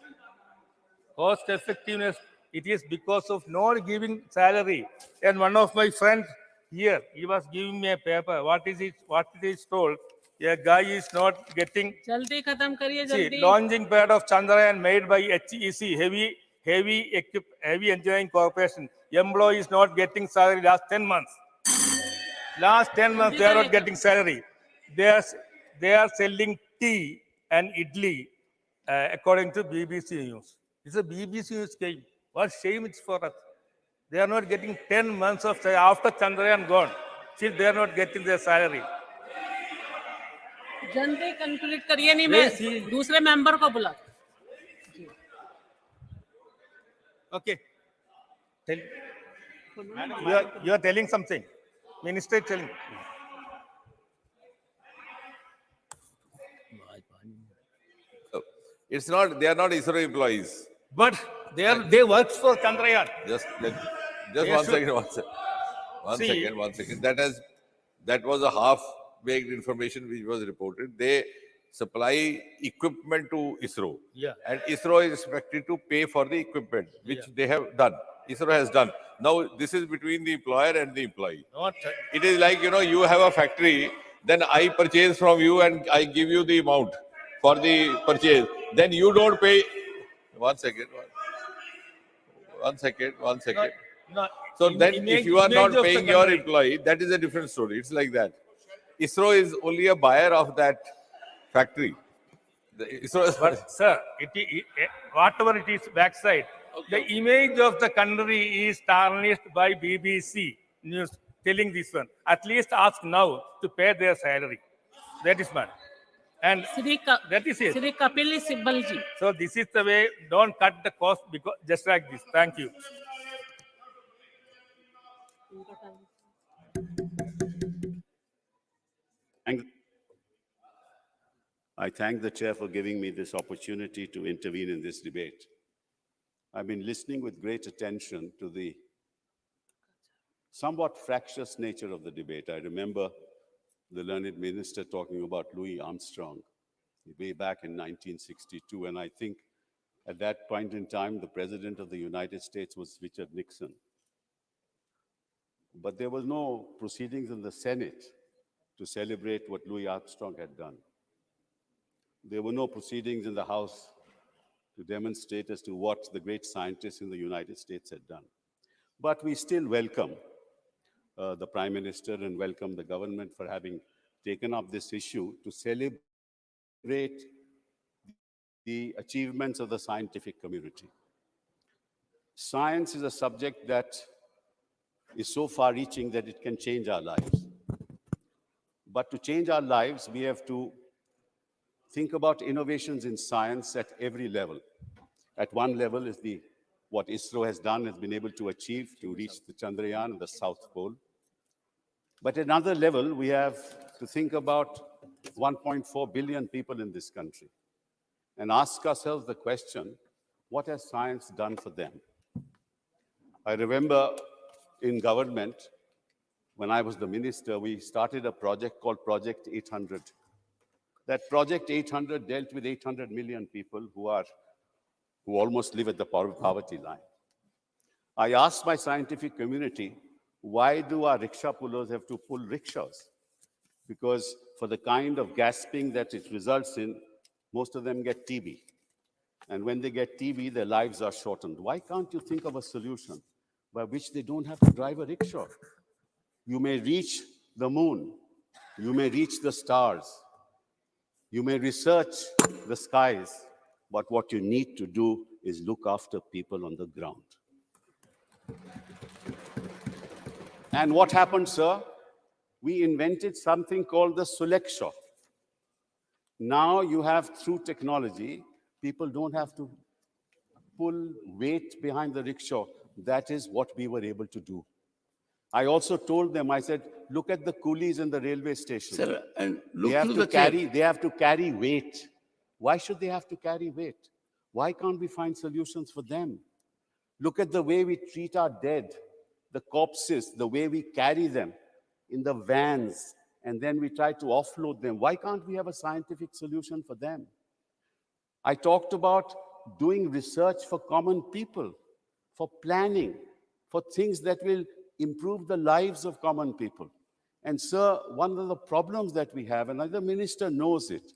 Cost effectiveness, it is because of not giving salary. And one of my friends here, he was giving me a paper. What is it told? A guy is not getting. See, launching pad of Chandrayaan made by HEC, Heavy Engineering Corporation. Employee is not getting salary last 10 months. Last 10 months, they are not getting salary. They are selling tea and idli, according to BBC News. It's a BBC News came. What shame it's for us. They are not getting 10 months of salary after Chandrayaan gone. Still, they are not getting their salary. जनते conclude करिए नहीं मैं दूसरे member को बुला. Okay. You are telling something. Minister is telling. It's not, they are not ISRO employees. But they work for Chandrayaan. Just one second. That was a half-baked information which was reported. supply equipment to ISRO. Yeah. And ISRO is expected to pay for the equipment, which they have done. ISRO has done. Now, this is between the employer and the employee. Not, It is like, you have a factory, then I purchase from you and I give you the amount for the purchase. Then you don't pay. One second. not So then if you are not image of the paying your country. employee, that is a different story. It's like that. ISRO is only a buyer of that factory. But sir, whatever it is backside, the image of the country is tarnished by BBC news telling this one. At least ask now to pay their salary. That is one. And that is it. Shri Kapil Sibal ji. So this is the way. Don't cut the cost because just like this. Thank you. I thank the chair for giving me this opportunity to intervene in this debate. I've been listening with great attention to the somewhat fractious nature of the debate. I remember the learned minister talking about Louis Armstrong way back in 1962, and I think at that point in time, the president of the United States was Richard Nixon. But there was no proceedings in the Senate to celebrate what Louis Armstrong had done. There were no proceedings in the House to demonstrate as to what the great scientists in the United States had done. But we still welcome the Prime Minister and welcome the government for having taken up this issue to celebrate the achievements of the scientific community. Science is a subject that is so far-reaching that it can change our lives. But to change our lives, we have to think about innovations in science at every level. At one level is what ISRO has done, has been able to achieve to reach the Chandrayaan and the South Pole. But at another level, we have to think about 1.4 billion people in this country and ask ourselves the question, what has science done for them? I remember in government, when I was the minister, we started a project called Project 800. That Project 800 dealt with 800 million people who almost live at the poverty line. I asked my scientific community, why do our rickshaw pullers have to pull rickshaws? Because for the kind of gasping that it results in, most of them get TB. And when they get TB, their lives are shortened. Why can't you think of a solution by which they don't have to drive a rickshaw? You may reach the moon. You may reach the stars. You may research the skies. But what you need to do is look after people on the ground. And what happened, sir? We invented something called the Sulexhaw. Now you have, through technology, people don't have to pull weight behind the rickshaw. That is what we were able to do. I also told them, I said, look at the coolies in the railway station. Sir, and They have to carry weight. Why should they have to carry weight? Why can't we find solutions for them? Look at the way we treat our dead, the corpses, the way we carry them in the vans, and then we try to offload them. Why can't we have a scientific solution for them? I talked about doing research for common people, for planning, for things that will improve the lives of common people. And sir, one of the problems that we have, and the minister knows it,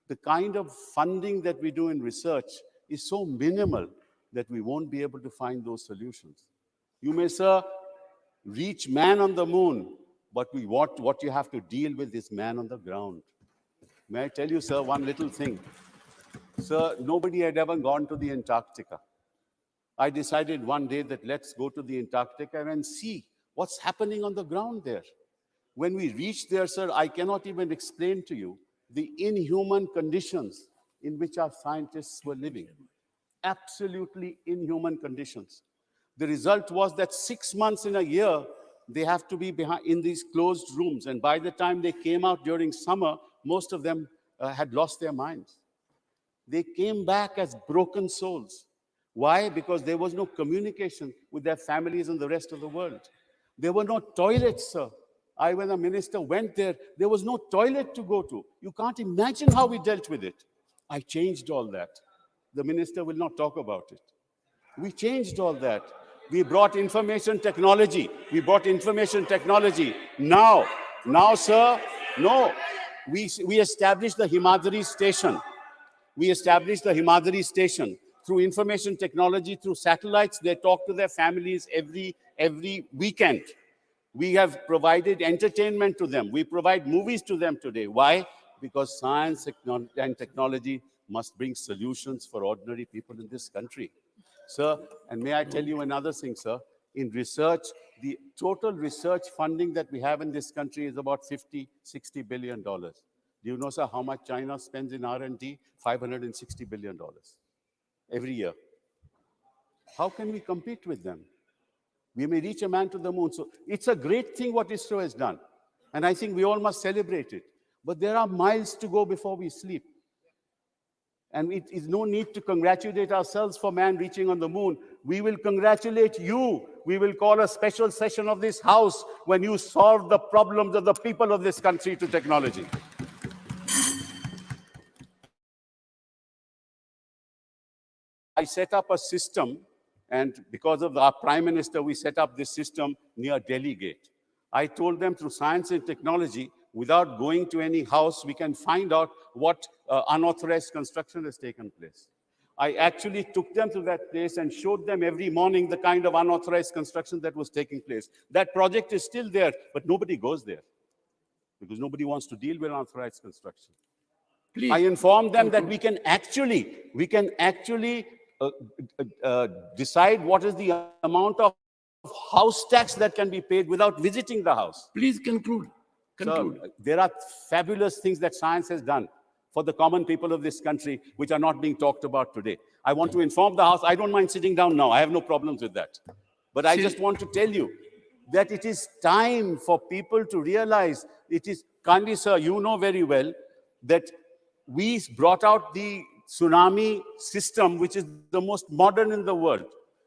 the kind of funding that we do in research is so minimal that we won't be able to find those solutions. You may, sir, reach man on the moon, but what you have to deal with is man on the ground. May I tell you, sir, one little thing? Sir, nobody had ever gone to the Antarctica. I decided one day that let's go to the Antarctica and see what's happening on the ground there. When we reached there, sir, I cannot even explain to you the inhuman conditions in which our scientists were living. Absolutely inhuman conditions. The result was that 6 months in a year, they have to be in these closed rooms. And by the time they came out during summer, most of them had lost their minds. They came back as broken souls. Why? Because there was no communication with their families and the rest of the world. There were no toilets, sir. When a minister went there, there was no toilet to go to. You can't imagine how we dealt with it. I changed all that. The minister will not talk about it. We changed all that. We brought information technology. We brought information technology. Now, sir, no. We established the Himadri station. We established the Himadri station. Through information technology, through satellites, they talk to their families every weekend. We have provided entertainment to them. We provide movies to them today. Why? Because science and technology must bring solutions for ordinary people in this country. Sir, and may I tell you another thing, sir? In research, the total research funding that we have in this country is about $50, $60 billion. Do you know, sir, how much China spends in R&D? $560 billion every year. How can we compete with them? We may reach a man to the moon. So it's a great thing what ISRO has done. And I think we all must celebrate it. But there are miles to go before we sleep. And it is no need to congratulate ourselves for man reaching on the moon. We will congratulate you. We will call a special session of this house when you solve the problems of the people of this country to technology. I set up a system, and because of our Prime Minister, we set up this system near Delhi Gate. I told them through science and technology, without going to any house, we can find out what unauthorized construction has taken place. I actually took them to that place and showed them every morning the kind of unauthorized construction that was taking place. That project is still there, but nobody goes there because nobody wants to deal with unauthorized construction. Please. I informed them that we can actually decide what is the amount of house tax that can be paid without visiting the house. Please conclude. Sir, there are fabulous things that science has done for the common people of this country, which are not being talked about today. I want to inform the House. I don't mind sitting down now. I have no problems with that. But I just want to tell you that it is time for people to realize it is, kindly, sir, you know very well that we brought out the tsunami system, which is the most modern in the world.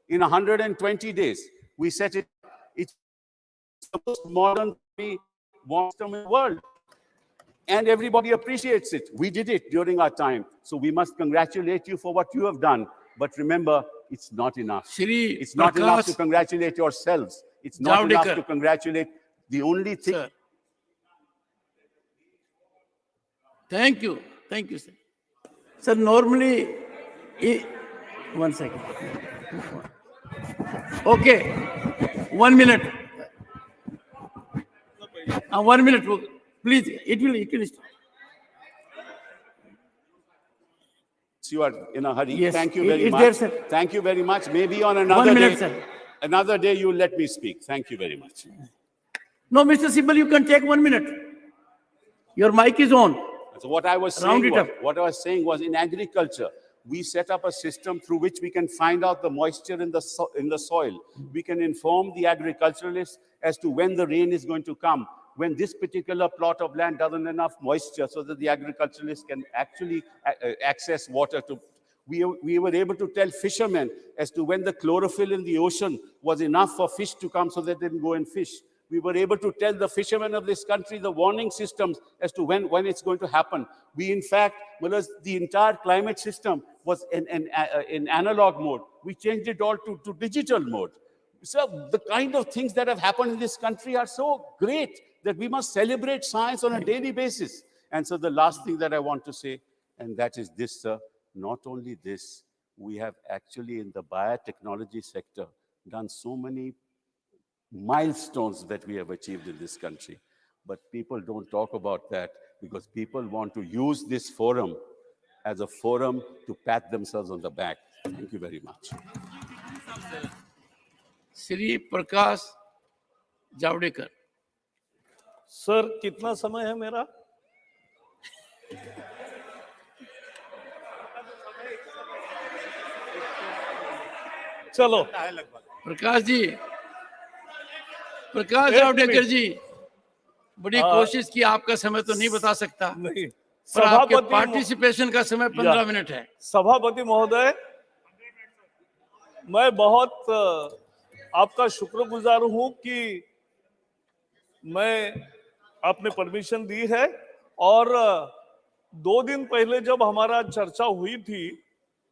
In 120 days, we set it. It's the most modern system in the world. And everybody appreciates it. We did it during our time. So we must congratulate you for what you have done. But remember, it's not enough. It's not enough to congratulate yourselves. It's not enough to congratulate. The only thing... Sir. Thank you. Thank you, sir. Sir, normally... One second. Okay. 1 minute. 1 minute. Please, it will start. You are in a hurry. Yes, Thank you very it's much. there, sir. Thank you very much. Maybe on another 1 minute, day, sir. Another day you let me speak. Thank you very much. No, Mr. Sibal, you can take 1 minute. Your mic is on. So what I was saying was in agriculture, we set up a system through which we can find out the moisture in the soil. We can inform the agriculturalists as to when the rain is going to come, when this particular plot of land doesn't have enough moisture so that the agriculturalists can actually access water to. We were able to tell fishermen as to when the chlorophyll in the ocean was enough for fish to come so that they can go and fish. We were able to tell the fishermen of this country the warning systems as to when it's going to happen. We, in fact, the entire climate system was in analog mode. We changed it all to digital mode. So the kind of things that have happened in this country are so great that we must celebrate science on a daily basis. And so the last thing that I want to say, and that is this, sir, not only this, we have actually in the biotechnology sector done so many milestones that we have achieved in this country. But people don't talk about that because people want to use this forum as a forum to pat themselves on the back. Thank you very much. Shri Prakash Javadekar. Sir कितना समय है मेरा? चलो प्रकाश जावड़ेकर जी, बड़ी कोशिश की, आपका समय तो नहीं बता सकता, नहीं, पर आपके पार्टिसिपेशन का समय 15 मिनट है। सभापति महोदय, मैं बहुत आपका शुक्रगुजार हूं कि मैं आपने परमिशन दी है। और 2 दिन पहले जब हमारा चर्चा हुई थी,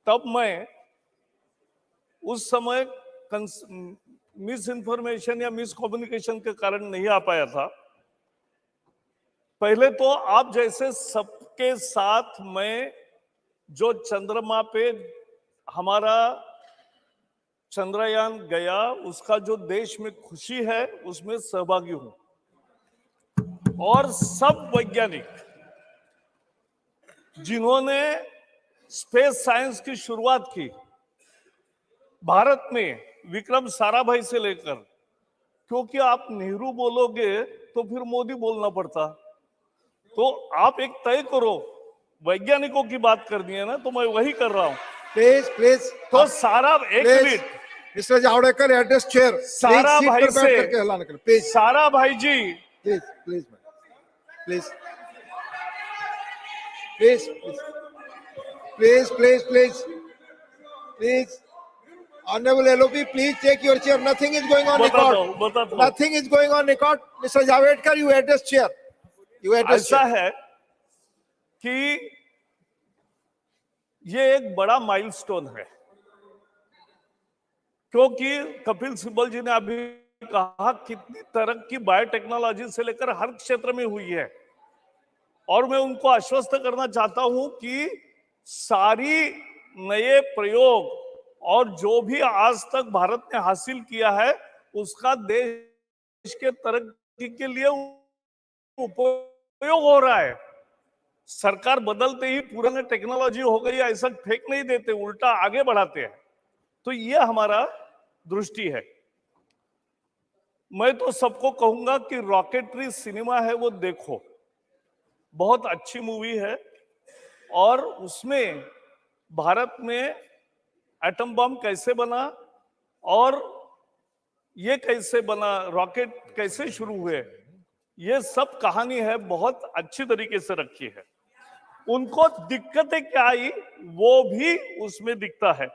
तब मैं उस समय मिस इन्फॉर्मेशन या मिस कम्युनिकेशन के कारण नहीं आ पाया था। पहले तो आप जैसे सबके साथ मैं जो चंद्रमा पे हमारा चंद्रयान गया, उसका जो देश में खुशी है, उसमें सहभागी हूं। और सब वैज्ञानिक जिन्होंने स्पेस साइंस की शुरुआत की भारत में, विक्रम साराभाई से लेकर, क्योंकि आप नेहरू बोलोगे तो फिर मोदी बोलना पड़ता, तो आप एक तय करो, वैज्ञानिकों की बात करनी है ना, तो मैं वही कर रहा हूं। प्लीज प्लीज तो सारा एक minute, mister Javadekar address chair, सारा सीट भाई पर बैठ से, करके हल्ला न करें प्लीज। सारा भाई जी, please please please please please please please please honourable LOP, please take your chair. Nothing is going on record, nothing is going on record. Mister Javadekar, you address chair, you address ऐसा है कि ये एक बड़ा milestone है, क्योंकि कपिल सिब्बल जी ने अभी कहा कितनी तरक्की बायोटेक्नोलॉजी से लेकर हर क्षेत्र में हुई है। और मैं उनको आश्वस्त करना चाहता हूं कि सारी नए प्रयोग और जो भी आज तक भारत ने हासिल किया है, उसका देश के तरक्की के लिए उपयोग हो रहा है। सरकार बदलते ही पुरानी टेक्नोलॉजी हो गई ऐसा फेंक नहीं देते, उल्टा आगे बढ़ाते हैं। तो ये हमारा दृष्टि है। मैं तो सबको कहूंगा कि रॉकेटरी सिनेमा है वो देखो, बहुत अच्छी मूवी है। और उसमें भारत में एटम बम कैसे बना और ये कैसे बना, रॉकेट कैसे शुरू हुए, ये सब कहानी है, बहुत अच्छी तरीके से रखी है। उनको दिक्कतें क्या आई वो भी उसमें दिखता है।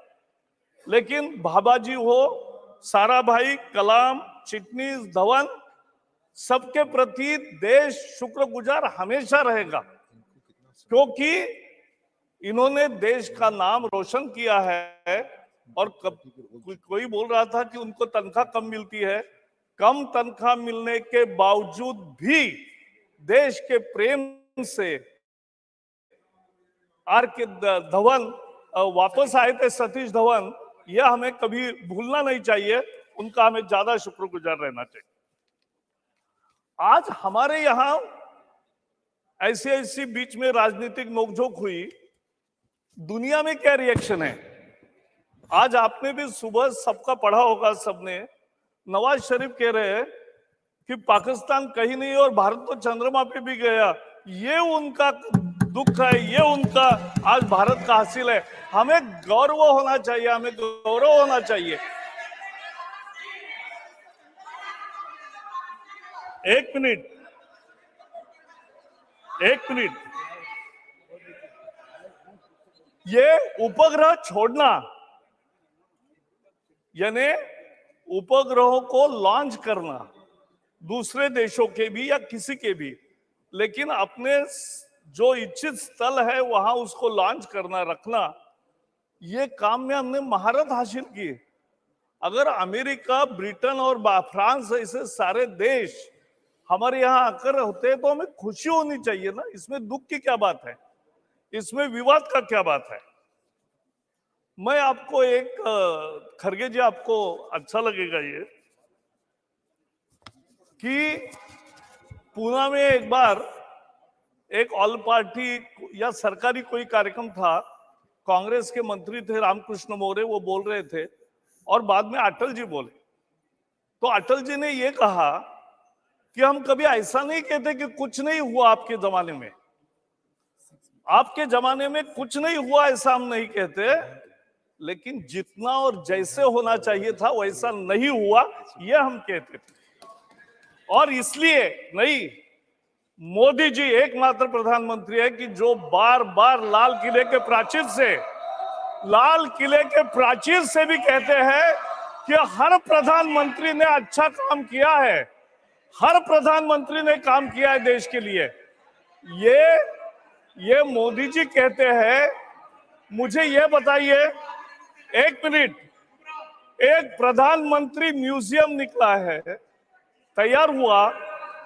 लेकिन भाभाजी हो, सारा भाई, कलाम, चिटनीस, धवन, सबके प्रति देश शुक्रगुजार हमेशा रहेगा, क्योंकि इन्होंने देश का नाम रोशन किया है। और कोई बोल रहा था कि उनको तनख्वाह कम मिलती है, कम तनख्वाह मिलने के बावजूद भी देश के प्रेम से आर के धवन वापस आए थे, सतीश धवन, यह हमें कभी भूलना नहीं चाहिए, उनका हमें ज्यादा शुक्रगुजार रहना चाहिए। आज हमारे यहां ऐसी बीच में राजनीतिक नोकझोंक हुई, दुनिया में क्या रिएक्शन है? आज आपने भी सुबह सबका पढ़ा होगा, सबने, नवाज शरीफ कह रहे हैं कि पाकिस्तान कहीं नहीं और भारत तो चंद्रमा पे भी गया। ये उनका दुख है, ये उनका आज भारत का हासिल है। हमें गौरव होना चाहिए, हमें गौरव होना चाहिए। एक मिनट, ये उपग्रह छोड़ना, यानी उपग्रहों को लॉन्च करना, दूसरे देशों के भी या किसी के भी, लेकिन अपने जो इच्छित स्थल है वहां उसको लॉन्च करना, रखना, ये काम में हमने महारत हासिल की। अगर अमेरिका, ब्रिटेन और फ्रांस ऐसे सारे देश हमारे यहाँ आकर होते तो हमें खुशी होनी चाहिए ना, इसमें दुख की क्या बात है, इसमें विवाद का क्या बात है? मैं आपको एक, खरगे जी आपको अच्छा लगेगा ये, कि पूना में एक बार एक ऑल पार्टी या सरकारी कोई कार्यक्रम था, कांग्रेस के मंत्री थे रामकृष्ण मोरे, वो बोल रहे थे और बाद में अटल जी बोले। तो अटल जी ने ये कहा कि हम कभी ऐसा नहीं कहते कि कुछ नहीं हुआ आपके जमाने में, आपके जमाने में कुछ नहीं हुआ ऐसा हम नहीं कहते, लेकिन जितना और जैसे होना चाहिए था वैसा नहीं हुआ ये हम कहते थे। और इसलिए नहीं, मोदी जी एकमात्र प्रधानमंत्री है कि जो बार बार लाल किले के प्राचीर से भी कहते हैं कि हर प्रधानमंत्री ने अच्छा काम किया है, हर प्रधानमंत्री ने काम किया है देश के लिए। ये मोदी जी कहते हैं, मुझे ये बताइए, एक मिनट, एक प्रधानमंत्री म्यूजियम निकला है, तैयार हुआ,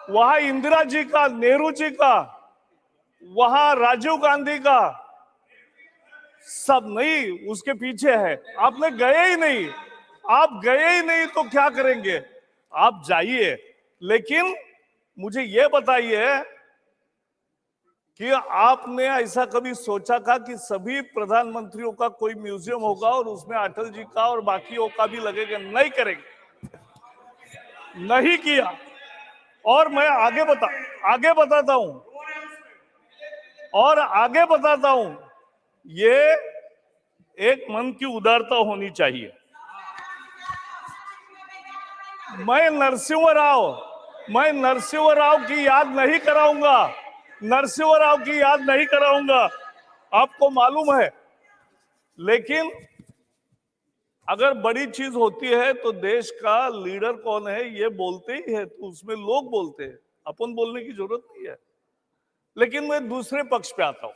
वहां इंदिरा जी का, नेहरू जी का, वहां राजीव गांधी का, सब नहीं उसके पीछे है। आपने गए ही नहीं, आप गए ही नहीं तो क्या करेंगे? आप जाइए, लेकिन मुझे यह बताइए कि आपने ऐसा कभी सोचा था कि सभी प्रधानमंत्रियों का कोई म्यूजियम होगा और उसमें अटल जी का और बाकियों का भी लगेगा? नहीं करेंगे, नहीं किया। और मैं आगे बताता हूं, और आगे बताता हूं, ये एक मन की उदारता होनी चाहिए। मैं नरसिंह राव की याद नहीं कराऊंगा, नरसिंह राव की याद नहीं कराऊंगा, आपको मालूम है। लेकिन अगर बड़ी चीज होती है तो देश का लीडर कौन है ये बोलते ही है, तो उसमें लोग बोलते हैं, अपन बोलने की जरूरत नहीं है। लेकिन मैं दूसरे पक्ष पे आता हूं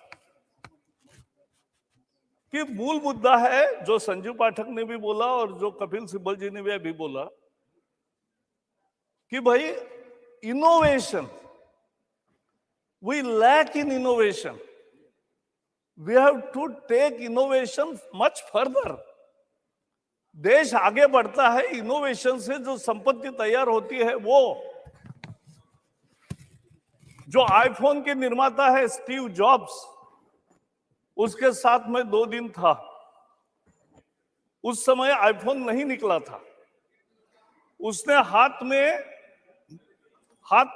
कि मूल मुद्दा है जो संजीव पाठक ने भी बोला और जो कपिल सिब्बल जी ने भी बोला कि भाई innovation, we lack in innovation, we have to take innovation much further. देश आगे बढ़ता है इनोवेशन से, जो संपत्ति तैयार होती है वो। जो आईफोन के निर्माता है स्टीव जॉब्स, उसके साथ में 2 दिन था, उस समय आईफोन नहीं निकला था। उसने हाथ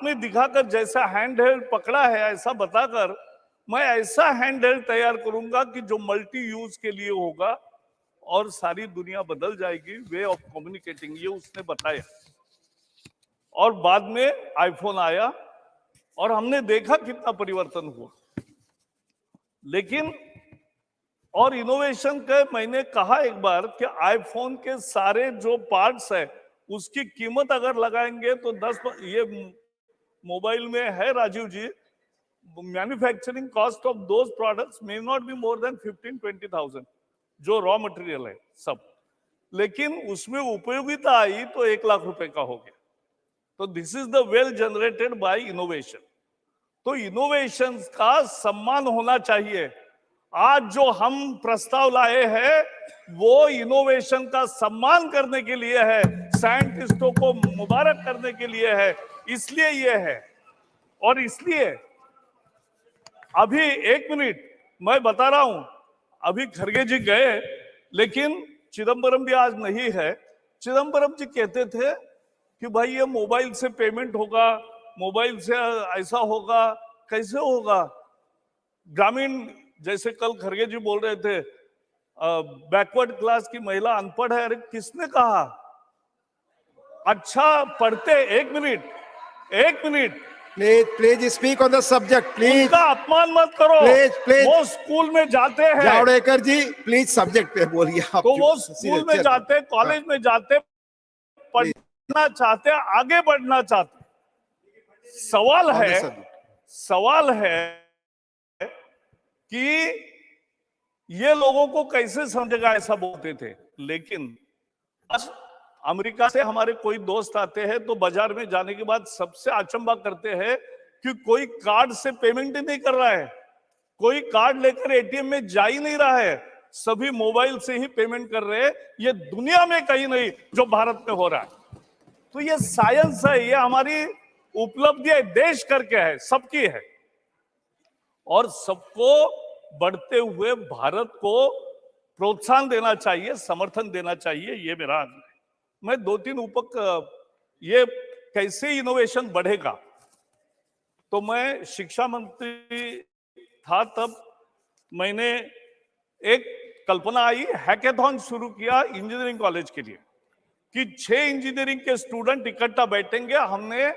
में दिखाकर, जैसा हैंडहेल्ड पकड़ा है ऐसा बताकर, मैं ऐसा हैंडहेल्ड तैयार करूंगा कि जो मल्टी यूज के लिए होगा और सारी दुनिया बदल जाएगी, वे ऑफ कम्युनिकेटिंग, ये उसने बताया। और बाद में आईफोन आया और हमने देखा कितना परिवर्तन हुआ। लेकिन और इनोवेशन के, मैंने कहा एक बार कि आईफोन के सारे जो पार्ट्स है उसकी कीमत अगर लगाएंगे तो 10, ये मोबाइल में है Rajiv ji, manufacturing cost of those products may not be more than 15-20,000, जो रॉ मटेरियल है सब। लेकिन उसमें उपयोगिता आई तो 1 लाख रुपए का हो गया। तो this is the well generated by innovation. तो इनोवेशन का सम्मान होना चाहिए। आज जो हम प्रस्ताव लाए हैं वो इनोवेशन का सम्मान करने के लिए है, साइंटिस्टों को मुबारक करने के लिए है, इसलिए ये है। और इसलिए अभी 1 मिनट मैं बता रहा हूं, अभी खरगे जी गए लेकिन चिदम्बरम भी आज नहीं है। चिदम्बरम जी कहते थे कि भाई ये मोबाइल से पेमेंट होगा, मोबाइल से ऐसा होगा, कैसे होगा? ग्रामीण, जैसे कल खरगे जी बोल रहे थे बैकवर्ड क्लास की महिला अनपढ़ है। अरे किसने कहा? अच्छा पढ़ते, 1 minute please speak on the subject, please. उनका अपमान मत करो, प्लीज वो स्कूल में जाते हैं। जावड़ेकर जी प्लीज सब्जेक्ट पे बोलिए आप। तो वो स्कूल में जाते, कॉलेज में जाते, पढ़ना चाहते, आगे बढ़ना चाहते। सवाल है कि ये लोगों को कैसे समझेगा, ऐसा बोलते थे। लेकिन अमेरिका से हमारे कोई दोस्त आते हैं तो बाजार में जाने के बाद सबसे अचंभा करते हैं कि कोई कार्ड से पेमेंट ही नहीं कर रहा है, कोई कार्ड लेकर एटीएम में जा ही नहीं रहा है, सभी मोबाइल से ही पेमेंट कर रहे हैं। ये दुनिया में कहीं नहीं जो भारत में हो रहा है। तो ये साइंस है, ये हमारी उपलब्धि है, देश करके है, सबकी है। और सबको बढ़ते हुए भारत को प्रोत्साहन देना चाहिए, समर्थन देना चाहिए, ये मेरा आग्रह है। मैं 2-3 ये कैसे इनोवेशन बढ़ेगा, तो मैं शिक्षा मंत्री था तब मैंने एक कल्पना आई, हैकेथॉन शुरू किया इंजीनियरिंग कॉलेज के लिए कि 6 इंजीनियरिंग के स्टूडेंट इकट्ठा बैठेंगे। हमने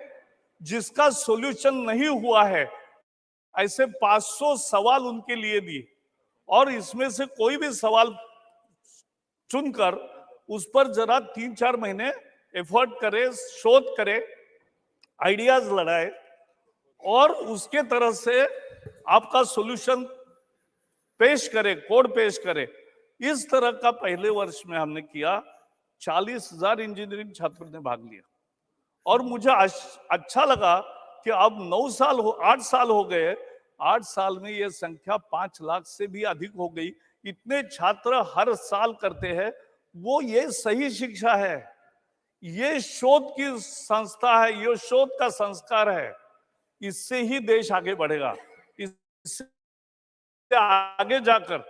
जिसका सॉल्यूशन नहीं हुआ है ऐसे 500 सवाल उनके लिए दिए और इसमें से कोई भी सवाल चुनकर उस पर जरा 3-4 महीने एफर्ट करे, शोध करे आइडियाज लड़ाए और उसके तरह से आपका सॉल्यूशन पेश करे, कोड पेश करे। इस तरह का पहले वर्ष में हमने किया। 40,000 इंजीनियरिंग छात्रों ने भाग लिया और मुझे अच्छा लगा कि अब 8 साल हो गए। 8 साल में यह संख्या 5 लाख से भी अधिक हो गई। इतने छात्र हर साल करते हैं। वो ये सही शिक्षा है, ये शोध की संस्था है, ये शोध का संस्कार है। इससे ही देश आगे बढ़ेगा। इससे आगे जाकर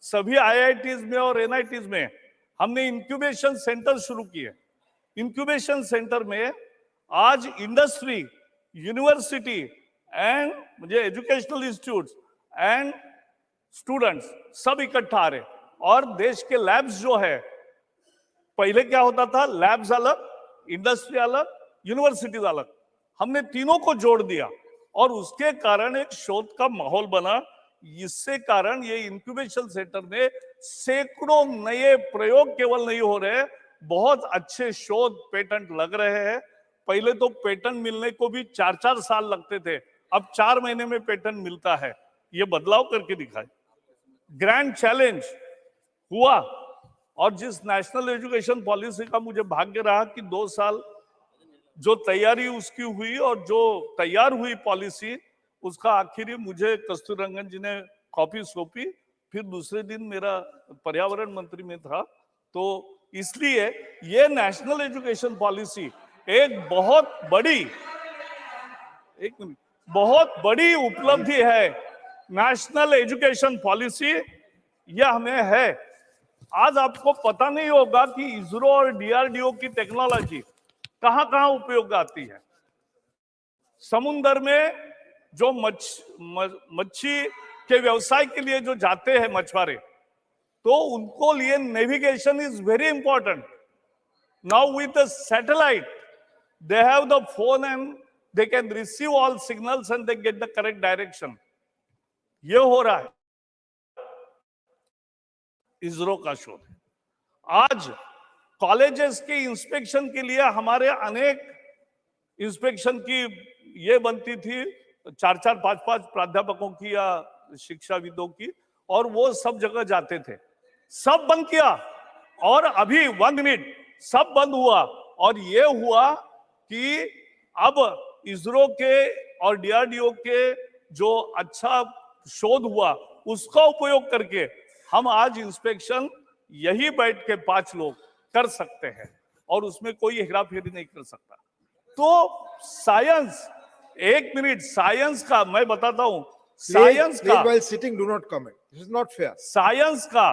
सभी आईआईटीज में और एनआईटीज में हमने इंक्यूबेशन सेंटर शुरू किए। इंक्यूबेशन सेंटर में आज इंडस्ट्री, यूनिवर्सिटी एंड मुझे एजुकेशनल इंस्टीट्यूट्स एंड स्टूडेंट्स सब इकट्ठा आ रहे। और देश के लैब्स जो है, पहले क्या होता था, लैब्स अलग, इंडस्ट्री अलग, यूनिवर्सिटीज अलग, हमने तीनों को जोड़ दिया और उसके कारण एक शोध का माहौल बना। इससे कारण ये इंक्यूबेशन सेंटर में सैकड़ों नए प्रयोग केवल नहीं हो रहे, बहुत अच्छे शोध पेटेंट लग रहे हैं। पहले तो पेटेंट मिलने को भी 4-4 साल लगते थे, अब 4 महीने में पेटेंट मिलता है। ये बदलाव करके दिखाए। ग्रैंड चैलेंज हुआ और जिस नेशनल एजुकेशन पॉलिसी का मुझे भाग्य रहा कि 2 साल जो तैयारी उसकी हुई और जो तैयार हुई पॉलिसी, उसका आखिरी मुझे कस्तूरी रंगन जी ने कॉपी सौंपी। फिर दूसरे दिन मेरा पर्यावरण मंत्री में था। तो इसलिए ये नेशनल एजुकेशन पॉलिसी एक बहुत बड़ी उपलब्धि है। नेशनल एजुकेशन पॉलिसी यह हमें है। आज आपको पता नहीं होगा कि इसरो और डीआरडीओ की टेक्नोलॉजी कहां कहां उपयोग आती है। समुद्र में जो मच्छी के व्यवसाय के लिए जो जाते हैं मछुआरे, तो उनको लिए navigation is very important. Now with the satellite they have the phone and they can receive all signals and they get the correct direction. ये हो रहा है, इसरो का शोध है। आज कॉलेजेस के इंस्पेक्शन के लिए हमारे अनेक इंस्पेक्शन की ये बनती थी, 4-4, 5-5 प्राध्यापकों की या शिक्षाविदों की, और वो सब जगह जाते थे। सब बंद किया और अभी 1 मिनट सब बंद हुआ। और ये हुआ कि अब इसरो के और डीआरडीओ के जो अच्छा शोध हुआ, उसका उपयोग करके हम आज इंस्पेक्शन यही बैठ के 5 लोग कर सकते हैं और उसमें कोई हेराफेरी नहीं कर सकता। तो साइंस, 1 मिनट, साइंस का मैं बताता हूं, साइंस का while sitting do not comment, this is not fair. Science का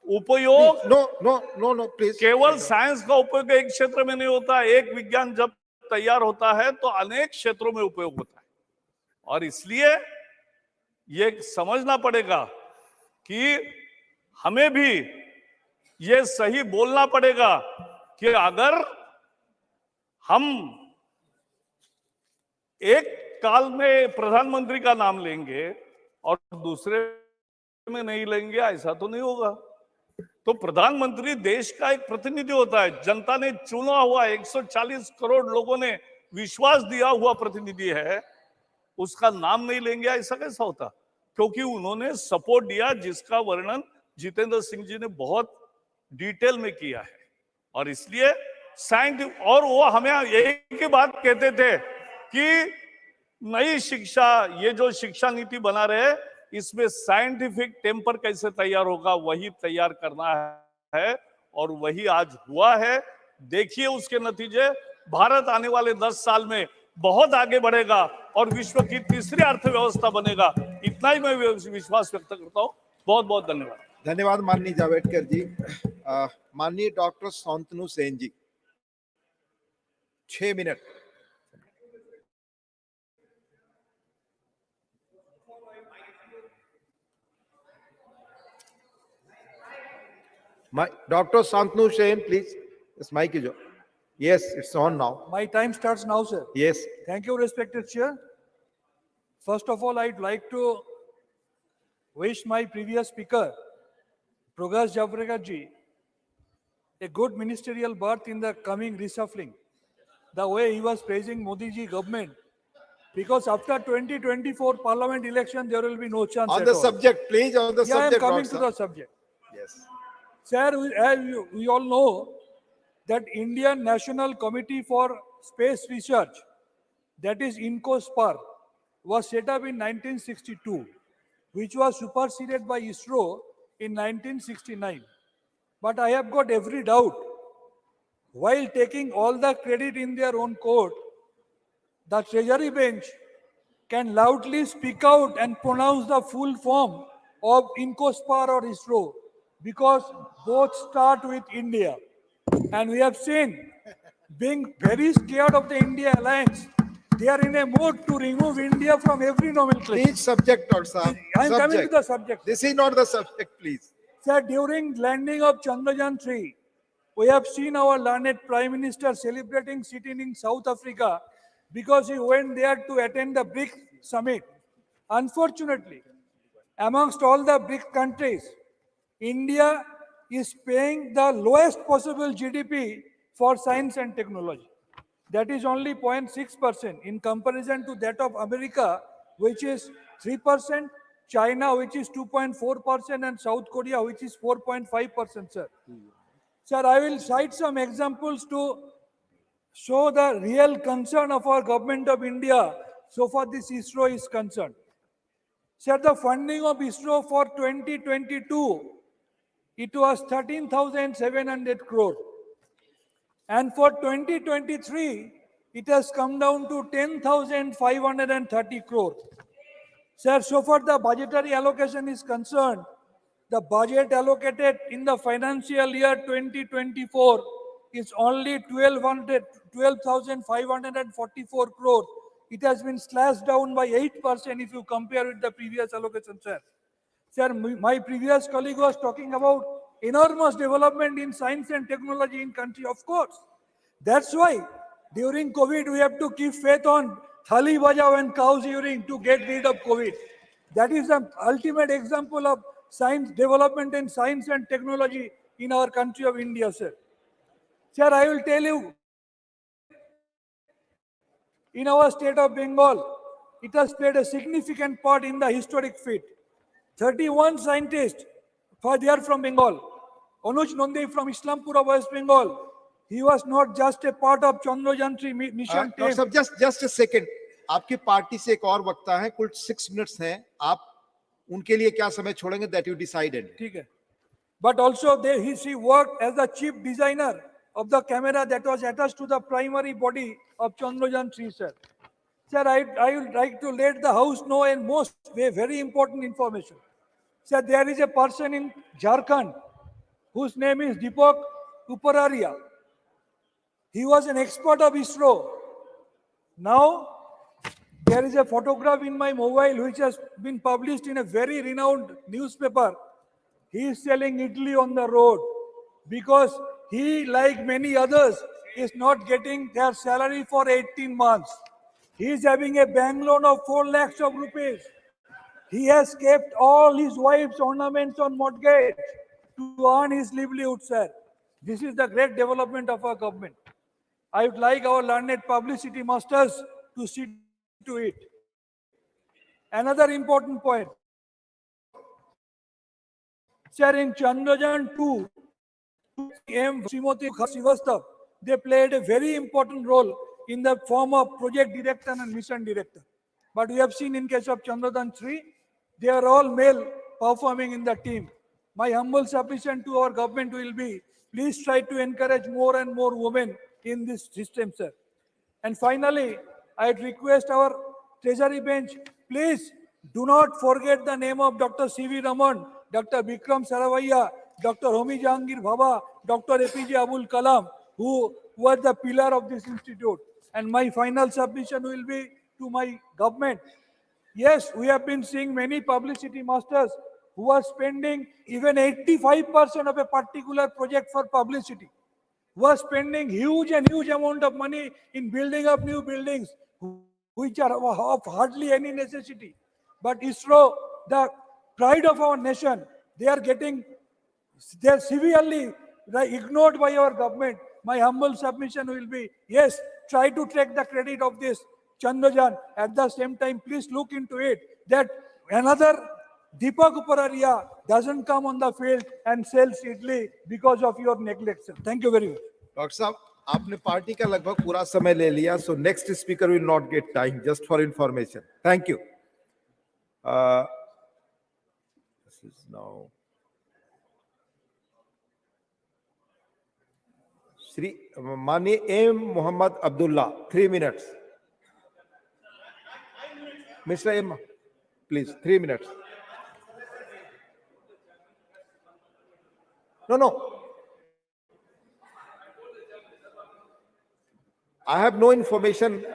उपयोग no please, केवल साइंस का उपयोग एक क्षेत्र में नहीं होता। एक विज्ञान जब तैयार होता है तो अनेक क्षेत्रों में उपयोग होता है। और इसलिए ये समझना पड़ेगा कि हमें भी ये सही बोलना पड़ेगा कि अगर हम एक काल में प्रधानमंत्री का नाम लेंगे और दूसरे में नहीं लेंगे, ऐसा तो नहीं होगा। तो प्रधानमंत्री देश का एक प्रतिनिधि होता है, जनता ने चुना हुआ 140 करोड़ लोगों ने विश्वास दिया हुआ प्रतिनिधि है। उसका नाम नहीं लेंगे, ऐसा कैसा होता? क्योंकि उन्होंने सपोर्ट दिया, जिसका वर्णन जितेंद्र सिंह जी ने बहुत डिटेल में किया है। और इसलिए साइंटिफिक, और वो हमें एक ही बात कहते थे कि नई शिक्षा, ये जो शिक्षा नीति बना रहे, इसमें साइंटिफिक टेम्पर कैसे तैयार होगा, वही तैयार करना है। और वही आज हुआ है। देखिए उसके नतीजे। भारत आने वाले 10 साल में बहुत आगे बढ़ेगा और विश्व की तीसरी अर्थव्यवस्था बनेगा। इतना ही मैं विश्वास व्यक्त करता हूं। बहुत बहुत धन्यवाद। धन्यवाद माननीय जावड़ेकर जी। माननीय doctor Shantanu Sen ji, 6 minute. Dr. Shantanu Sen, please. This mic is on. Yes, it's on now. My time starts now, sir. Yes. Thank you, respected Chair. First of all, I'd like to wish my previous speaker, Piyush Goyal ji, a good ministerial berth in the coming reshuffling. the way he was praising Modi ji government. Because after 2024 parliament election, there will be no chance On at the all. subject, please, on the Yeah, I am subject, coming Lord, to sir. the subject. Yes. Sir, we all know that Indian National Committee for Space Research, that is INCOSPAR, was set up in 1962, which was superseded by ISRO in 1969. But I have got every doubt, while taking all the credit in their own court, the Treasury bench can loudly speak out and pronounce the full form of INCOSPAR or ISRO, because both start with India. And we have seen, being very scared of the India alliance, they are in a mode to remove India from every nomenclature. Please, subject, Lord, sir. I am coming to the subject. This is not the subject, please. Sir, during landing of Chandrayaan 3, we have seen our learned Prime Minister celebrating sitting in South Africa because he went there to attend the BRICS summit. Unfortunately, amongst all the BRICS countries, India is paying the lowest possible GDP for science and technology. That is only 0.6% in comparison to that of America, which is 3%, China, which is 2.4%, and South Korea, which is 4.5%, sir. Sir, I will cite some examples to show the real concern of our government of India so far this ISRO is concerned. Sir, the funding of ISRO for 2022, it was 13,700 crore. And for 2023, it has come down to 10,530 crore. Sir, so far the budgetary allocation is concerned, the budget allocated in the financial year 2024 is only 12,544 crore. It has been slashed down by 8% if you compare with the previous allocation, sir. Sir, my previous colleague was talking about enormous development in science and technology in country, of course. That's why during COVID, we have to keep faith on thali bajao and cows urine to get rid of COVID. That is the ultimate example of science development and science and technology in our country of India, sir. Sir, I will tell you, in our state of Bengal, it has played a significant part in the historic feat. 31 scientists, they are from Bengal. Anuj Nonde from Islampura, West Bengal. He was not just a part of Chandrayaan 3 mission team. Dr. Sahab, just a second. आपकी party से एक और वक्ता है, कुल 6 minutes हैं. आप उनके लिए क्या समय छोड़ेंगे? That you decided. ठीक है. But also she worked as the chief designer of the camera that was attached to the primary body of Chandrayaan 3, sir. Sir, I would like to let the House know a very important information. Sir, there is a person in Jharkhand whose name is Deepak Upararia. He was an expert of ISRO. Now, there is a photograph in my mobile which has been published in a very renowned newspaper. He is selling idli on the road because he, like many others, is not getting their salary for 18 months. He is having a bank loan of 4 lakhs of rupees. He has kept all his wife's ornaments on mortgage to earn his livelihood, sir. This is the great development of our government. I would like our learned publicity masters to see to it. Another important point. Sir, in Chandrayaan 2, M. Srimati Srivastav, they played a very important role in the form of project director and mission director. But we have seen in case of Chandrayaan 3, they are all male performing in the team. My humble submission to our government will be, please try to encourage more and more women in this system, sir. And finally, I'd request our Treasury bench, please do not forget the name of Dr. C.V. Raman, Dr. Vikram Saravaiya, Dr. Homi Jahangir Bhabha, Dr. APJ Abul Kalam, who were the pillar of this institute. And my final submission will be to my government. Yes, we have been seeing many publicity masters who are spending even 85% of a particular project for publicity, who are spending huge amount of money in building up new buildings, which are of hardly any necessity. But ISRO, the pride of our nation, they are severely ignored by our government. My humble submission will be, yes, try to take the credit of this Chandrayaan. At the same time, please look into it that another Deepak Upararia doesn't come on the field and sells idli because of your neglect, sir. Thank you very much. Doctor साहब आपने party का लगभग पूरा समय ले लिया, so next speaker will not get time. Just for information. Thank you. This is now Shri Mani M. Muhammad Abdullah. 3 minutes. Mr. M, please, 3 minutes. No. I have no information.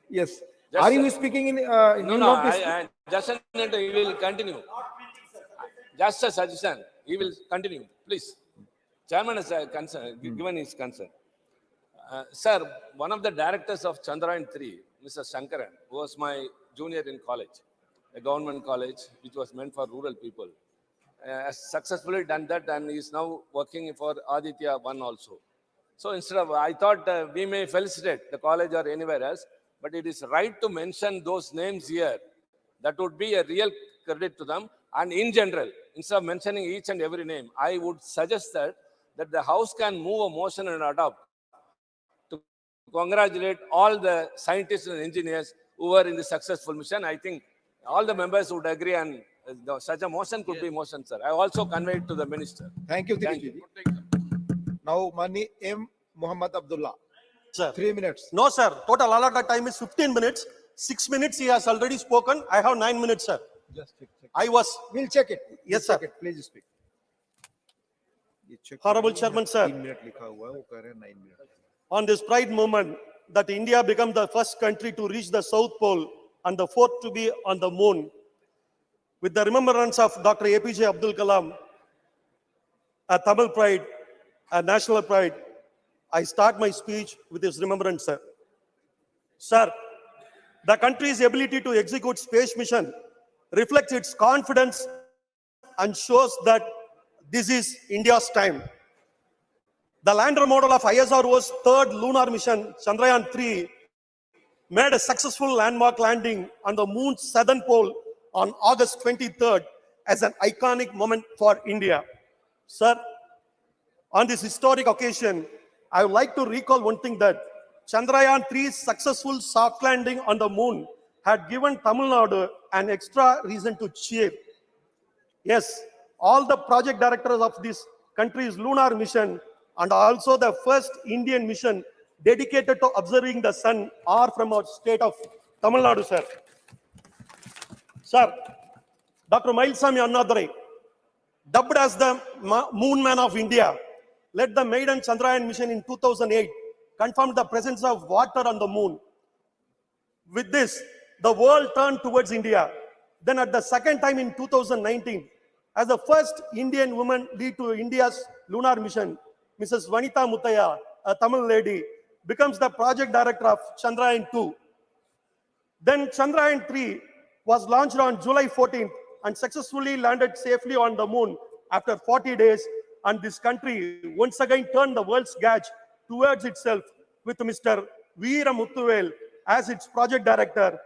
Yes. Are you speaking in? I just a minute, he will continue. Just a suggestion, he will continue, please. Chairman has given his concern. Sir, one of the directors of Chandrayaan 3, Mr. Shankaran, who was my junior in college, a government college which was meant for rural people, has successfully done that and is now working for Aditya 1 also. So instead of, I thought we may felicitate the college or anywhere else, but it is right to mention those names here. That would be a real credit to them. And in general, instead of mentioning each and every name, I would suggest that the House can move a motion and adopt to congratulate all the scientists and engineers who were in the successful mission. I think all the members would agree, and such a motion could be motion, sir. I also conveyed to the minister. Thank you, Diriji. Now, Mani M. Muhammad Abdullah. Sir. 3 minutes. No, sir. Total allotted time is 15 minutes. 6 minutes he has already spoken. I have 9 minutes, sir. Just check. We'll check it. Yes, sir. Please speak. Honorable Chairman, sir. 3 minutes likha hua hai, wo keh rahe hain 9 minutes. On this pride moment that India became the first country to reach the South Pole and the fourth to be on the moon, with the remembrance of Dr. APJ Abdul Kalam, a Tamil pride, a national pride, I start my speech with his remembrance, sir. Sir, the country's ability to execute space mission reflects its confidence and shows that this is India's time. The lander model of ISRO's third lunar mission, Chandrayaan 3, made a successful landmark landing on the moon's southern pole on August 23rd as an iconic moment for India. Sir, on this historic occasion, I would like to recall one thing, that Chandrayaan 3's successful soft landing on the moon had given Tamil Nadu an extra reason to cheer. Yes, all the project directors of this country's lunar mission and also the first Indian mission dedicated to observing the sun are from our state of Tamil Nadu, sir. Sir, Dr. Mailsami Annadure, dubbed as the Moon Man of India, led the maiden Chandrayaan mission in 2008, confirmed the presence of water on the moon. With this, the world turned towards India. Then at the second time in 2019, as the first Indian woman lead to India's lunar mission, Mrs. Vanitha Muthaya, a Tamil lady, becomes the project director of Chandrayaan 2. Then Chandrayaan 3 was launched on July 14th and successfully landed safely on the moon after 40 days. And this country once again turned the world's gaze towards itself with Mr. Veera Muthuvel as its project director.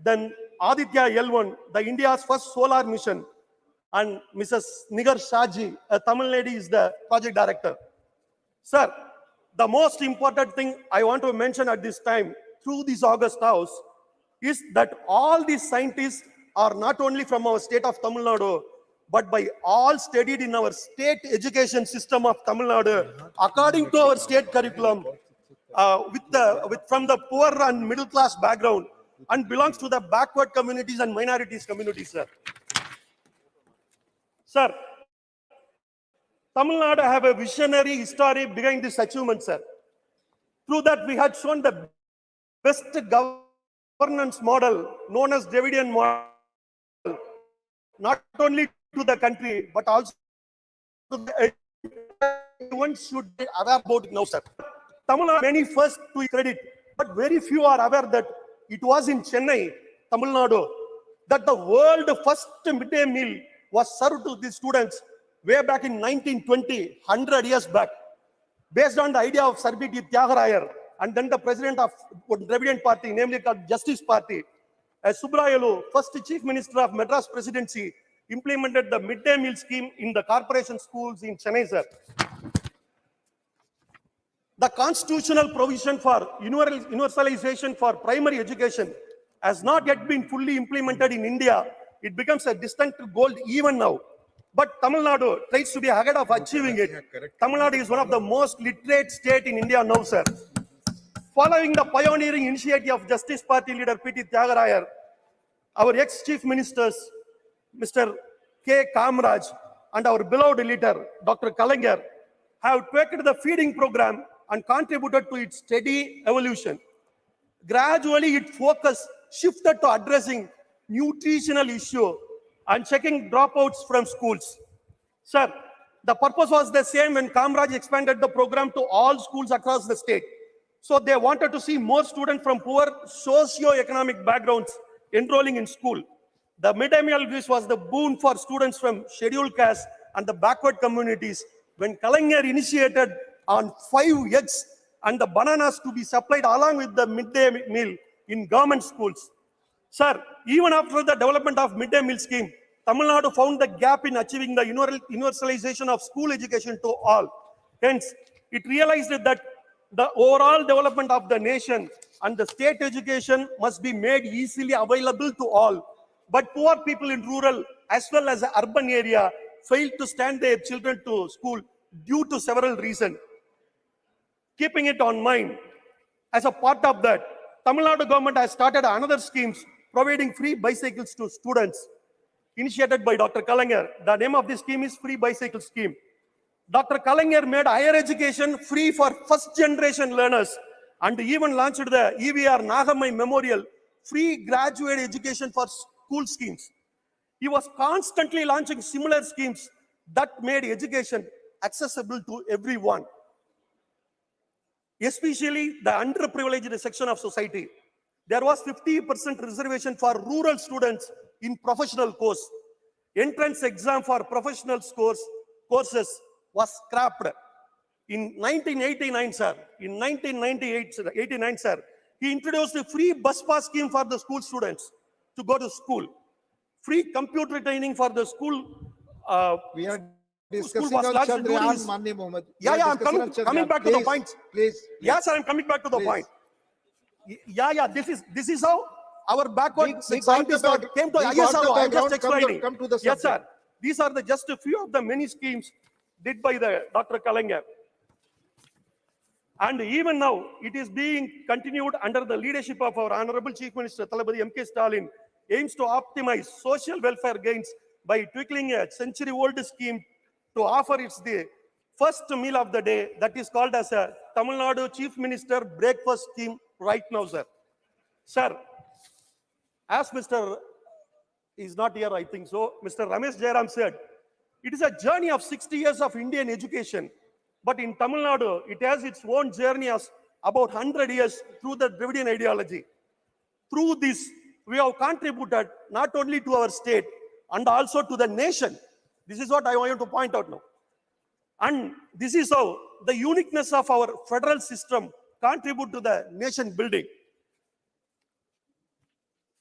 Then Aditya L1, the India's first solar mission, and Mrs. Nigar Shaji, a Tamil lady, is the project director. Sir, the most important thing I want to mention at this time through this August House is that all these scientists are not only from our state of Tamil Nadu, but by all studied in our state education system of Tamil Nadu, according to our state curriculum, from the poor and middle class background, and belongs to the backward communities and minorities communities, sir. Sir, Tamil Nadu have a visionary history behind this achievement, sir. Through that, we had shown the best governance model known as Dravidian model, not only to the country, but also to the everyone should be aware about it now, sir. Tamil Nadu, many first to credit, but very few are aware that it was in Chennai, Tamil Nadu, that the world first midday meal was served to the students way back in 1920, 100 years back, based on the idea of Sarbiti Tyagarayar and then the president of Dravidian party, namely called Justice Party, as Subrayulu, first chief minister of Madras presidency, implemented the midday meal scheme in the corporation schools in Chennai, sir. The constitutional provision for universalization for primary education has not yet been fully implemented in India. It becomes a distant goal even now. But Tamil Nadu tries to be ahead of achieving it. Tamil Nadu is one of the most literate states in India now, sir. Following the pioneering initiative of Justice Party leader P.T. Tyagarayar, our ex-chief ministers, Mr. K. Kamraj, and our beloved leader, Dr. Kalaignar, have tweaked the feeding program and contributed to its steady evolution. Gradually, its focus shifted to addressing nutritional issue and checking dropouts from schools. Sir, the purpose was the same when Kamraj expanded the program to all schools across the state. So they wanted to see more students from poor socio-economic backgrounds enrolling in school. The midday meal dish was the boon for students from scheduled castes and the backward communities when Kalaignar initiated on 5 eggs and the bananas to be supplied along with the midday meal in government schools. Sir, even after the development of midday meal scheme, Tamil Nadu found the gap in achieving the universalization of school education to all. Hence, it realized that the overall development of the nation and the state education must be made easily available to all. But poor people in rural as well as the urban area failed to send their children to school due to several reasons. Keeping it on mind, as a part of that, Tamil Nadu government has started another schemes providing free bicycles to students, initiated by Dr. Kalaignar. The name of this scheme is Free Bicycle Scheme. Dr. Kalaignar made higher education free for first generation learners and even launched the EVR Nagamai Memorial free graduate education for school schemes. He was constantly launching similar schemes that made education accessible to everyone, especially the underprivileged section of society. There was 50% reservation for rural students in professional course. Entrance exam for professional courses was scrapped. In 1989, sir, in 1989, sir, he introduced a free bus pass scheme for the school students to go to school. Free computer training for the school. We are discussing on Chandrayaan, Mani Mohammed. Yeah, I'm coming back to the point. Please. Yes, sir, I'm coming back to the point. Yeah, this is how our backward scientists came to ISRO. I'm just explaining. Come to the subject. Yes, sir. These are just a few of the many schemes did by the Dr. Kalaignar. And even now, it is being continued under the leadership of our Honorable Chief Minister, Thalapathy M.K. Stalin, aims to optimize social welfare gains by tweaking a century-old scheme to offer the first meal of the day that is called as a Tamil Nadu Chief Minister Breakfast Scheme right now, sir. Sir, as Mr. is not here, I think so, Mr. Ramesh Jairam said, it is a journey of 60 years of Indian education. But in Tamil Nadu, it has its own journey of about 100 years through the Dravidian ideology. Through this, we have contributed not only to our state and also to the nation. This is what I want to point out now. And this is how the uniqueness of our federal system contribute to the nation building.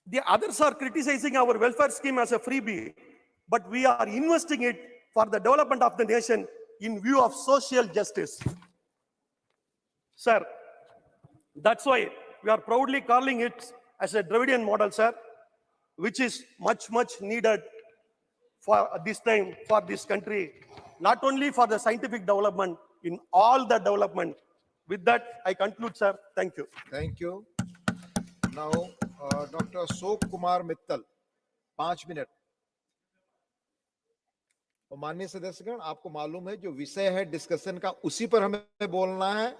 The others are criticizing our welfare scheme as a freebie, but we are investing it for the development of the nation in view of social justice. Sir, that's why we are proudly calling it as a Dravidian model, sir, which is much needed for this time, for this country, not only for the scientific development, in all the development. With that, I conclude, sir. Thank you. Thank you. Now, Dr. Ashok Kumar Mittal, 5 minutes. और माननीय सदस्यगण, आपको मालूम है जो विषय है discussion का, उसी पर हमें बोलना है,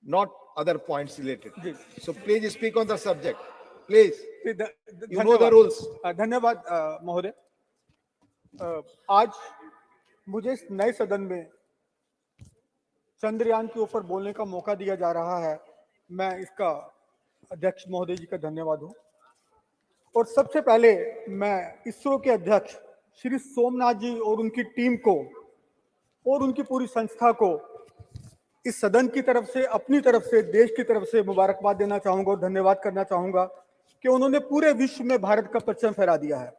not other points related. So please speak on the subject. Please. You know the rules. धन्यवाद महोदय. आज मुझे इस नए सदन में चंद्रयान के ऊपर बोलने का मौका दिया जा रहा है. मैं इसका अध्यक्ष महोदय जी का धन्यवाद हूं. और सबसे पहले मैं इसरो के अध्यक्ष श्री सोमनाथ जी और उनकी टीम को और उनकी पूरी संस्था को इस सदन की तरफ से, अपनी तरफ से, देश की तरफ से मुबारकबाद देना चाहूंगा और धन्यवाद करना चाहूंगा कि उन्होंने पूरे विश्व में भारत का परचम फहरा दिया है।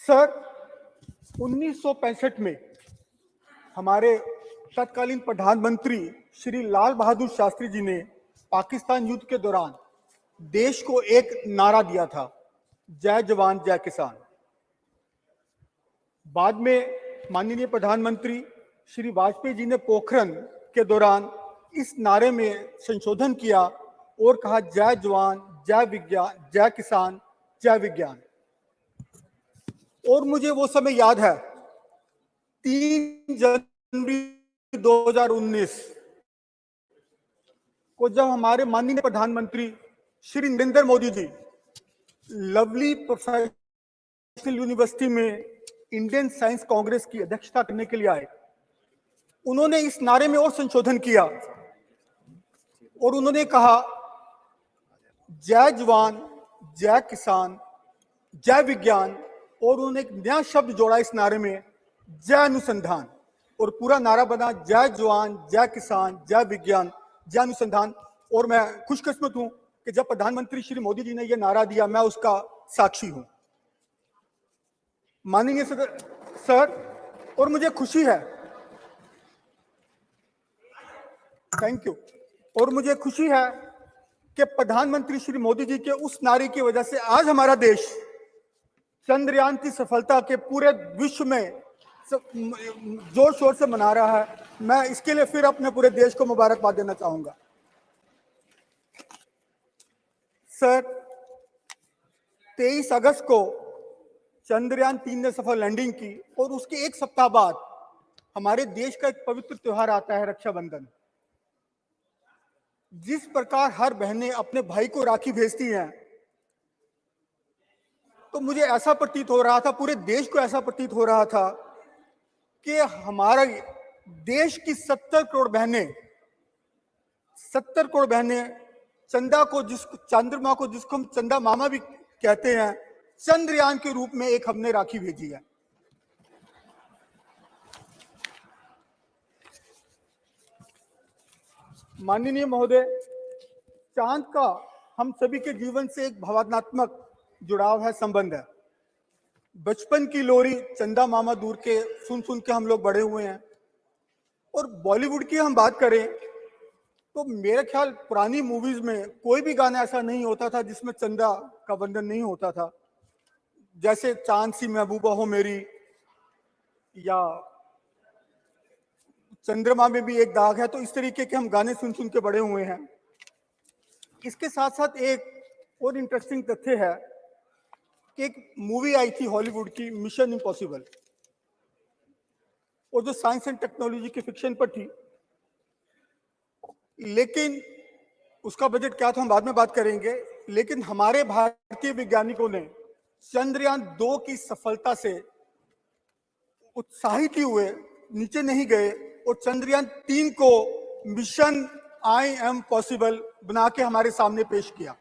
सर, 1965 में हमारे तत्कालीन प्रधानमंत्री श्री लाल बहादुर शास्त्री जी ने पाकिस्तान युद्ध के दौरान देश को एक नारा दिया था, जय जवान जय किसान। बाद में माननीय प्रधानमंत्री श्री वाजपेयी जी ने पोखरण के दौरान इस नारे में संशोधन किया और कहा, जय जवान जय विज्ञान जय किसान जय विज्ञान। और मुझे वो समय याद है, 3 जनवरी 2019 को जब हमारे माननीय प्रधानमंत्री Shri Narendra Modi ji lovely professional university में इंडियन साइंस कांग्रेस की अध्यक्षता करने के लिए आए, उन्होंने इस नारे में और संशोधन किया और उन्होंने कहा, जय जवान जय किसान जय विज्ञान, और उन्होंने एक नया शब्द जोड़ा इस नारे में, जय अनुसंधान। और पूरा नारा बना, जय जवान जय किसान जय विज्ञान जय अनुसंधान। और मैं खुशकिस्मत हूं कि जब प्रधानमंत्री श्री मोदी जी ने यह नारा दिया, मैं उसका साक्षी हूं। माननीय सर, और मुझे खुशी है, थैंक यू, और मुझे खुशी है कि प्रधानमंत्री श्री मोदी जी के उस नारे की वजह से आज हमारा देश चंद्रयान की सफलता के पूरे विश्व में जोर शोर से मना रहा है। मैं इसके लिए फिर अपने पूरे देश को मुबारकबाद देना चाहूंगा। सर, 23 अगस्त को चंद्रयान 3 ने सफल लैंडिंग की और उसके एक सप्ताह बाद हमारे देश का एक पवित्र त्योहार आता है, रक्षाबंधन। जिस प्रकार हर बहनें अपने भाई को राखी भेजती हैं, तो मुझे ऐसा प्रतीत हो रहा था, पूरे देश को ऐसा प्रतीत हो रहा था कि हमारा देश की 70 करोड़ बहनें चंदा को, चंद्रमा को, जिसको हम चंदा मामा भी कहते हैं, चंद्रयान के रूप में एक हमने राखी भेजी है। माननीय महोदय, चांद का हम सभी के जीवन से एक भावनात्मक जुड़ाव है, संबंध है। बचपन की लोरी चंदा मामा दूर के सुन सुन के हम लोग बड़े हुए हैं। और बॉलीवुड की हम बात करें तो मेरे ख्याल पुरानी मूवीज में कोई भी गाना ऐसा नहीं होता था जिसमें चंदा का वंदन नहीं होता था। जैसे चांद सी महबूबा हो मेरी, या चंद्रमा में भी एक दाग है, तो इस तरीके के हम गाने सुन सुन के बड़े हुए हैं। इसके साथ साथ एक और इंटरेस्टिंग तथ्य है कि एक मूवी आई थी हॉलीवुड की, मिशन इम्पॉसिबल, और जो साइंस एंड टेक्नोलॉजी की फिक्शन पर थी, लेकिन उसका बजट क्या था हम बाद में बात करेंगे। लेकिन हमारे भारतीय वैज्ञानिकों ने चंद्रयान 2 की सफलता से उत्साहित ही हुए, नीचे नहीं गए, और चंद्रयान 3 को मिशन आई एम पॉसिबल बना के हमारे सामने पेश किया।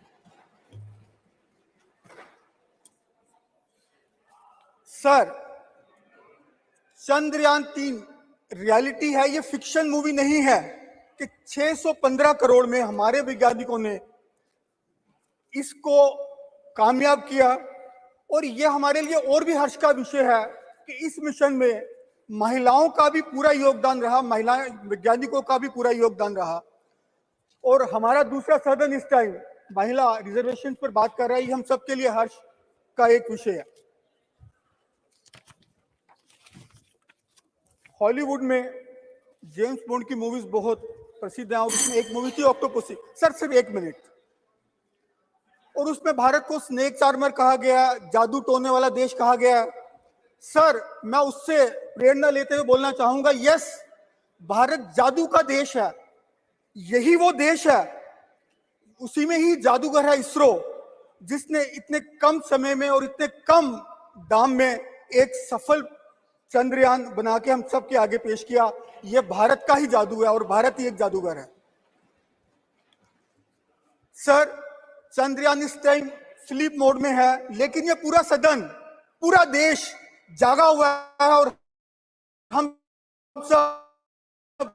सर, चंद्रयान 3 रियलिटी है, ये फिक्शन मूवी नहीं है कि 615 करोड़ में हमारे वैज्ञानिकों ने इसको कामयाब किया। और ये हमारे लिए और भी हर्ष का विषय है कि इस मिशन में महिलाओं का भी पूरा योगदान रहा, महिला वैज्ञानिकों का भी पूरा योगदान रहा। और हमारा दूसरा सदन इस टाइम महिला रिजर्वेशन पर बात कर रहा है, ये हम सबके लिए हर्ष का एक विषय है। हॉलीवुड में जेम्स बॉन्ड की मूवीज बहुत प्रसिद्ध हैं, और उसमें एक मूवी थी ऑक्टोपसी। सर, सिर्फ 1 मिनट। और उसमें भारत को स्नेक चार्मर कहा गया, जादू टोने वाला देश कहा गया। सर, मैं उससे प्रेरणा लेते हुए बोलना चाहूंगा, यस, भारत जादू का देश है, यही वो देश है, उसी में ही जादूगर है इसरो, जिसने इतने कम समय में और इतने कम दाम में एक सफल चंद्रयान बना के हम सबके आगे पेश किया। यह भारत का ही जादू है और भारत ही एक जादूगर है। सर, चंद्रयान इस टाइम स्लीप मोड में है, लेकिन यह पूरा सदन, पूरा देश जागा हुआ है, और हम सब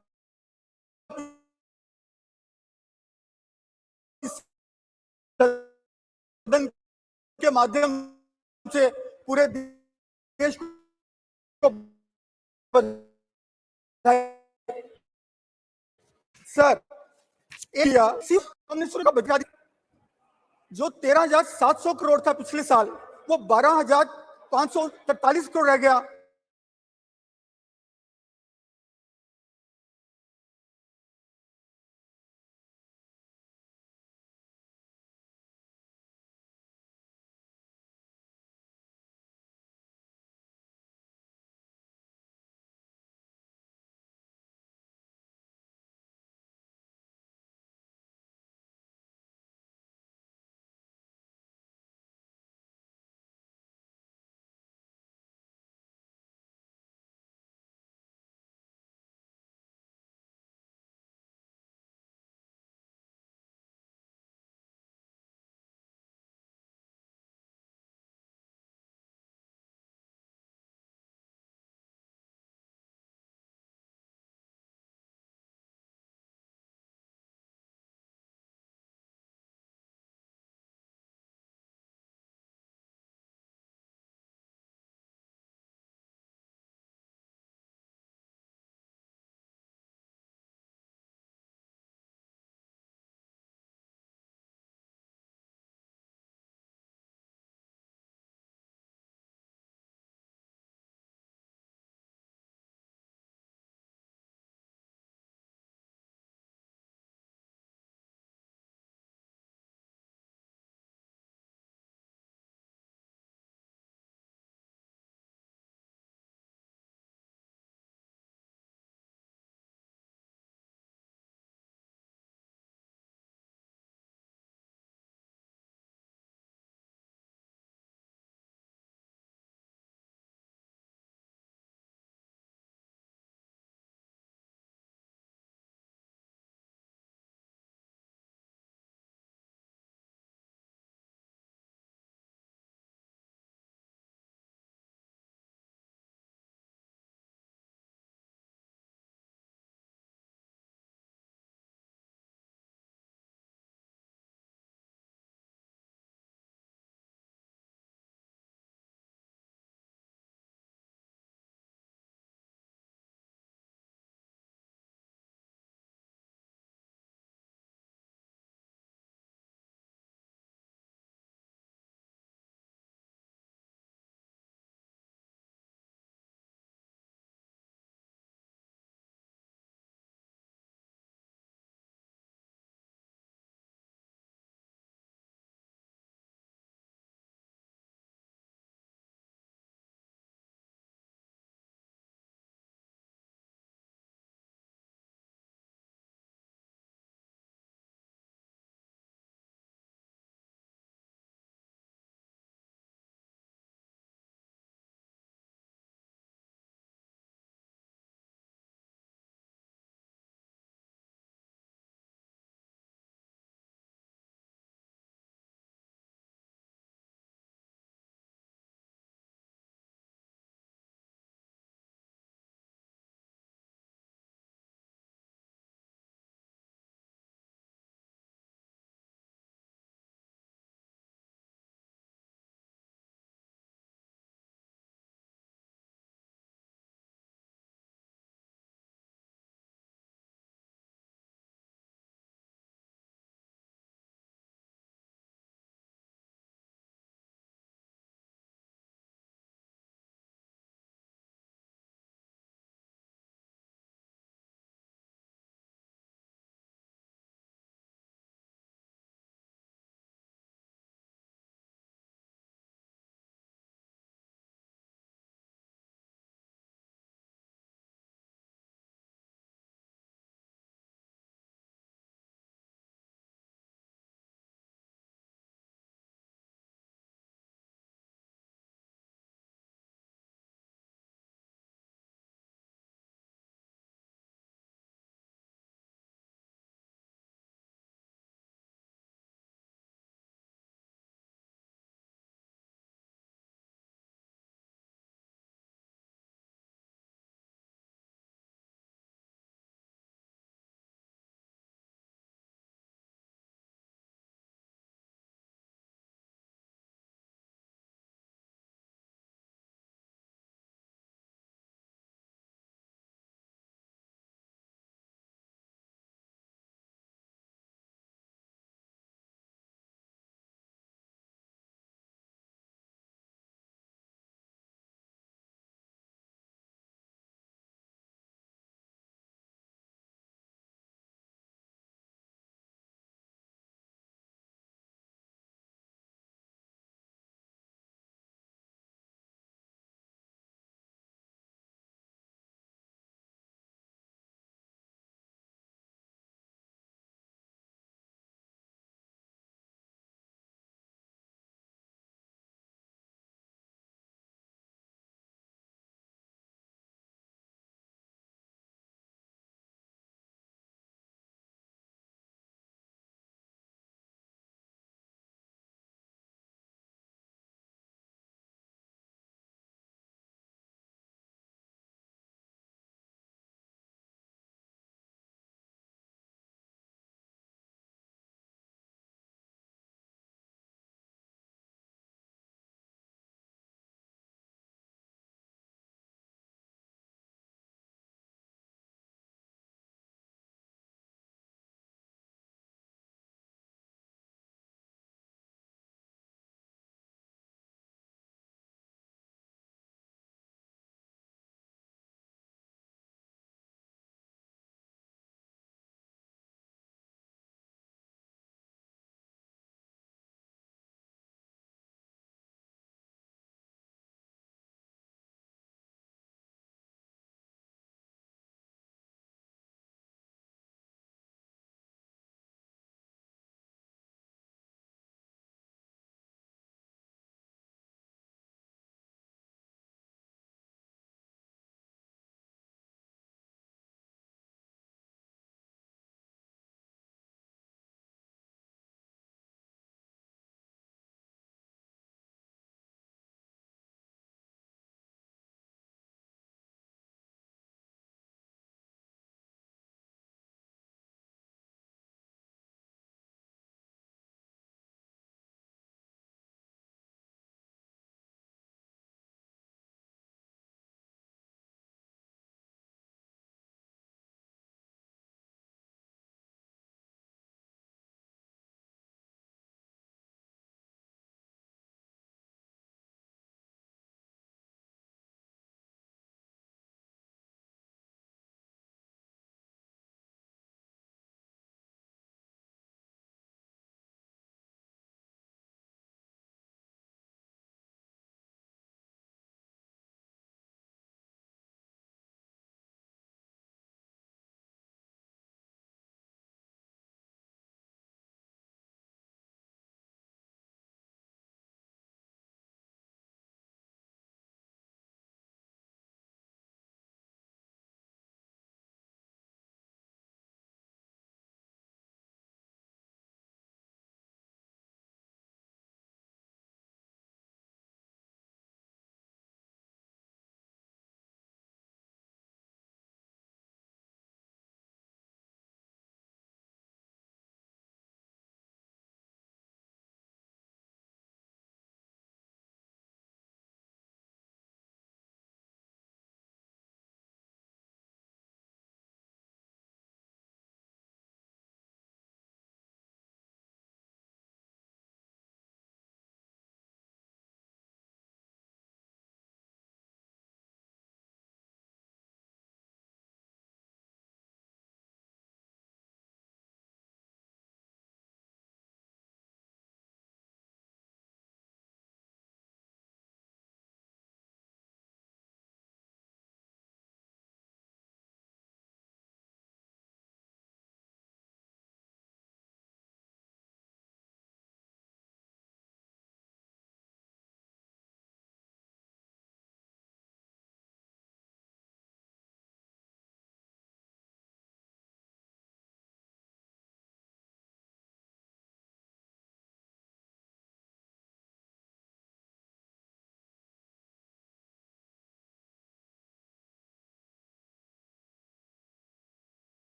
इस सदन के माध्यम से पूरे देश को सर एरिया सिर्फ हमने शुरू का बचा जो 13,700 करोड़ था पिछले साल वो 12,543 करोड़ रह गया।